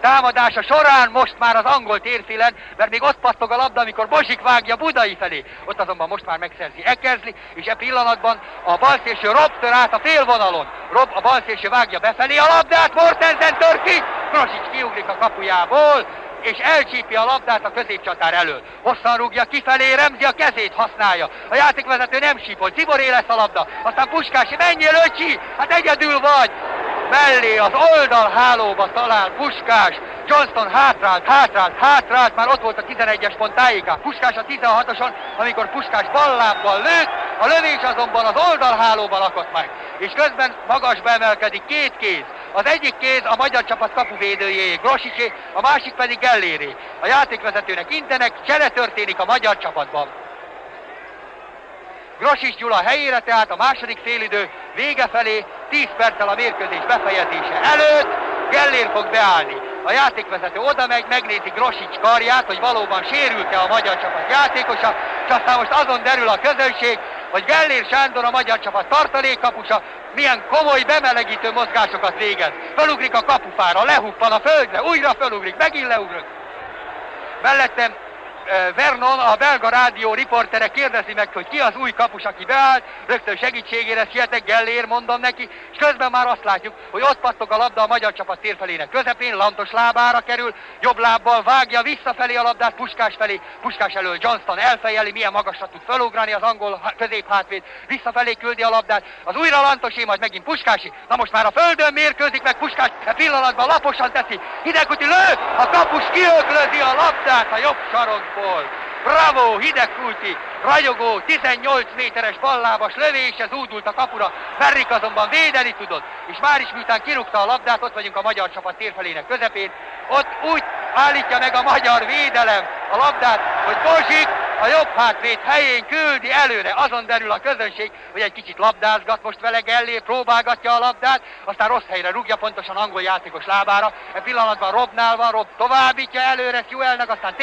támadása során, most már az angol térfélen, mert még ott pattog a labda, amikor Bosik vágja Budai felé. Ott azonban most már megszerzi Ekezli, és e pillanatban a balszélső Rob tör át a félvonalon. Rob a balszélső vágja befelé a labdát, Mortensen tör ki, Krosics kiugrik a kapujából, és elcsípi a labdát a középcsatár elől. Hosszan rúgja kifelé, Remzi a kezét használja. A játékvezető nem sípol, Ciboré lesz a labda, aztán Puskási, menjél Öcsi, hát egyedül vagy! Mellé az oldalhálóba talál Puskás, Johnston hátrált, már ott volt a 11-es pont tájékán. Puskás a 16-oson, amikor Puskás ballábbal lőtt, a lövés azonban az oldalhálóba lakott meg. És közben magasba emelkedik két kéz. Az egyik kéz a magyar csapat kapuvédőjé, Grosicsé, a másik pedig Gelléré. A játékvezetőnek intenek, csere történik a magyar csapatban. Grosics Gyula helyére, tehát a második félidő vége felé, 10 perccel a mérkőzés befejezése előtt Gellér fog beállni. A játékvezető oda megy, megnézi Grosics karját, hogy valóban sérült-e a magyar csapat játékosa, és aztán most azon derül a közönség, hogy Gellér Sándor, a magyar csapat tartalékkapusa, milyen komoly bemelegítő mozgásokat végez. Fölugrik a kapufára, lehuppan a földre, újra fölugrik, megint leugrik. Mellettem Vernon, a belga rádió riportere kérdezi meg, hogy ki az új kapus, aki beállt, rögtön segítségére sietek, Gellér, mondom neki, és közben már azt látjuk, hogy ott pattog a labda a magyar csapat térfelének közepén, Lantos lábára kerül, jobb lábbal vágja visszafelé a labdát Puskás felé, Puskás elől Johnston elfejeli, milyen magasra tud felugrani az angol középhátvéd, visszafelé küldi a labdát, az újra Lantosé, majd megint Puskási, na most már a földön mérkőzik meg Puskás, e pillanatban laposan teszi, Hidegkuti lő, a kapus kiöklözi a labdát a jobb sarokból. Bravo, Hidegkuti, ragyogó, 18 méteres ballábas lövés, ez údult a kapura, Merrick azonban védeni tudott, és már is miután kirúgta a labdát, ott vagyunk a magyar csapat térfelének közepén, ott úgy állítja meg a magyar védelem a labdát, hogy Bosik a jobb hátvéd helyén küldi előre, azon derül a közönség, hogy egy kicsit labdázgat most vele Gellér, próbálgatja a labdát, aztán rossz helyre rúgja, pontosan angol játékos lábára, e pillanatban Robnál van, Rob továbbítja előre Sewellnek, aztán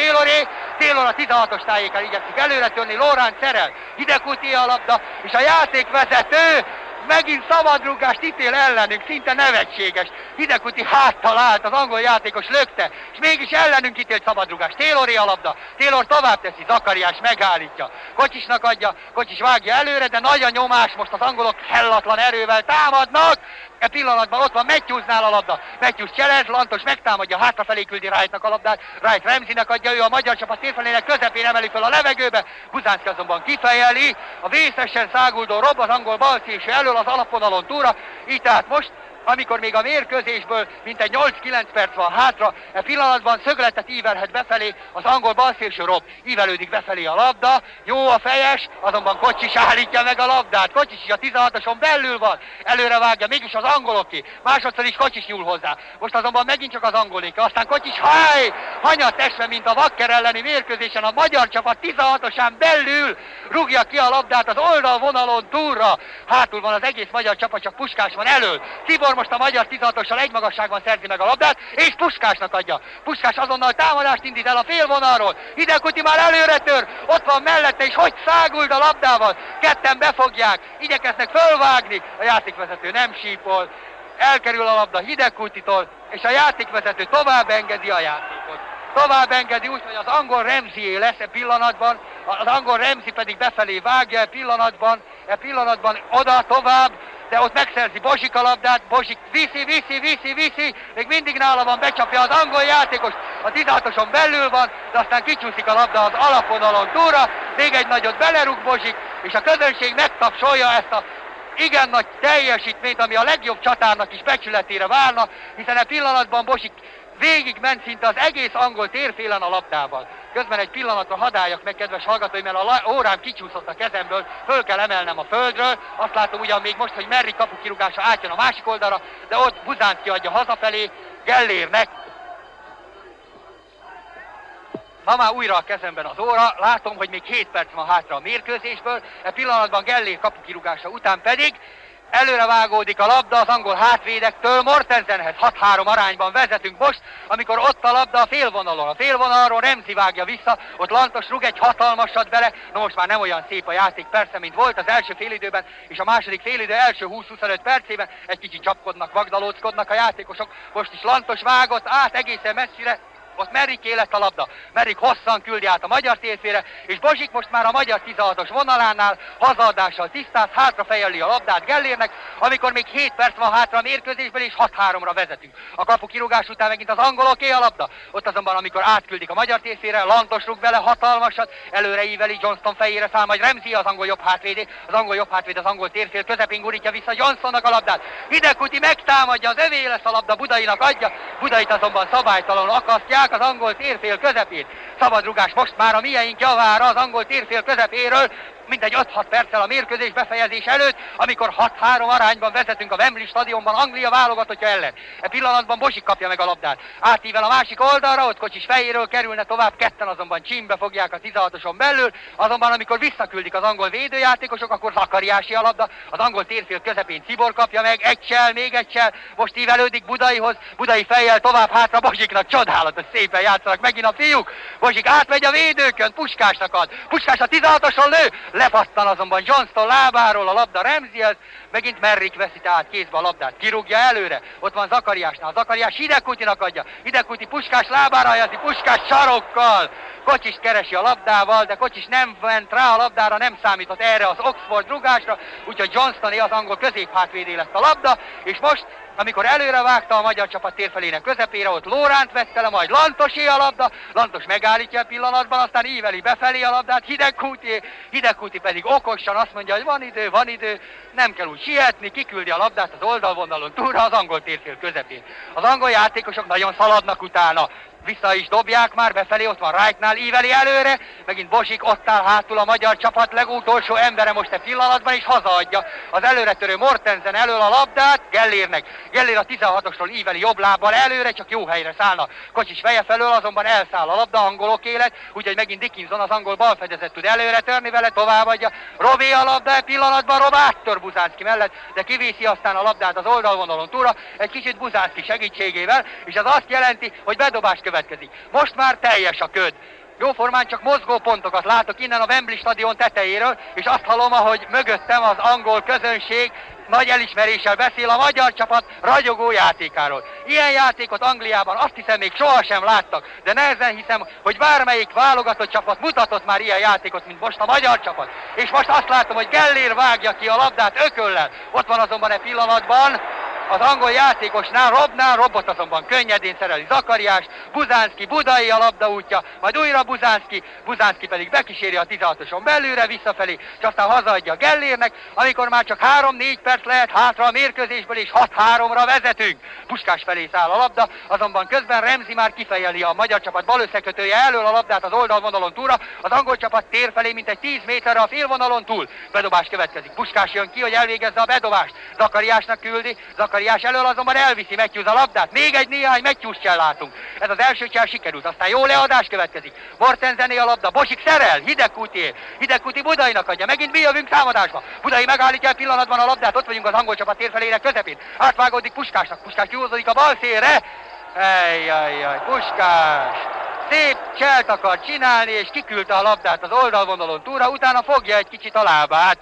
Taylor a 16-os tájékán igyekszik előre törni, Lóránc szerel, Hidegkúti a labda, és a játékvezető megint szabadrúgást ítél ellenünk, szinte nevetséges. Hidegkúti háttal állt, az angol játékos lökte, és mégis ellenünk ítélt szabadrúgást. Tayloré a labda, Taylor tovább teszi, Zakariás megállítja. Kocsisnak adja, Kocsis vágja előre, de nagy a nyomás, most az angolok hellatlan erővel támadnak. E pillanatban ott van Matthewsnál a labda. Matthews cselez, Lantos megtámadja, hátrafelé küldi Wrightnak a labdát. Wright Ramseynek adja, ő a magyar csapat térfelének közepén emeli fel a levegőbe. Buzánszky azonban kifejeli, a vészesen száguldó Rob az angol balszélső elől az alapvonalon túra. Így tehát most, amikor még a mérkőzésből mintegy 8-9 perc van hátra, e pillanatban szögletet ívelhet befelé az angol balszélső Rob. Ívelődik befelé a labda, jó a fejes, azonban Kocsis állítja meg a labdát. Kocsis is a 16-oson belül van, előre vágja, mégis az angoloké. Másodszor is Kocsis nyúl hozzá. Most azonban megint csak az angoléke. Aztán Kocsis hanyat esve, mint a Wacker elleni mérkőzésen, a magyar csapat 16-osán belül rúgja ki a labdát az oldalvonalon túlra. Hátul van az egész magyar csapat, csak Puskás van elől. Tibor most a magyar 16-ossal egy magasságban szerzi meg a labdát, és Puskásnak adja. Puskás azonnal támadást indít el a félvonalról. Hidegkúti már előre tör, ott van mellette, és hogy száguld a labdával. Ketten befogják, igyekeznek fölvágni, a játékvezető nem sípol. Elkerül a labda Hidegkútitól, és a játékvezető tovább engedi a játékot. Tovább engedi úgy, hogy az angol Ramsey lesz e pillanatban, az angol Ramsey pedig befelé vágja e pillanatban oda tovább, de ott megszerzi Bozsik a labdát, Bozsik viszi, még mindig nála van, becsapja az angol játékos, a 16-oson belül van, de aztán kicsúszik a labda az alapvonalon túlra, még egy nagyot belerúg Bozsik, és a közönség megtapsolja ezt a igen nagy teljesítményt, ami a legjobb csatárnak is becsületére várna, hiszen e pillanatban Bozsik végig ment szinte az egész angol térfélen a labdával. Közben egy pillanatra hadd álljak meg, kedves hallgatóim, mert a órám kicsúszott a kezemből, föl kell emelnem a földről. Azt látom ugyan még most, hogy Merrick kapukirúgása átjön a másik oldalra, de ott Buzánszky adja hazafelé Gellérnek. Ma már újra a kezemben az óra, látom, hogy még 7 perc van hátra a mérkőzésből, e pillanatban Gellér kapukirúgása után pedig előre vágódik a labda az angol hátvédektől, Mortensenhez 6-3 arányban vezetünk most, amikor ott a labda a félvonalon. A félvonalról Ramsey vágja vissza, ott Lantos rúg egy hatalmasat bele, na most már nem olyan szép a játék persze, mint volt az első félidőben, és a második félidő első 20-25 percében egy kicsit csapkodnak, vagdalóckodnak a játékosok, most is Lantos vágott át egészen messzire, ott Merrické lett a labda. Merrick hosszan küldi át a magyar térfére, és Bozsik most már a magyar 16-os vonalánál hazaadással tisztáz, hátra fejeli a labdát Gellérnek, amikor még 7 perc van hátra a mérkőzésből, és 6-3-ra vezetünk. A kapukirúgás után megint az angoloké a labda. Ott azonban, amikor átküldik a magyar térfére, Lantos rúg vele hatalmasat, előre íveli, Johnston fejére száll, majd Ramsey az angol jobb hátvédé, az angol térfél közepén gurítja vissza Johnstonnak a labdát. Hidegkúti megtámadja, az övé lesz a labda, Budainak adja, Budait azonban szabálytalanul akasztják az angol térfél közepén. Szabadrugás most már a mieink javára az angol térfél közepéről, mintegy 5-6 perccel a mérkőzés befejezés előtt, amikor 6-3 arányban vezetünk a Wembley stadionban Anglia válogatottja ellen. E pillanatban Bozsik kapja meg a labdát. Átível a másik oldalra, ott Kocsis fejéről kerülne tovább, ketten azonban csímbe fogják a 16-oson belül, azonban amikor visszaküldik az angol védőjátékosok, akkor Zakariási a labda, az angol térfél közepén Cibor kapja meg, egy csel, még egy csel, most ívelődik Budaihoz, Budai fejjel tovább hátra Bozsiknak, csodálatos, szépen játszanak megint a fiúk. Bozsik átmegy a védőkön, Puskásnak ad, Puskás a 16-oson lő, lepattan azonban Johnston lábáról a labda Ramseyhez, megint Merrick veszi át kézbe a labdát, kirúgja előre, ott van Zakariásnál, Zakariás Hidegkútinak adja, Hidegkúti Puskás lábára helyezi, Puskás sarokkal, Kocsis keresi a labdával, de Kocsis nem ment rá a labdára, nem számított erre az Oxford rugásra, úgyhogy Johnstoné az angol középhátvédé lett a labda, és most, amikor előre vágta a magyar csapat térfelének közepére, ott Lóránt vette le, majd Lantosé a labda, Lantos megállítja a pillanatban, aztán íveli befelé a labdát, Hidegkúti pedig okosan azt mondja, hogy van idő, nem kell úgy sietni, kiküldi a labdát az oldalvonalon túlra az angol térfél közepén. Az angol játékosok nagyon szaladnak utána, vissza is dobják már befelé, ott van Wrightnál, íveli előre, megint Bozsik, ott áll hátul a magyar csapat legutolsó embere most a pillanatban, és hazaadja az előretörő Mortensen elől a labdát Gellérnek. Gellér a 16-osról íveli jobb lábbal előre, csak jó helyre szállna. Kocsis feje felől azonban elszáll a labda, angolok élet, úgyhogy megint Dickinson az angol balfedezet tud előre törni vele, továbbadja. Robé a labda, pillanatban Rob áttör Buzánszky mellett, de kivészi aztán a labdát az oldalvonalon túlra, egy kicsit Buzánszky segítségével, és az azt jelenti, hogy bedobás következik. Most már teljes a köd. Jóformán csak mozgó pontokat látok innen a Wembley stadion tetejéről, és azt hallom, ahogy mögöttem az angol közönség nagy elismeréssel beszél a magyar csapat ragyogó játékáról. Ilyen játékot Angliában azt hiszem még sohasem láttak, de nehezen hiszem, hogy bármelyik válogatott csapat mutatott már ilyen játékot, mint most a magyar csapat. És most azt látom, hogy Gellér vágja ki a labdát ököllel. Ott van azonban e pillanatban az angol játékosnál, Robot azonban könnyedén szereli Zakariás, Buzánszky, Budai a labda útja, majd újra Buzánszky pedig bekíséri a 16-oson belülre, visszafelé, és aztán hazaadja Gellérnek, amikor már csak 3-4 perc lehet hátra a mérkőzésből, és 6-3-ra vezetünk. Puskás felé száll a labda, azonban közben Remzi már kifejeli a magyar csapat bal összekötője elől a labdát az oldalvonalon túlra, az angol csapat tér felé mintegy 10 méterre a félvonalon túl. Bedobás következik, Puskás jön ki, hogy elvégezze a bedobást. Zakariásnak küldi, Zakariás elől azonban elviszi Matthews a labdát. Még egy néhány Matthews-sel látunk. Ez az első csel sikerült, aztán jó leadás következik. Mortensené a labda, Bosik szerel, Hidegkúti Budainak adja, megint mi jövünk támadásba. Budai megállítja a pillanatban a labdát, ott vagyunk az angol csapat térfelének közepén. Átvágódik Puskásnak, Puskás kihúzódik a bal szélre. Puskás szép cselt akar csinálni, és kiküldte a labdát az oldalvonalon túlra, utána fogja egy kicsit a lábát.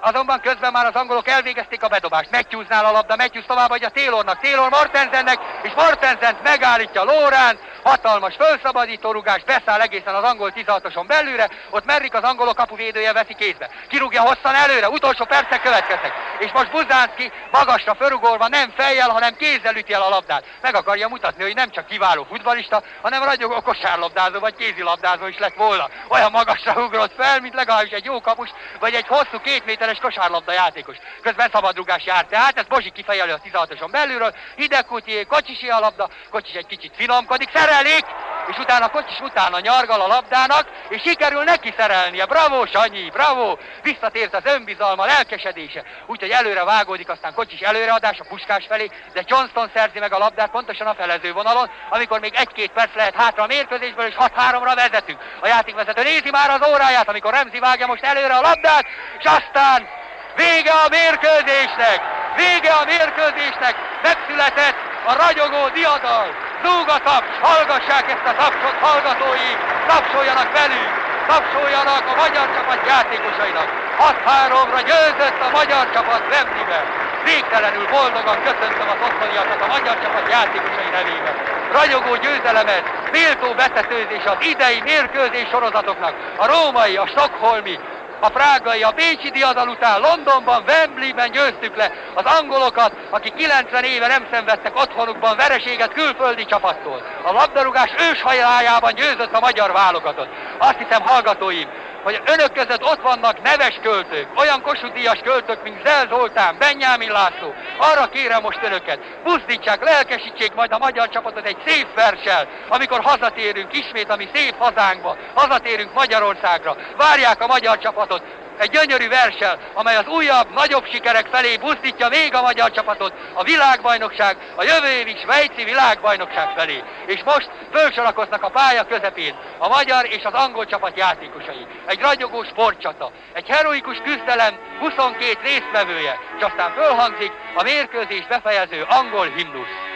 Azonban közben már az angolok elvégezték a bedobást. Matthewsnál a labda, Matthews továbbadja Taylornak, Taylor Mortensennek, és Mortensent megállítja Lórán. Hatalmas fölszabadító rugás, beszáll egészen az angol 16-oson belülre, ott Merrik az angolok kapuvédője veszi kézbe. Kirúgja hosszan előre, utolsó percek következnek. És most Buzánszky magasra fölugorva nem fejjel, hanem kézzel üti el a labdát. Meg akarja mutatni, hogy nem csak kiváló futballista, hanem ragyogó kosárlabdázó vagy kézilabdázó is lett volna. Olyan magasra ugrott fel, mint legalábbis egy jó kapus, vagy egy hosszú 2 méteres kosárlabda játékos. Közben szabadrugás járt tehát, ez Bozsik kifejeli a 16-oson belülről, Hidegkútié, Kocsisé a labda, Kocsis egy kicsit finomkodik, szerelik, és utána Kocsis utána nyargal a labdának, és sikerül neki szerelnie. Bravo, Sanyi, bravo! Visszatért az önbizalma, lelkesedése. Úgyhogy előre vágódik, aztán Kocsis előreadás a Puskás felé, de Johnston szerzi meg a labdát pontosan a felező vonalon, amikor még 1-2 perc lehet hátra a mérkőzésből, és 6-3-ra vezetünk. A játékvezető nézi már az óráját, amikor Remzi vágja most előre a labdát, és aztán vége a mérkőzésnek! Vége a mérkőzésnek! Megszületett a ragyogó diadal! Zúg a taps! Hallgassák ezt a tapsot, hallgatói! Tapsoljanak velünk! Tapsoljanak a magyar csapat játékosainak! 6-3-ra győzött a magyar csapat Wembleyben! Végtelenül boldogan köszöntöm az otthoniakat a magyar csapat játékosai nevében! Ragyogó győzelemet, méltó betetőzés az idei mérkőzés sorozatoknak, a római, a stockholmi, a prágai, a bécsi diadal után Londonban, Wembleyben győztük le az angolokat, akik 90 éve nem szenvedtek otthonukban vereséget külföldi csapattól. A labdarúgás őshajájában győzött a magyar válogatott. Azt hiszem, hallgatóim, hogy önök között ott vannak neves költők, olyan Kossuth-díjas költők, mint Zell Zoltán, Benjámin László. Arra kérem most önöket, buzdítsák, lelkesítsék majd a magyar csapatot egy szép verssel, amikor hazatérünk ismét a mi szép hazánkba, hazatérünk Magyarországra. Várják a magyar csapatot egy gyönyörű verssel, amely az újabb, nagyobb sikerek felé buzdítja még a magyar csapatot a világbajnokság, a jövő évi svájci világbajnokság felé. És most fölsorakoznak a pálya közepén a magyar és az angol csapat játékosai. Egy ragyogó sportcsata, egy heroikus küzdelem 22 résztvevője, és aztán fölhangzik a mérkőzés befejező angol himnusz.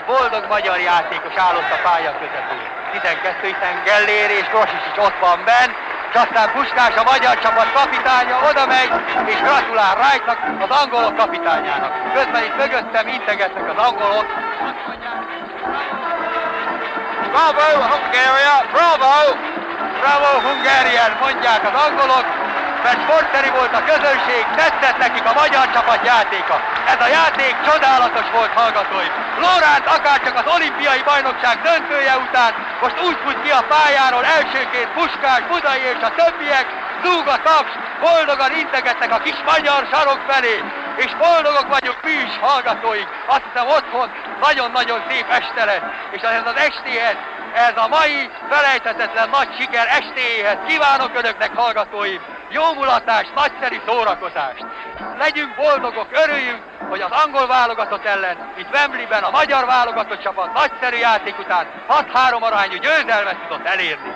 Boldog magyar játékos állott a pálya közepén. 12, hiszen Gellér és Grosics is ott van benn, és aztán Puskás, a magyar csapat kapitánya oda megy, és gratulál Wrightnak, az angolok kapitányának. Közben itt mögöttem integetnek az angolok. Bravo, Hungaria! Bravo! Bravo, Hungarian, mondják az angolok, mert sportszerű volt a közönség, tetszett nekik a magyar csapat játéka. Ez a játék csodálatos volt, hallgatóim. Loránt akárcsak az olimpiai bajnokság döntője után most úgy fut ki a pályáról elsőként Puskás, Budai és a többiek, zúg a taps, boldogan integetnek a kis magyar sarok felé, és boldogok vagyunk mi is, hallgatóink. Azt hiszem otthon nagyon-nagyon szép este lesz, és ez az estéhez, ez a mai felejthetetlen nagy siker estéhez kívánok önöknek, hallgatóim, jó mulatást, nagyszerű szórakozást. Legyünk boldogok, örüljünk, hogy az angol válogatott ellen itt Wembleyben a magyar válogatott csapat nagyszerű játék után 6-3 arányú győzelmet tudott elérni.